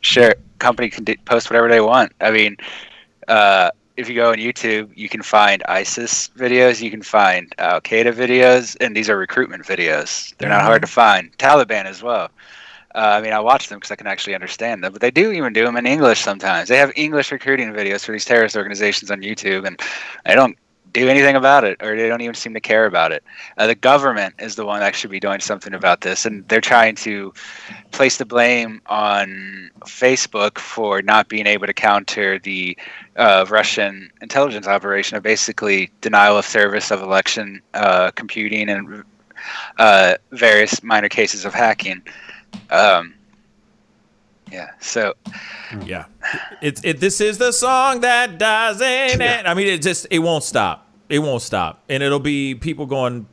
company can post whatever they want. I mean. If you go on YouTube, you can find ISIS videos, you can find Al Qaeda videos, and these are recruitment videos. They're not hard to find. Taliban as well. I mean, I watch them because I can actually understand them, but they do even do them in English sometimes. They have English recruiting videos for these terrorist organizations on YouTube, and they don't do anything about it, or they don't even seem to care about it. The government is the one that should be doing something about this, and they're trying to place the blame on Facebook for not being able to counter the Russian intelligence operation of basically denial of service of election computing and various minor cases of hacking. This is the song that doesn't end. I mean, it won't stop. It won't stop, and it'll be people going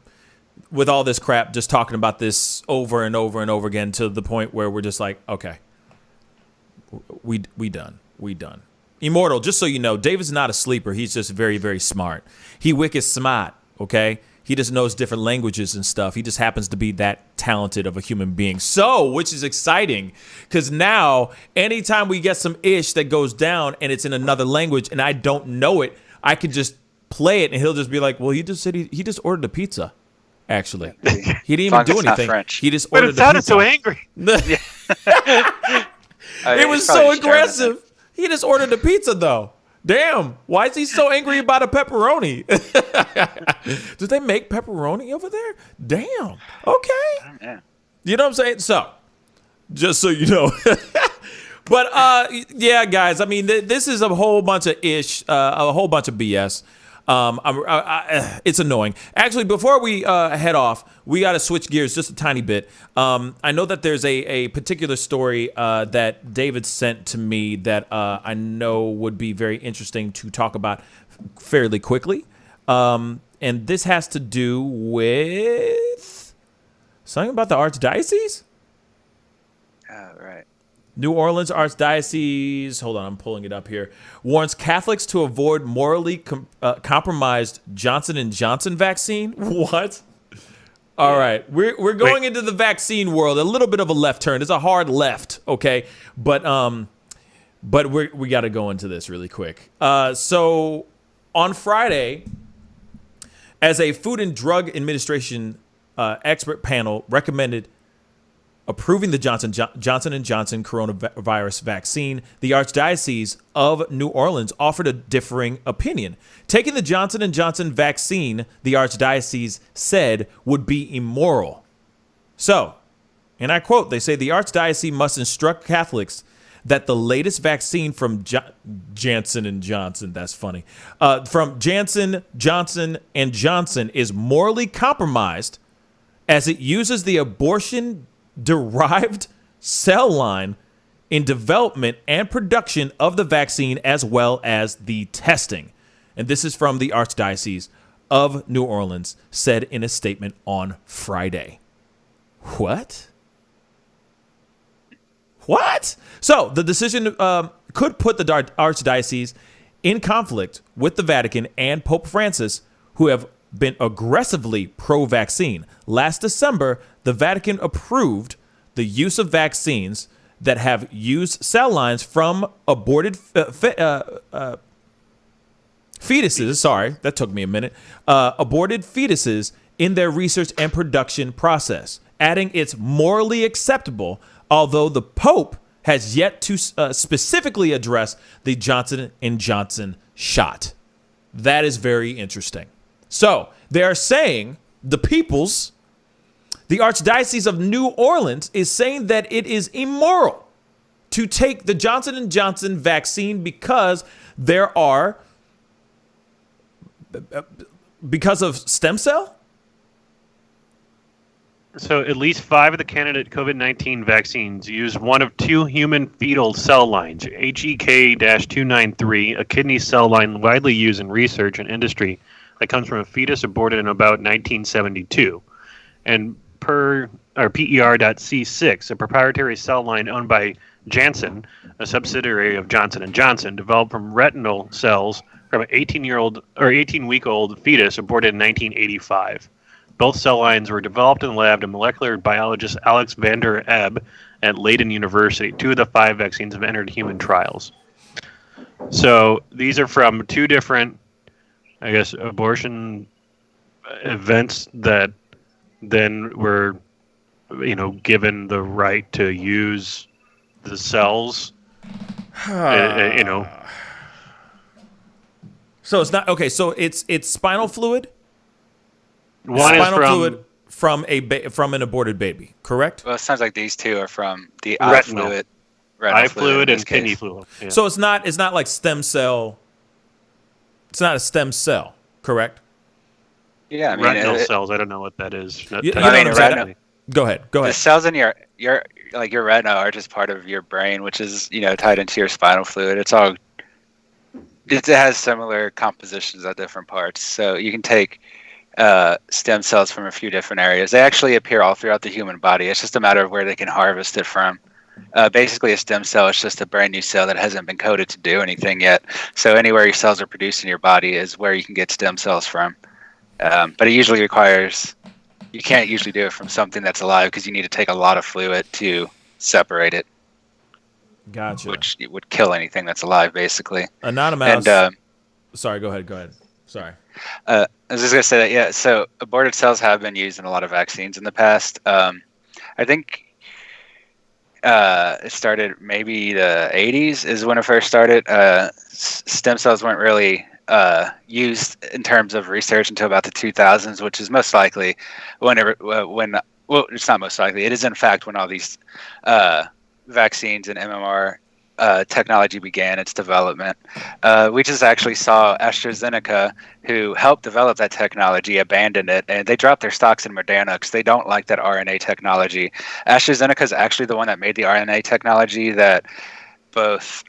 with all this crap, just talking about this over and over and over again to the point where we're just like, okay, we done. Immortal, just so you know, David's not a sleeper. He's just very, very smart. He wicked smart, okay? He just knows different languages and stuff. He just happens to be that talented of a human being. So, which is exciting, because now anytime we get some ish that goes down and it's in another language and I don't know it, I can just play it and he'll just be like, well, he just said he just ordered a pizza, actually. He didn't even do anything. He just ordered a pizza. But it sounded so angry. It was so aggressive. He just ordered a pizza, though. Damn. Why is he so angry about a pepperoni? Did they make pepperoni over there? Damn. Okay. Yeah. You know what I'm saying? So, just so you know. But, yeah, guys, I mean, this is a whole bunch of a whole bunch of BS. It's annoying. Actually, before we head off, we got to switch gears just a tiny bit. I know that there's a particular story that David sent to me that I know would be very interesting to talk about fairly quickly. And this has to do with something about the Archdiocese? Right. New Orleans Archdiocese, hold on, I'm pulling it up here, warns Catholics to avoid morally compromised Johnson & Johnson vaccine. What? All right, we're going into the vaccine world. A little bit of a left turn. It's a hard left, okay? But we got to go into this really quick. So on Friday, as a Food and Drug Administration expert panel recommended approving the Johnson & Johnson coronavirus vaccine, the Archdiocese of New Orleans offered a differing opinion. Taking the Johnson & Johnson vaccine, the Archdiocese said, would be immoral. So, and I quote, they say the Archdiocese must instruct Catholics that the latest vaccine from Janssen & Johnson, that's funny, from Janssen, Johnson & Johnson is morally compromised as it uses the abortion-derived cell line in development and production of the vaccine as well as the testing. And this is from the Archdiocese of New Orleans, said in a statement on Friday. What? So the decision could put the Archdiocese in conflict with the Vatican and Pope Francis, who have been aggressively pro-vaccine. Last December, the Vatican approved the use of vaccines that have used cell lines from aborted fetuses. Sorry, that took me a minute. Aborted fetuses in their research and production process, adding it's morally acceptable, although the Pope has yet to specifically address the Johnson & Johnson shot. That is very interesting. So they are saying, the Archdiocese of New Orleans is saying that it is immoral to take the Johnson & Johnson vaccine because of stem cell? So at least 5 of the candidate COVID-19 vaccines use one of 2 human fetal cell lines, HEK-293, a kidney cell line widely used in research and industry that comes from a fetus aborted in about 1972. And PER.C6, a proprietary cell line owned by Janssen, a subsidiary of Johnson & Johnson, developed from retinal cells from an 18-week-old fetus aborted in 1985. Both cell lines were developed in the lab by molecular biologist Alex van der Ebb at Leiden University. 2 of the 5 vaccines have entered human trials. So these are from 2 different, I guess, abortion events that then were, given the right to use the cells, So it's not okay. So it's spinal fluid. One is from an aborted baby, correct? Well, it sounds like these 2 are from the retinal fluid. Eye fluid and kidney fluid. Yeah. So it's not like stem cell. It's not a stem cell, correct? Yeah, I mean, retinal cells. I don't know what that is. Go ahead. The cells in your retina are just part of your brain, which is tied into your spinal fluid. It has similar compositions at different parts. So you can take stem cells from a few different areas. They actually appear all throughout the human body. It's just a matter of where they can harvest it from. Basically, a stem cell is just a brand new cell that hasn't been coded to do anything yet. So anywhere your cells are produced in your body is where you can get stem cells from. But it usually you can't usually do it from something that's alive because you need to take a lot of fluid to separate it. Gotcha. Which would kill anything that's alive, basically. Anonymous. Sorry, go ahead. Sorry. I was just going to say that, yeah, so aborted cells have been used in a lot of vaccines in the past. I think it started maybe the 80s is when it first started. Stem cells weren't really used in terms of research until about the 2000s, which is most likely it's not most likely. It is, in fact, when all these vaccines and MMR technology began its development. We just actually saw AstraZeneca, who helped develop that technology, abandon it, and they dropped their stocks in Moderna because they don't like that RNA technology. AstraZeneca is actually the one that made the RNA technology that both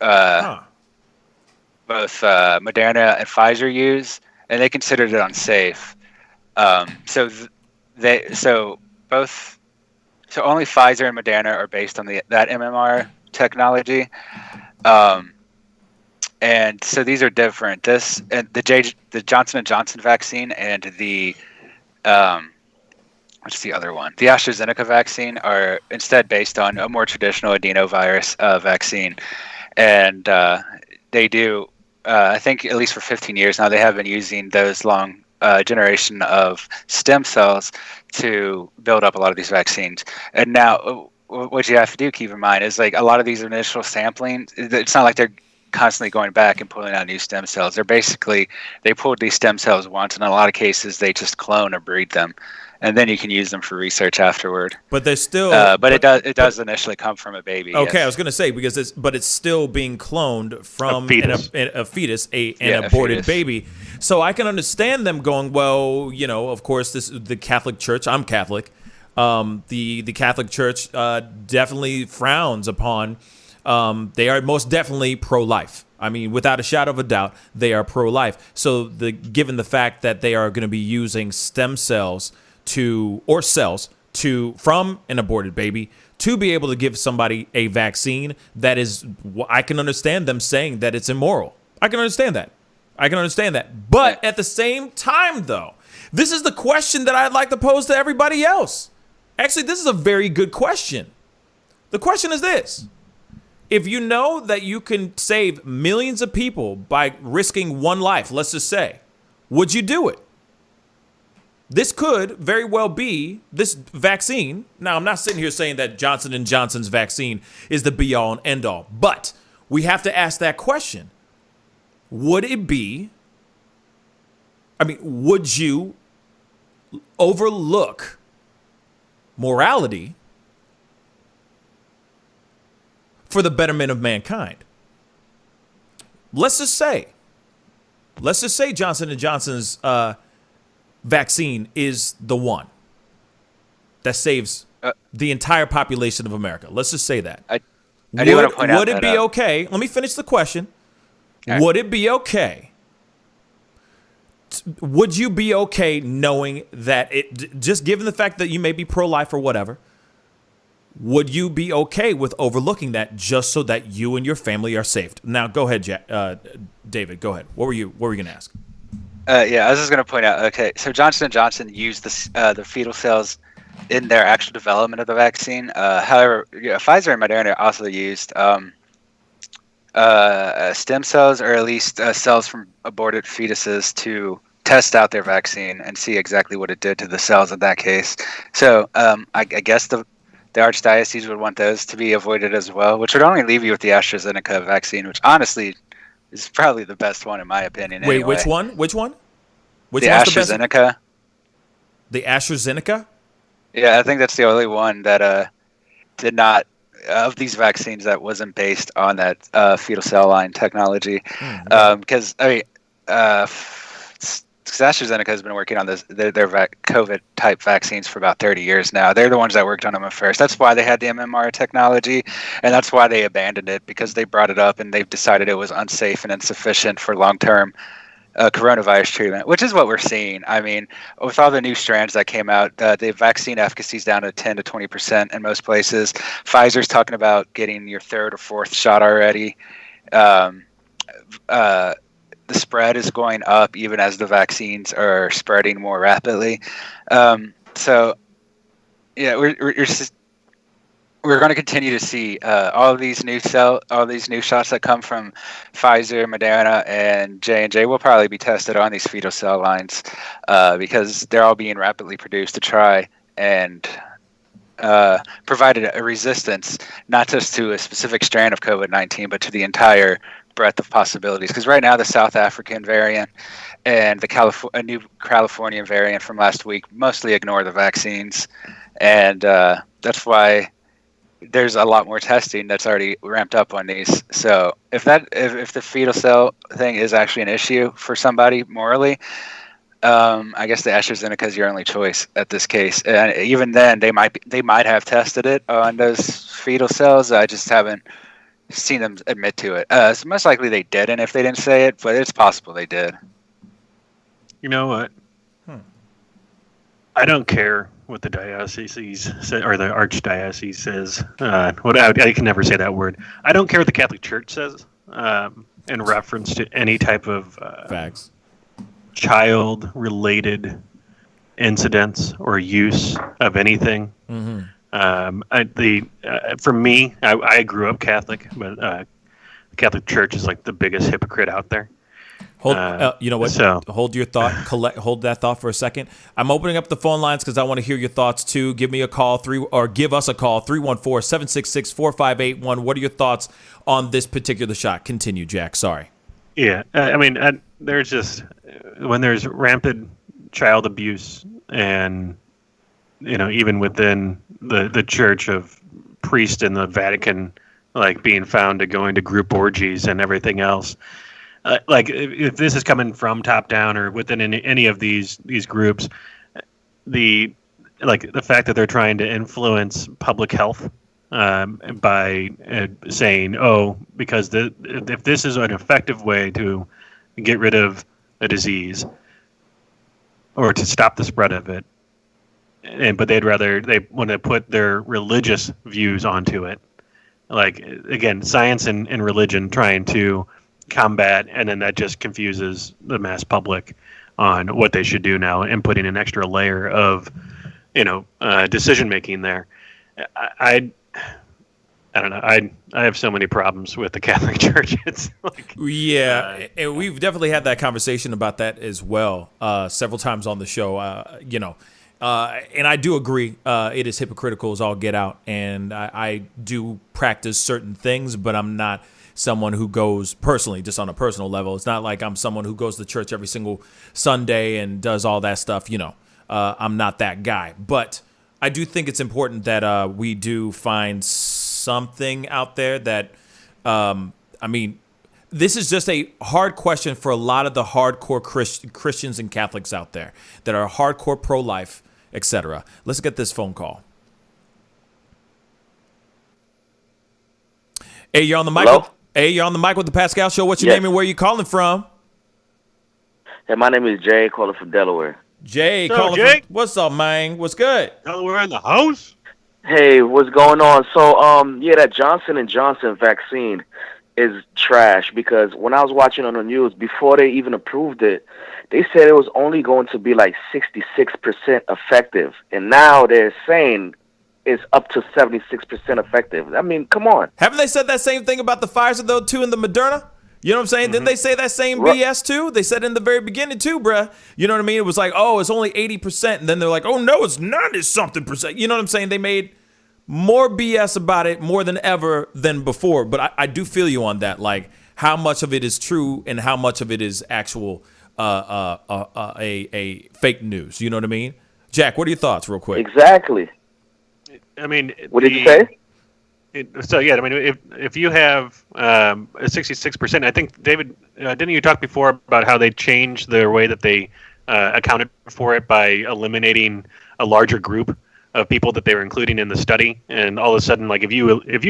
Moderna and Pfizer use, and they considered it unsafe. So only Pfizer and Moderna are based on that MMR technology, and so these are different. This and the Johnson & Johnson vaccine and the what's the other one? The AstraZeneca vaccine are instead based on a more traditional adenovirus vaccine, and they do. I think at least for 15 years now, they have been using those long generation of stem cells to build up a lot of these vaccines. And now what you have to do, keep in mind, is like a lot of these initial sampling, it's not like they're constantly going back and pulling out new stem cells. They pulled these stem cells once, and in a lot of cases they just clone or breed them, and then you can use them for research afterward. But they're still. It does initially come from a baby. Okay, yes. I was going to say because it's still being cloned from a fetus, an aborted fetus. baby. So I can understand them going, well, of course, this the Catholic Church. I'm Catholic. The Catholic Church definitely frowns upon. They are most definitely pro-life. I mean, without a shadow of a doubt, they are pro-life. So given the fact that they are going to be using stem cells from an aborted baby to be able to give somebody a vaccine, that is, I can understand them saying that it's immoral. I can understand that. But at the same time, though, this is the question that I'd like to pose to everybody else. Actually, this is a very good question. The question is this. If you know that you can save millions of people by risking one life, let's just say, would you do it? This could very well be this vaccine. Now, I'm not sitting here saying that Johnson & Johnson's vaccine is the be-all and end-all, but we have to ask that question. Would you overlook morality for the betterment of mankind? Let's just say Johnson & Johnson's vaccine is the one that saves the entire population of America. Let's just say that. Would it be okay? Let me finish the question. Okay. Would it be okay? Would you be okay knowing that just given the fact that you may be pro-life or whatever, would you be okay with overlooking that just so that you and your family are saved? Now, go ahead, David. Go ahead. What were you going to ask? I was just going to point out. Okay, so Johnson & Johnson used the fetal cells in their actual development of the vaccine. However, Pfizer and Moderna also used stem cells, or at least cells from aborted fetuses, to test out their vaccine and see exactly what it did to the cells in that case. So I guess the Archdiocese would want those to be avoided as well, which would only leave you with the AstraZeneca vaccine, which honestly is probably the best one in my opinion. Wait, anyway. Which one? The AstraZeneca. The AstraZeneca? Yeah, I think that's the only one that did not, of these vaccines, that wasn't based on that fetal cell line technology. Because AstraZeneca has been working on their COVID type vaccines for about 30 years now. They're the ones that worked on them at first. That's why they had the MMR technology, and that's why they abandoned it, because they brought it up and they've decided it was unsafe and insufficient for long-term coronavirus treatment, which is what we're seeing. I mean, with all the new strands that came out, the vaccine efficacy is down to 10 to 20% in most places. Pfizer's talking about getting your third or fourth shot already. The spread is going up even as the vaccines are spreading more rapidly. So, yeah, we're going to continue to see all these new shots that come from Pfizer, Moderna, and J&J will probably be tested on these fetal cell lines because they're all being rapidly produced to try and provide a resistance, not just to a specific strand of COVID-19, but to the entire breadth of possibilities. Because right now the South African variant and a new Californian variant from last week mostly ignore the vaccines, and that's why there's a lot more testing that's already ramped up on these. So if the fetal cell thing is actually an issue for somebody morally, I guess the AstraZeneca is your only choice at this case. And even then, they might have tested it on those fetal cells. I just haven't seen them admit to it. So most likely they didn't if they didn't say it, but it's possible they did. You know what? I don't care what the diocese say, or the archdiocese says. I can never say that word. I don't care what the Catholic Church says in reference to any type of facts, child-related incidents or use of anything. For me, I grew up Catholic, but the Catholic Church is like the biggest hypocrite out there. You know what? Hold your thought. Hold that thought for a second. I'm opening up the phone lines because I want to hear your thoughts too. Give me a call, give us a call, 314-766-4581. What are your thoughts on this particular shot? Continue, Jack. Sorry. Yeah, there's just when there's rampant child abuse, and even within the Church of priests in the Vatican, like being found to going to group orgies and everything else. Like if this is coming from top down or within any of these groups, the fact that they're trying to influence public health by saying, because if this is an effective way to get rid of a disease or to stop the spread of it, but they want to put their religious views onto it, like again, science and religion trying to combat, and then that just confuses the mass public on what they should do now, and putting an extra layer of decision making there. I don't know. I have so many problems with the Catholic Church. It's like and we've definitely had that conversation about that as well several times on the show. And I do agree. It is hypocritical as all get out, and I do practice certain things, but I'm not someone who goes personally, just on a personal level. It's not like I'm someone who goes to church every single Sunday and does all that stuff. I'm not that guy. But I do think it's important that we do find something out there that, this is just a hard question for a lot of the hardcore Christians and Catholics out there that are hardcore pro-life, etc. Let's get this phone call. Hey, you're on the mic. Hey, you're on the mic with the Pascal Show. What's your name and where you calling from? Hey, my name is Jay, calling from Delaware. Jay, calling. What's up, man? What's good? Delaware in the house. Hey, what's going on? So, that Johnson & Johnson vaccine is trash, because when I was watching on the news, before they even approved it, they said it was only going to be like 66% effective. And now they're saying it's up to 76% effective. I mean, come on. Haven't they said that same thing about the Pfizer, though, too, and the Moderna? You know what I'm saying? Didn't they say that same BS, too? They said in the very beginning, too, bruh. You know what I mean? It was like, it's only 80%. And then they're like, oh, no, it's 90-something percent. You know what I'm saying? They made more BS about it more than ever than before. But I do feel you on that, like how much of it is true and how much of it is actual a fake news. You know what I mean? Jack, what are your thoughts real quick? Exactly. What did you say? If you have a 66%, I think, David, didn't you talk before about how they changed their way that they accounted for it by eliminating a larger group of people that they were including in the study, and all of a sudden, like if you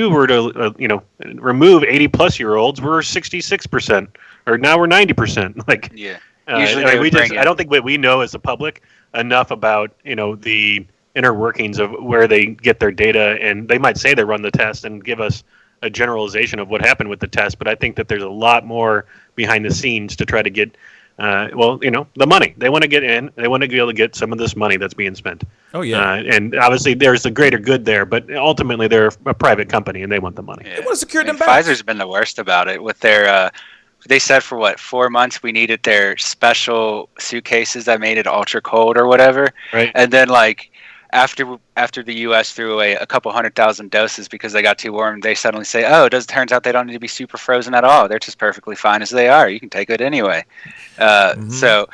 were to remove 80-plus-year-olds, we're 66%, or now we're 90%. Like I don't think we know as the public enough about the inner workings of where they get their data, and they might say they run the test and give us a generalization of what happened with the test, but I think that there's a lot more behind the scenes to try to get the money. They want to get in. They want to be able to get some of this money that's being spent. Oh, yeah. And obviously there's a greater good there, but ultimately they're a private company and they want the money. They want to secure them back. Pfizer's been the worst about it with their they said for 4 months we needed their special suitcases that made it ultra cold or whatever. Right. And then after the U.S. threw away a couple 100,000 doses because they got too warm, they suddenly say, it turns out they don't need to be super frozen at all. They're just perfectly fine as they are. You can take it anyway. So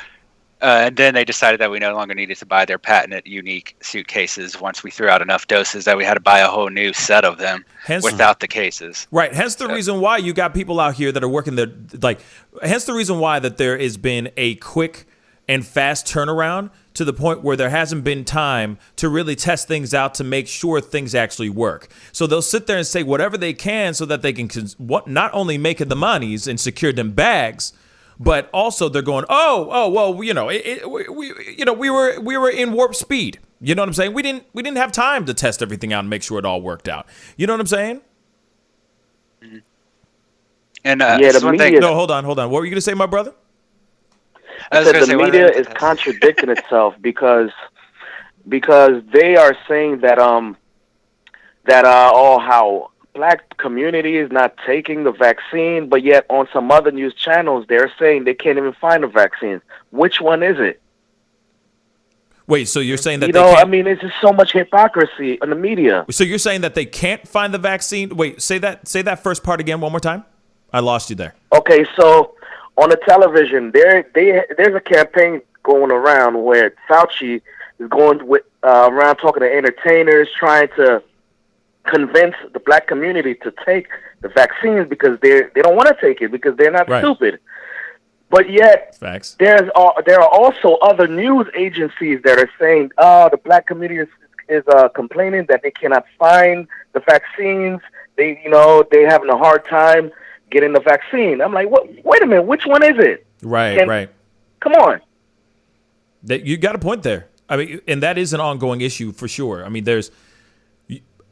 And then they decided that we no longer needed to buy their patented unique suitcases once we threw out enough doses that we had to buy a whole new set of them without the cases. Right. Hence the reason why you got people out here that are working hence the reason why that there has been a quick and fast turnaround to the point where there hasn't been time to really test things out to make sure things actually work. So they'll sit there and say whatever they can so that they can not only make the monies and secure them bags, but also they're going, well, we were in warp speed. You know what I'm saying? We didn't have time to test everything out and make sure it all worked out. You know what I'm saying? Mm-hmm. And the media. No, hold on. What were you gonna say, my brother? I said the media is contradicting itself because they are saying that how black community is not taking the vaccine, but yet on some other news channels they're saying they can't even find the vaccines. Which one is it? Wait, so you're saying that it's just so much hypocrisy in the media. So you're saying that they can't find the vaccine? Wait, say that first part again one more time. I lost you there. Okay, so on the television, there's a campaign going around where Fauci is going around talking to entertainers, trying to convince the black community to take the vaccines because they don't want to take it because they're not stupid. But yet, facts. There are also other news agencies that are saying, the black community is complaining that they cannot find the vaccines. They're having a hard time getting the vaccine. I'm like, wait a minute, which one is it? Right. Come on. You got a point there. I mean, and that is an ongoing issue for sure. I mean,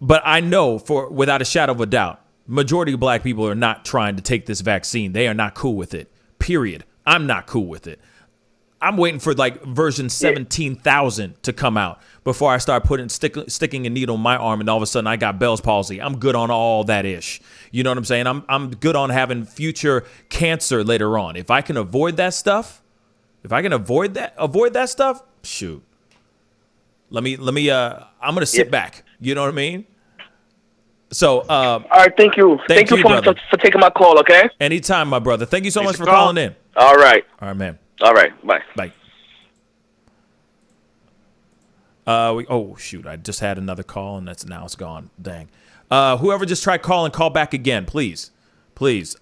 but I know without a shadow of a doubt, majority of black people are not trying to take this vaccine. They are not cool with it. Period. I'm not cool with it. I'm waiting for version 17,000 to come out before I start sticking a needle in my arm, and all of a sudden I got Bell's palsy. I'm good on all that ish. You know what I'm saying? I'm good on having future cancer later on. If I can avoid that stuff, shoot. I'm gonna sit back. You know what I mean? So, all right, thank you. Thank you for taking my call, okay? Anytime, my brother. Thank you so much for calling in. All right. All right, man. All right, bye. Bye. Shoot, I just had another call, and now it's gone. Dang. Whoever just tried calling, call back again, please.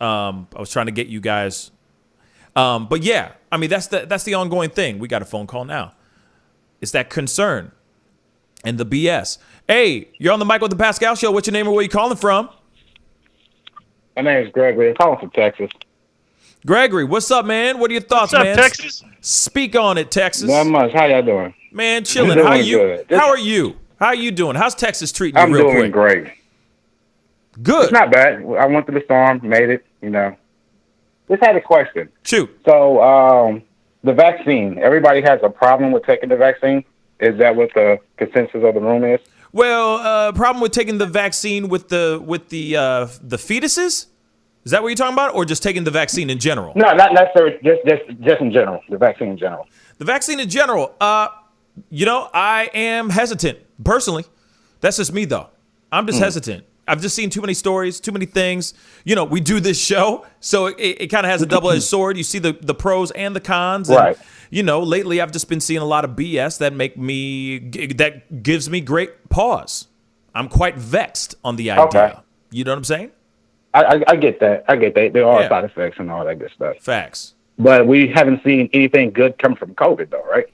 I was trying to get you guys. But yeah, I mean, that's the ongoing thing. We got a phone call now. It's that concern and the BS. Hey, you're on the mic with the Pascal Show. What's your name and where you calling from? My name is Gregory. I'm calling from Texas. Gregory, what's up, man? What are your thoughts, man? Texas? Speak on it, Texas. Not much. How y'all doing? Man, chilling. How are you? Good. How are you? How are you doing? How's Texas treating you real quick? I'm doing great. Good. It's not bad. I went through the storm, made it, Just had a question. Shoot. So, the vaccine. Everybody has a problem with taking the vaccine. Is that what the consensus of the room is? Well, problem with taking the vaccine with the fetuses? Is that what you're talking about, or just taking the vaccine in general? No, not necessarily. Just in general. The vaccine in general. The vaccine in general. I am hesitant personally. That's just me, though. I'm just hesitant. I've just seen too many stories, too many things. We do this show, so it kind of has a double-edged sword. You see the pros and the cons. And, right. Lately I've just been seeing a lot of BS that gives me great pause. I'm quite vexed on the idea. Okay. You know what I'm saying? I get that. There are side effects and all that good stuff. Facts. But we haven't seen anything good come from COVID, though, right?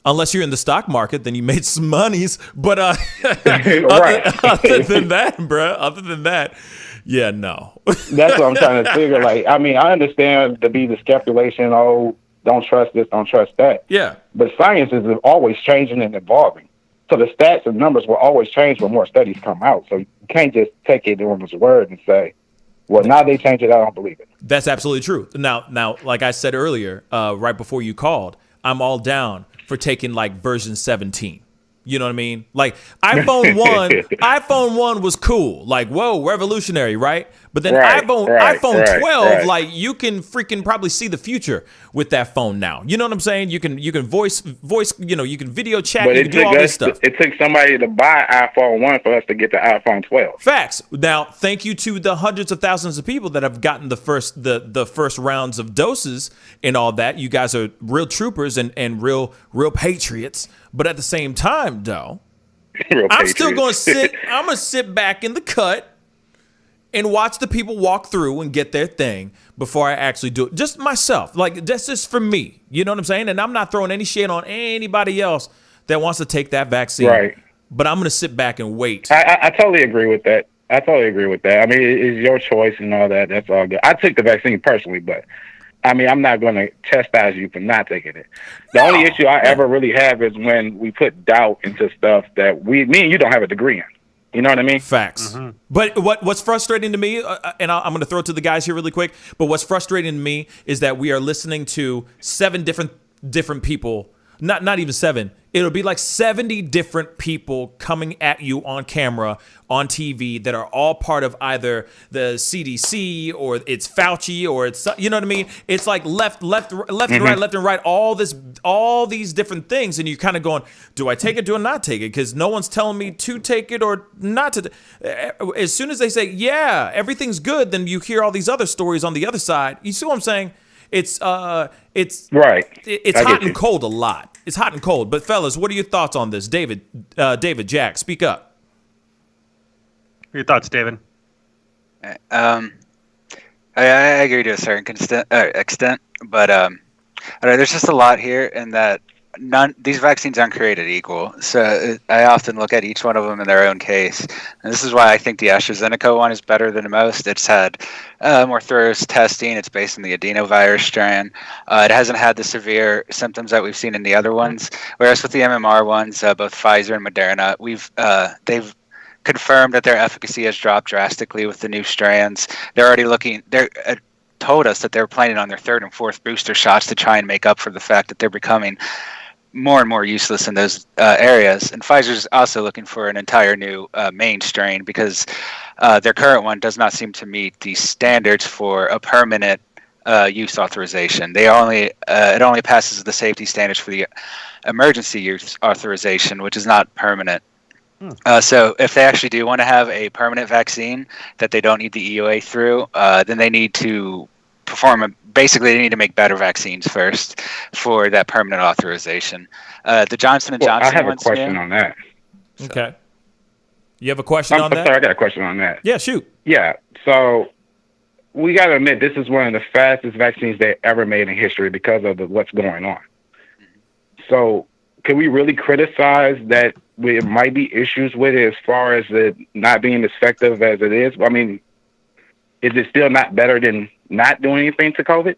Unless you're in the stock market, then you made some monies. But right. other than that, yeah, no. That's what I'm trying to figure. I understand the speculation. Oh, don't trust this, don't trust that. Yeah. But science is always changing and evolving. So the stats and numbers will always change when more studies come out. So you can't just take it on his word and say, well, now they change it, I don't believe it. That's absolutely true. Now, like I said earlier, right before you called, I'm all down for taking version 17. You know what I mean? Like iPhone 1 was cool. Like, whoa, revolutionary, right? But then iPhone 12, like you can freaking probably see the future with that phone now. You know what I'm saying? You can voice, you know, you can video chat, But you can do all this stuff. It took somebody to buy iPhone 1 for us to get the iPhone 12. Facts. Now, thank you to the hundreds of thousands of people that have gotten the first rounds of doses and all that. You guys are real troopers and real patriots. But at the same time, though, I'm still going to sit. I'm going to sit back in the cut and watch the people walk through and get their thing before I actually do it. Just myself. Like, that's just for me. You know what I'm saying? And I'm not throwing any shade on anybody else that wants to take that vaccine. Right. But I'm going to sit back and wait. I totally agree with that. I mean, it's your choice and all that. That's all good. I took the vaccine personally, but I mean, I'm not going to chastise you for not taking it. The only issue I ever really have is when we put doubt into stuff that me and you don't have a degree in. You know what I mean? Facts. Mm-hmm. But what's frustrating to me, and I'm going to throw it to the guys here really quick, but what's frustrating to me is that we are listening to 7 different people, not even 7. It'll be like 70 different people coming at you on camera, on TV, that are all part of either the CDC or it's Fauci or it's, you know what I mean? It's like left and right, left and right, all these different things. And you're kind of going, do I take it, do I not take it? Because no one's telling me to take it or not to. As soon as they say, yeah, everything's good, then you hear all these other stories on the other side. You see what I'm saying? It's right. It's hot and cold a lot. It's hot and cold. But fellas, what are your thoughts on this? David, Jack, speak up. What are your thoughts, David? I agree to a certain extent, but there's just a lot here in that these vaccines aren't created equal. So I often look at each one of them in their own case. And this is why I think the AstraZeneca one is better than most. It's had more thorough testing. It's based on the adenovirus strand. It hasn't had the severe symptoms that we've seen in the other ones. Whereas with the MMR ones, both Pfizer and Moderna, they've confirmed that their efficacy has dropped drastically with the new strands. They're told us that they're planning on their 3rd and 4th booster shots to try and make up for the fact that they're becoming more and more useless in those areas. And Pfizer's also looking for an entire new main strain because their current one does not seem to meet the standards for a permanent use authorization. It only passes the safety standards for the emergency use authorization, which is not permanent. So if they actually do want to have a permanent vaccine that they don't need the EUA through, then they need to basically they need to make better vaccines first for that permanent authorization. The Johnson & Johnson I have a one's question new. on that. Okay. You have a question on that? Sorry, I got a question on that. Yeah, shoot. Yeah, so we got to admit this is one of the fastest vaccines they ever made in history because of what's going on. So can we really criticize that there might be issues with it as far as it not being as effective as it is? I mean, is it still not better than not doing anything to COVID?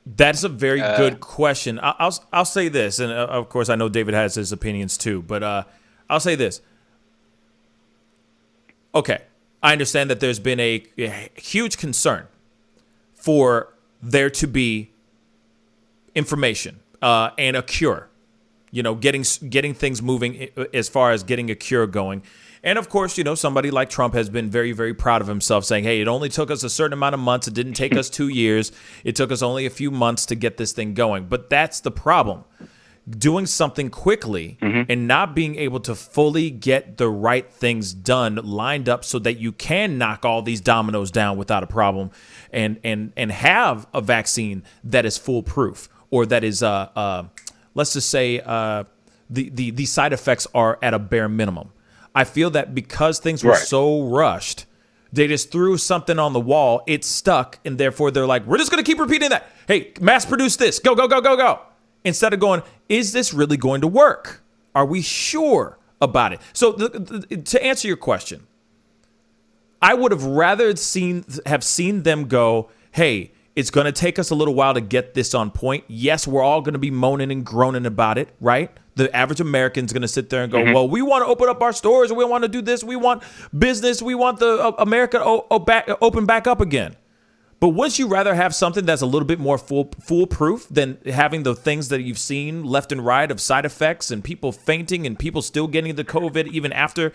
That's a very good question. I'll say this, and of course I know David has his opinions too, but I'll say this. Okay, I understand that there's been a huge concern for there to be information and a cure. You know, getting things moving as far as getting a cure going. And of course, you know, somebody like Trump has been very, very proud of himself, saying, hey, it only took us a certain amount of months. It didn't take us 2 years. It took us only a few months to get this thing going. But that's the problem. Doing something quickly and not being able to fully get the right things done, lined up so that you can knock all these dominoes down without a problem and have a vaccine that is foolproof or that is, let's just say, the side effects are at a bare minimum. I feel that because things were so rushed, they just threw something on the wall, it stuck, and therefore they're like, we're just going to keep repeating that. Hey, mass produce this. Go, go, go, go, go. Instead of going, is this really going to work? Are we sure about it? So to answer your question, I would have rather seen them go, hey, it's going to take us a little while to get this on point. Yes, we're all going to be moaning and groaning about it, right? The average American's going to sit there and go, well, we want to open up our stores. We want to do this. We want business. We want the America open back up again. But wouldn't you rather have something that's a little bit more foolproof than having the things that you've seen left and right of side effects and people fainting and people still getting the COVID even after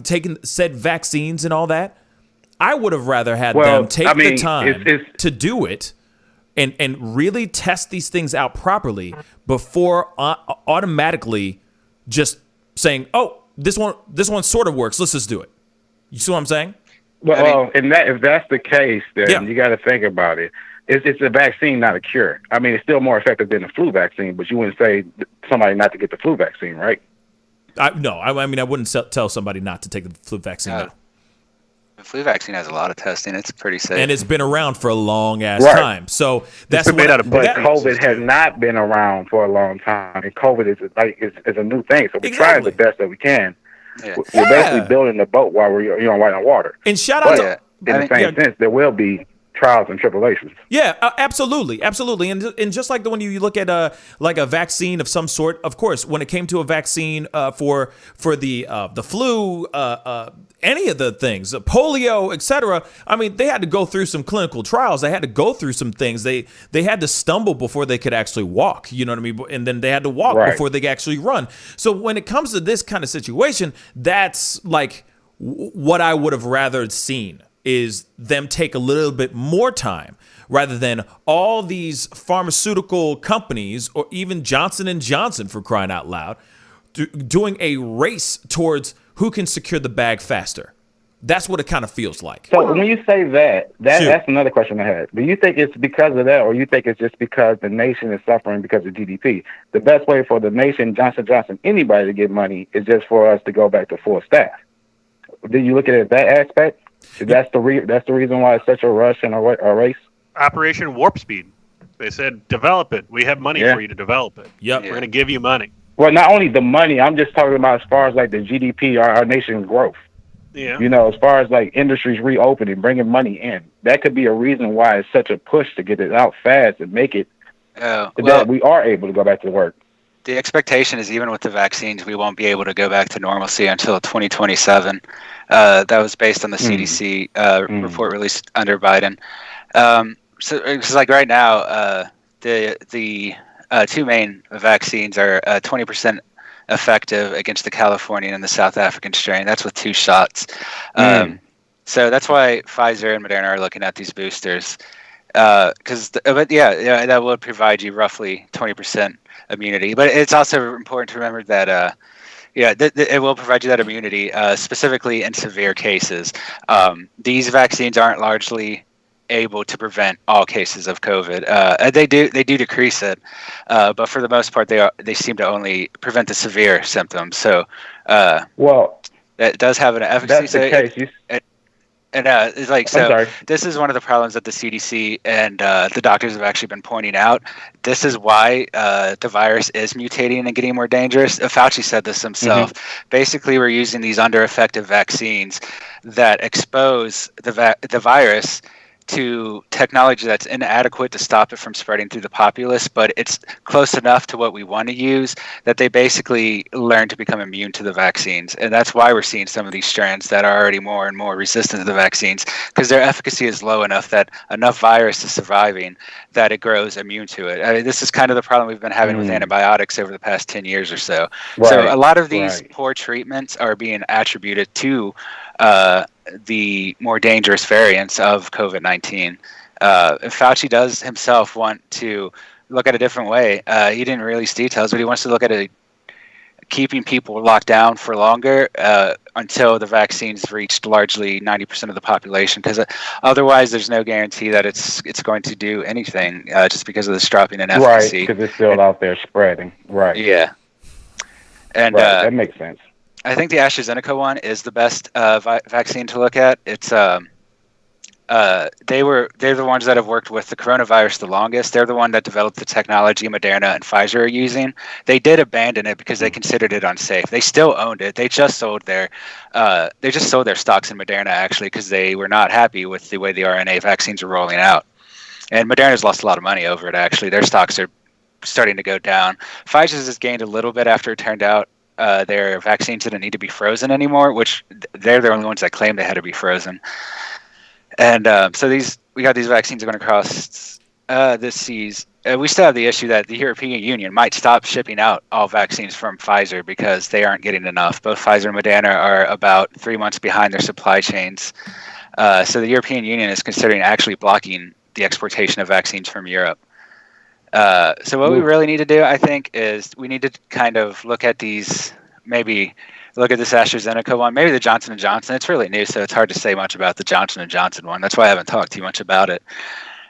taking said vaccines and all that? I would have rather had them take the time to do it and really test these things out properly before automatically just saying, oh, this one sort of works. Let's just do it. You see what I'm saying? Well, if that's the case, then you got to think about it. It's a vaccine, not a cure. I mean, it's still more effective than the flu vaccine, but you wouldn't say somebody not to get the flu vaccine, right? No, I mean, I wouldn't tell somebody not to take the flu vaccine. No. The flu vaccine has a lot of testing. It's pretty safe. And it's been around for a long-ass time. So that's but COVID has not been around for a long time, and COVID is a new thing. So we're trying the best that we can. Yeah. We're basically building the boat while we're right on water. And shout out to in the same sense, there will be trials and tribulations. Yeah, absolutely. And just like when you look at like a vaccine of some sort, of course, when it came to a vaccine for the flu, any of the things, polio, etc. I mean, they had to go through some clinical trials. They had to go through some things. They had to stumble before they could actually walk. You know what I mean? And then they had to walk before they could actually run. So when it comes to this kind of situation, that's like what I would have rather seen is them take a little bit more time rather than all these pharmaceutical companies or even Johnson & Johnson, for crying out loud, doing a race towards who can secure the bag faster. That's what it kind of feels like. So when you say that's another question I had. Do you think it's because of that, or you think it's just because the nation is suffering because of GDP? The best way for the nation, Johnson & Johnson, anybody to get money is just for us to go back to full staff. Do you look at it that aspect? That's the reason why it's such a rush and a race? Operation Warp Speed. They said, develop it. We have money for you to develop it. Yep. We're going to give you money. Well, not only the money, I'm just talking about as far as like the GDP, our nation's growth. Yeah. You know, as far as like industries reopening, bringing money in, that could be a reason why it's such a push to get it out fast and make it that we are able to go back to work. The expectation is even with the vaccines, we won't be able to go back to normalcy until 2027. That was based on the CDC report released under Biden. So it's like right now, the two main vaccines are 20% effective against the Californian and the South African strain. That's with 2 shots. So that's why Pfizer and Moderna are looking at these boosters. Because that would provide you roughly 20% immunity. But it's also important to remember that it will provide you that immunity, specifically in severe cases. These vaccines aren't largely able to prevent all cases of COVID. They do decrease it, but for the most part, they seem to only prevent the severe symptoms. So, that does have an efficacy. That's the case. It's like, so this is one of the problems that the CDC and the doctors have actually been pointing out. This is why the virus is mutating and getting more dangerous. Fauci said this himself. Basically, we're using these under-effective vaccines that expose the virus to technology that's inadequate to stop it from spreading through the populace, but it's close enough to what we want to use that they basically learn to become immune to the vaccines. And that's why we're seeing some of these strands that are already more and more resistant to the vaccines, because their efficacy is low enough that enough virus is surviving that it grows immune to it. I mean, this is kind of the problem we've been having with antibiotics over the past 10 years or so. So a lot of these poor treatments are being attributed to the more dangerous variants of COVID-19. Fauci does himself want to look at a different way. He didn't release details, but he wants to look at keeping people locked down for longer until the vaccines reached largely 90% of the population, because otherwise there's no guarantee that it's going to do anything just because of this dropping in efficacy. Right, because it's still out there spreading. Right. Yeah. And that makes sense. I think the AstraZeneca one is the best vaccine to look at. It's they're the ones that have worked with the coronavirus the longest. They're the one that developed the technology Moderna and Pfizer are using. They did abandon it because they considered it unsafe. They still owned it. They just sold their stocks in Moderna actually because they were not happy with the way the RNA vaccines are rolling out. And Moderna's lost a lot of money over it actually. Their stocks are starting to go down. Pfizer's has gained a little bit after it turned out their vaccines didn't need to be frozen anymore, which they're the only ones that claim they had to be frozen. And so we got these vaccines going across the seas. We still have the issue that the European Union might stop shipping out all vaccines from Pfizer because they aren't getting enough. Both Pfizer and Moderna are about 3 months behind their supply chains. So the European Union is considering actually blocking the exportation of vaccines from Europe. So what we really need to do, I think, is we need to kind of look at these, maybe look at this AstraZeneca one, maybe the Johnson & Johnson. It's really new, so it's hard to say much about the Johnson & Johnson one. That's why I haven't talked too much about it.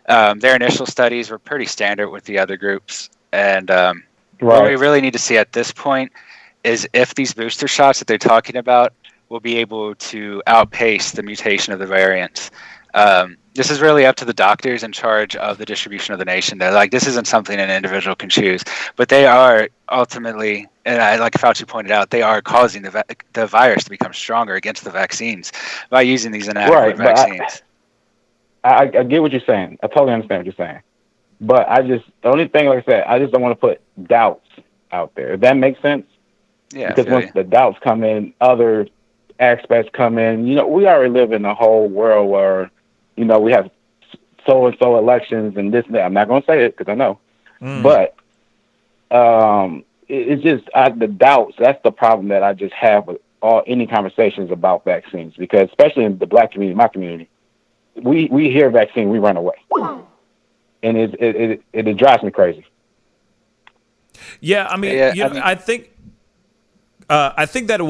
Their initial studies were pretty standard with the other groups. And what we really need to see at this point is if these booster shots that they're talking about will be able to outpace the mutation of the variants. This is really up to the doctors in charge of the distribution of the nation. They're like, this isn't something an individual can choose, but they are ultimately, and like Fauci pointed out, they are causing the virus to become stronger against the vaccines by using these inadequate vaccines. I get what you're saying. I totally understand what you're saying. But the only thing, like I said, I just don't want to put doubts out there. If that makes sense? Yeah. Because once the doubts come in, other aspects come in. We already live in a whole world where, we have so-and-so elections and this and that. I'm not going to say it because I know. But it's just the doubts. That's the problem that I just have with any conversations about vaccines, because especially in the Black community, my community, we hear vaccine, we run away. And it drives me crazy. Yeah, I mean, I think that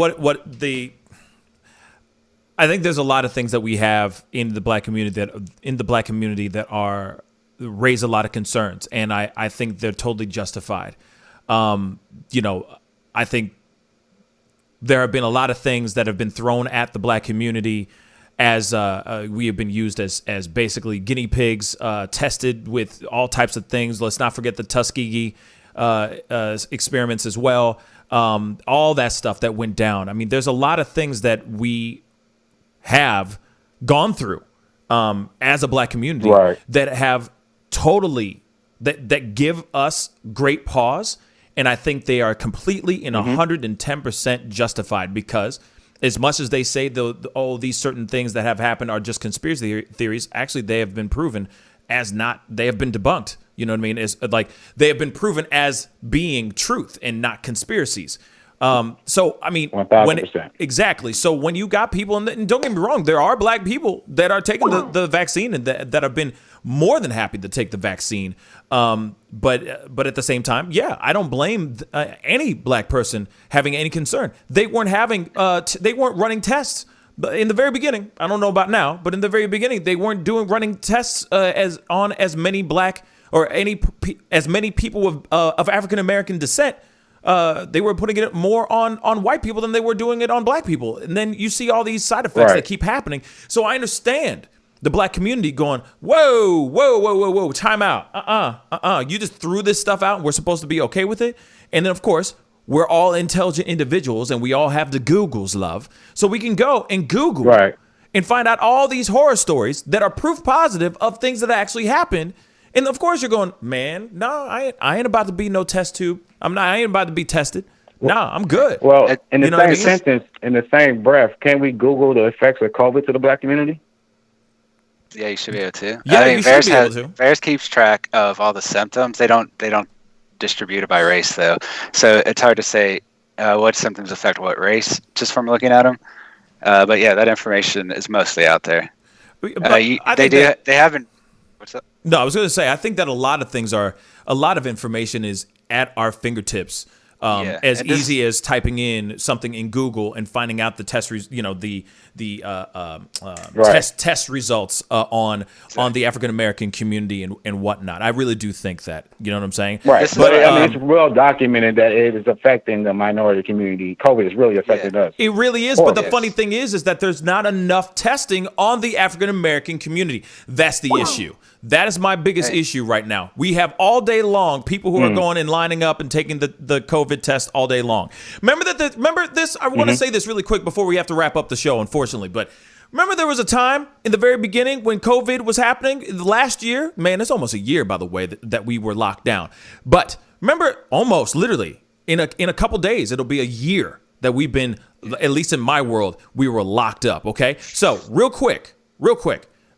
I think there's a lot of things that we have in the Black community that are raise a lot of concerns, and I think they're totally justified. I think there have been a lot of things that have been thrown at the Black community as we have been used as basically guinea pigs, tested with all types of things. Let's not forget the Tuskegee experiments as well. All that stuff that went down. I mean, there's a lot of things that we have gone through as a Black community that have totally that give us great pause, and I think they are completely and 110% justified, because as much as they say these certain things that have happened are just conspiracy theories, actually they have been proven as not. They have been debunked. You know what I mean? It's like they have been proven as being truth and not conspiracies. So, I mean, 1,000%. Exactly. So when you got people, and don't get me wrong, there are Black people that are taking the vaccine and that have been more than happy to take the vaccine. But at the same time, yeah, I don't blame any Black person having any concern. They weren't having, they weren't running tests. But in the very beginning, I don't know about now, but in the very beginning, they weren't running tests as many Black or as many people of African American descent. They were putting it more on white people than they were doing it on Black people. And then you see all these side effects that keep happening. So I understand the Black community going, whoa, time out. You just threw this stuff out and we're supposed to be okay with it. And then, of course, we're all intelligent individuals and we all have the Googles, love. So we can go and Google and find out all these horror stories that are proof positive of things that actually happened. And of course you're going, man, no, I ain't about to be no test tube. I ain't about to be tested. I'm good. Well, in the same sentence, in the same breath, can we Google the effects of COVID to the Black community? Yeah, you should be able to. Yeah, you should be able to. VAERS keeps track of all the symptoms. They don't distribute it by race, though. So it's hard to say what symptoms affect what race just from looking at them. But yeah, that information is mostly out there. They haven't. What's up? No, I was going to say, I think that a lot of information is at our fingertips. Easy as typing in something in Google and finding out the test test results on the African American community and whatnot. I really do think that. You know what I'm saying? Right. But it's well documented that it is affecting the minority community. COVID is really affecting us. It really is. But the funny thing is that there's not enough testing on the African American community. That's the issue. That is my biggest issue right now. We have all day long people who are going and lining up and taking the COVID test all day long. Remember this? I want to say this really quick before we have to wrap up the show, unfortunately. But remember there was a time in the very beginning when COVID was happening last year? Man, it's almost a year, by the way, that we were locked down. But remember, almost literally in a couple days, it'll be a year that we've been, at least in my world, we were locked up. Okay. So real quick.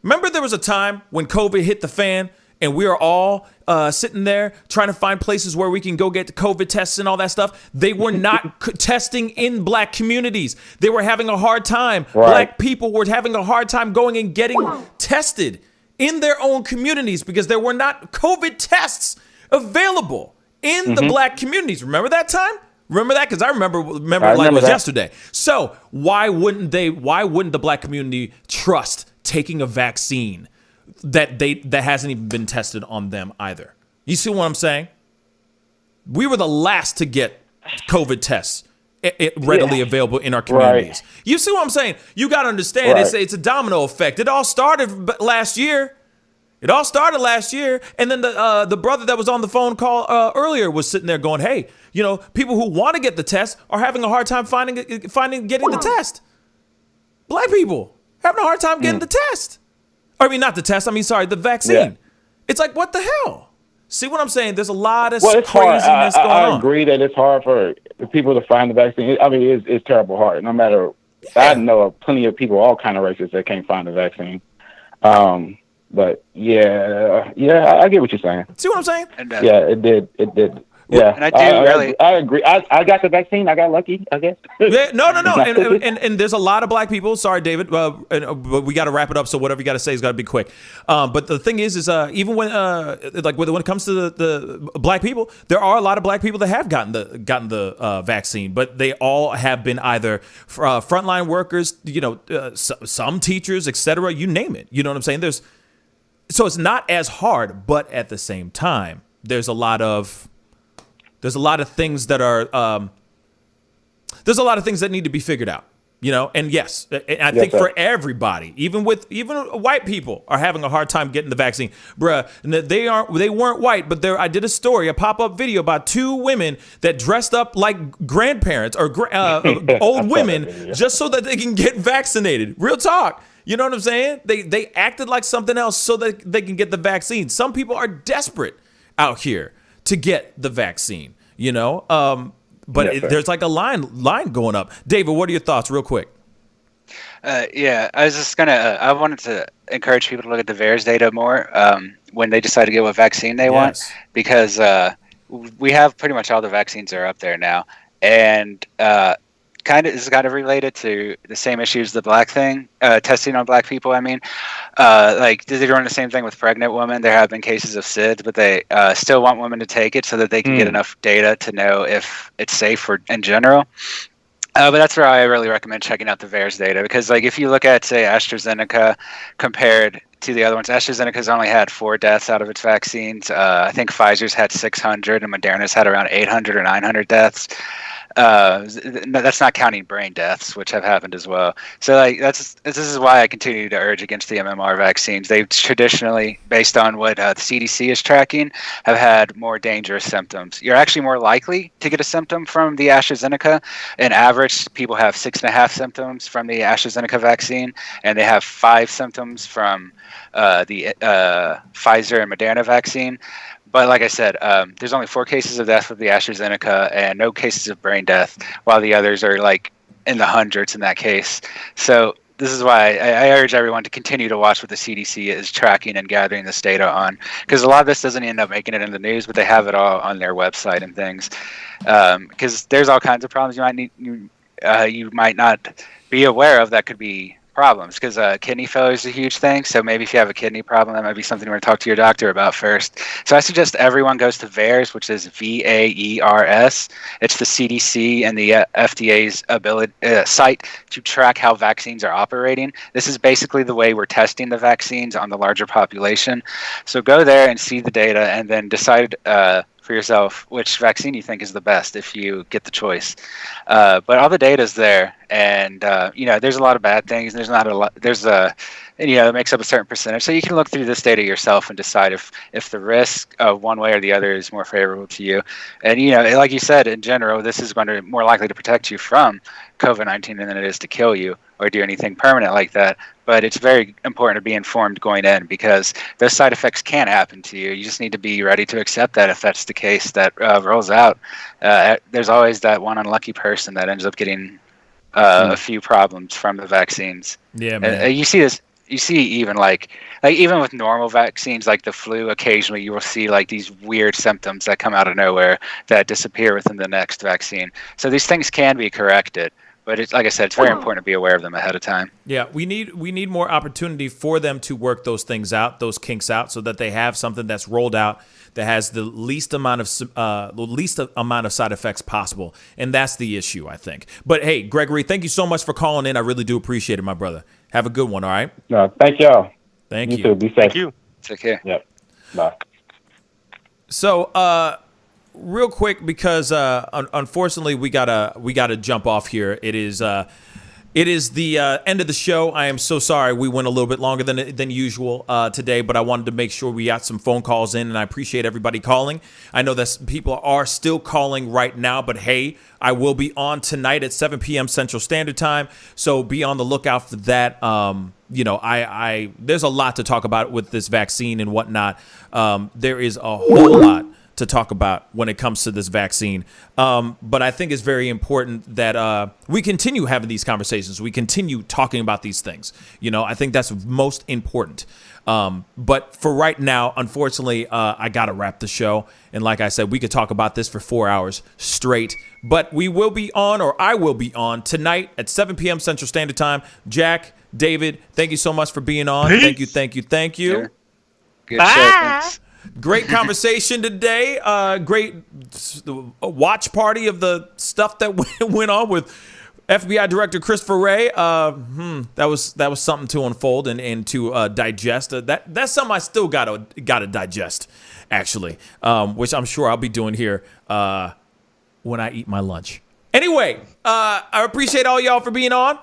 Remember there was a time when COVID hit the fan and we were all sitting there trying to find places where we can go get COVID tests and all that stuff. They were not testing in black communities. They were having a hard time. Right. Black people were having a hard time going and getting tested in their own communities because there were not COVID tests available in the black communities. Remember that time? Remember that? Because I remember like it was yesterday. So why wouldn't the black community trust taking a vaccine that hasn't even been tested on them either? You see what I'm saying? We were the last to get COVID tests readily available in our communities. Right. You see what I'm saying? You got to understand, it's a domino effect. It all started last year. And then the brother that was on the phone call earlier was sitting there going, hey, people who want to get the test are having a hard time getting the test. Black people having a hard time getting the test. I mean, not the test. I mean, sorry, the vaccine. Yeah. It's like, what the hell? See what I'm saying? There's a lot of craziness going on. I agree that it's hard for people to find the vaccine. I mean, it's terrible hard. No matter, I know of plenty of people, all kind of races, that can't find the vaccine. But yeah, I get what you're saying. See what I'm saying? Yeah, it did. Yeah, and I agree. I got the vaccine. I got lucky, I guess. Yeah, no. And there's a lot of black people. Sorry, David, but we got to wrap it up. So whatever you got to say has got to be quick. But the thing is even when when it comes to the black people, there are a lot of black people that have gotten the vaccine, but they all have been either frontline workers, some teachers, etc. You name it. You know what I'm saying? So it's not as hard, but at the same time, there's a lot of things that are there's a lot of things that need to be figured out, and yes, I think for everybody, even white people are having a hard time getting the vaccine. Bruh, they weren't white, but I did a pop-up video about two women that dressed up like grandparents or old women just so that they can get vaccinated. Real talk. You know what I'm saying? They acted like something else so that they can get the vaccine. Some people are desperate out here to get the vaccine, but there's like a line going up. David, what are your thoughts real quick? I was just I wanted to encourage people to look at the VAERS data more when they decide to get what vaccine they want, because we have pretty much all the vaccines are up there now. And is kind of related to the same issues, the black thing, testing on black people. I mean, they're doing the same thing with pregnant women. There have been cases of SIDS, but they still want women to take it so that they can get enough data to know if it's safe in general. But that's where I really recommend checking out the VAERS data, because if you look at, say, AstraZeneca compared to the other ones, AstraZeneca's only had 4 deaths out of its vaccines. I think Pfizer's had 600 and Moderna's had around 800 or 900 deaths. That's not counting brain deaths, which have happened as well. So this is why I continue to urge against the MMR vaccines. They've traditionally, based on what the CDC is tracking, have had more dangerous symptoms. You're actually more likely to get a symptom from the AstraZeneca. In average, people have 6.5 symptoms from the AstraZeneca vaccine, and they have 5 symptoms from the Pfizer and Moderna vaccine. But like I said, there's only 4 cases of death with the AstraZeneca and no cases of brain death, while the others are in the hundreds in that case. So this is why I urge everyone to continue to watch what the CDC is tracking and gathering this data on, because a lot of this doesn't end up making it in the news, but they have it all on their website and things. Because there's all kinds of problems you might not be aware of that could be problems, because kidney failure is a huge thing. So maybe if you have a kidney problem, that might be something you want to talk to your doctor about first. So I suggest everyone goes to VAERS, which is VAERS. It's the CDC and the FDA's site to track how vaccines are operating. This is basically the way we're testing the vaccines on the larger population. So go there and see the data, and then decide for yourself which vaccine you think is the best if you get the choice. But all the data is there, and there's a lot of bad things. There's not a lot. It makes up a certain percentage. So you can look through this data yourself and decide if the risk of one way or the other is more favorable to you. And like you said, in general, this is going to be more likely to protect you from COVID-19 than it is to kill you or do anything permanent like that. But it's very important to be informed going in, because those side effects can happen to you. You just need to be ready to accept that if that's the case that rolls out. There's always that one unlucky person that ends up getting a few problems from the vaccines. Yeah, man. You see this you see even like even with normal vaccines like the flu, occasionally you will see like these weird symptoms that come out of nowhere that disappear within the next vaccine. So these things can be corrected, but it's like I said, it's very important to be aware of them ahead of time. Yeah, we need more opportunity for them to work those things out, those kinks out, so that they have something that's rolled out that has the least amount of side effects possible, and that's the issue, I think. But hey, Gregory, thank you so much for calling in. I really do appreciate it, my brother. Have a good one. All right. No, thank y'all. Thank you. You too. Be safe. Thank you. Take care. Yep. Bye. So, real quick, because unfortunately we gotta jump off here. It is the end of the show. I am so sorry we went a little bit longer than usual today, but I wanted to make sure we got some phone calls in, and I appreciate everybody calling. I know that people are still calling right now, but hey, I will be on tonight at 7 p.m. Central Standard Time, so be on the lookout for that. There's a lot to talk about with this vaccine and whatnot. There is a whole lot to talk about when it comes to this vaccine. But I think it's very important that we continue having these conversations. We continue talking about these things. I think that's most important. But for right now, unfortunately, I got to wrap the show. And like I said, we could talk about this for 4 hours straight. But we will be on, or I will be on, tonight at 7 p.m. Central Standard Time. Jack, David, thank you so much for being on. Peace. Thank you. Sure. Good show. Thanks. Great conversation today. Great watch party of the stuff that went on with FBI Director Christopher Wray. That was something to unfold and to digest. That's something I still gotta digest, actually, which I'm sure I'll be doing here when I eat my lunch. Anyway, I appreciate all y'all for being on.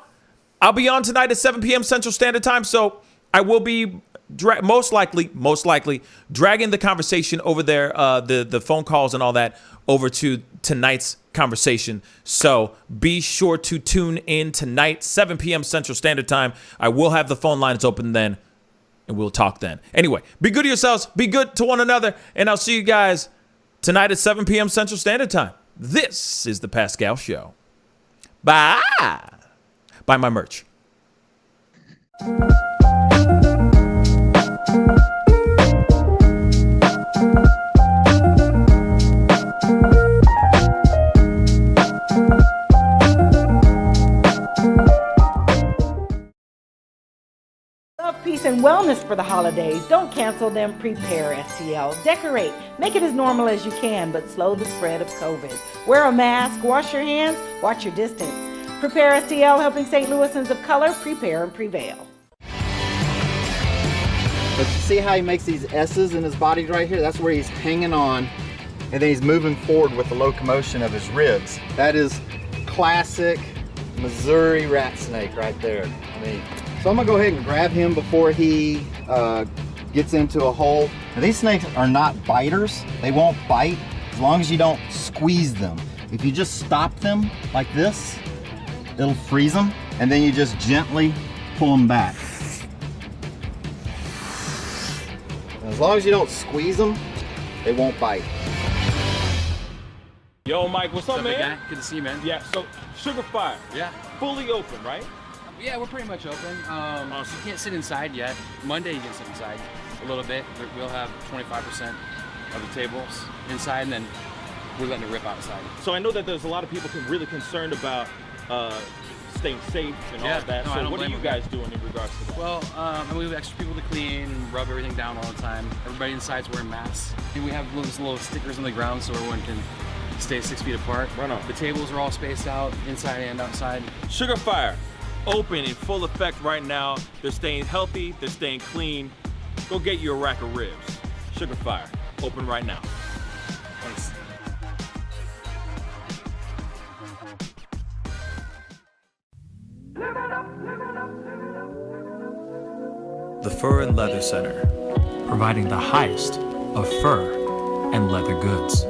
I'll be on tonight at 7 p.m. Central Standard Time, so I will be most likely dragging the conversation over there, the phone calls and all that over to tonight's conversation. So be sure to tune in tonight, 7 p.m. Central Standard Time. I will have the phone lines open then, and we'll talk then. Anyway, be good to yourselves, be good to one another, and I'll see you guys tonight at 7 p.m. Central Standard Time. This is The Pascal Show. Bye. Buy my merch. Love, peace, and wellness for the holidays. Don't cancel them. Prepare STL. Decorate. Make it as normal as you can, but slow the spread of COVID. Wear a mask. Wash your hands. Watch your distance. Prepare STL, helping St. Louisans of color prepare and prevail. But you see how he makes these S's in his body right here? That's where he's hanging on, and then he's moving forward with the locomotion of his ribs. That is classic Missouri rat snake right there. So I'm gonna go ahead and grab him before he gets into a hole. Now, these snakes are not biters. They won't bite as long as you don't squeeze them. If you just stop them like this, it'll freeze them, and then you just gently pull them back. As long as you don't squeeze them, they won't bite. Yo, Mike, what's up, man? Guy? Good to see you, man. Yeah, so Sugar Fire. Yeah. Fully open, right? Yeah, we're pretty much open. So you can't sit inside yet. Monday you can sit inside a little bit. We'll have 25% of the tables inside, and then we're letting it rip outside. So I know that there's a lot of people really concerned about staying safe and all that. No, so what are you guys doing in regards to that? Well, we have extra people to clean and rub everything down all the time. Everybody inside's wearing masks. And we have little stickers on the ground so everyone can stay 6 feet apart. Right on. The tables are all spaced out, inside and outside. Sugar Fire, open in full effect right now. They're staying healthy, they're staying clean. Go get you a rack of ribs. Sugar Fire, open right now. Thanks. The Fur and Leather Center, providing the highest of fur and leather goods.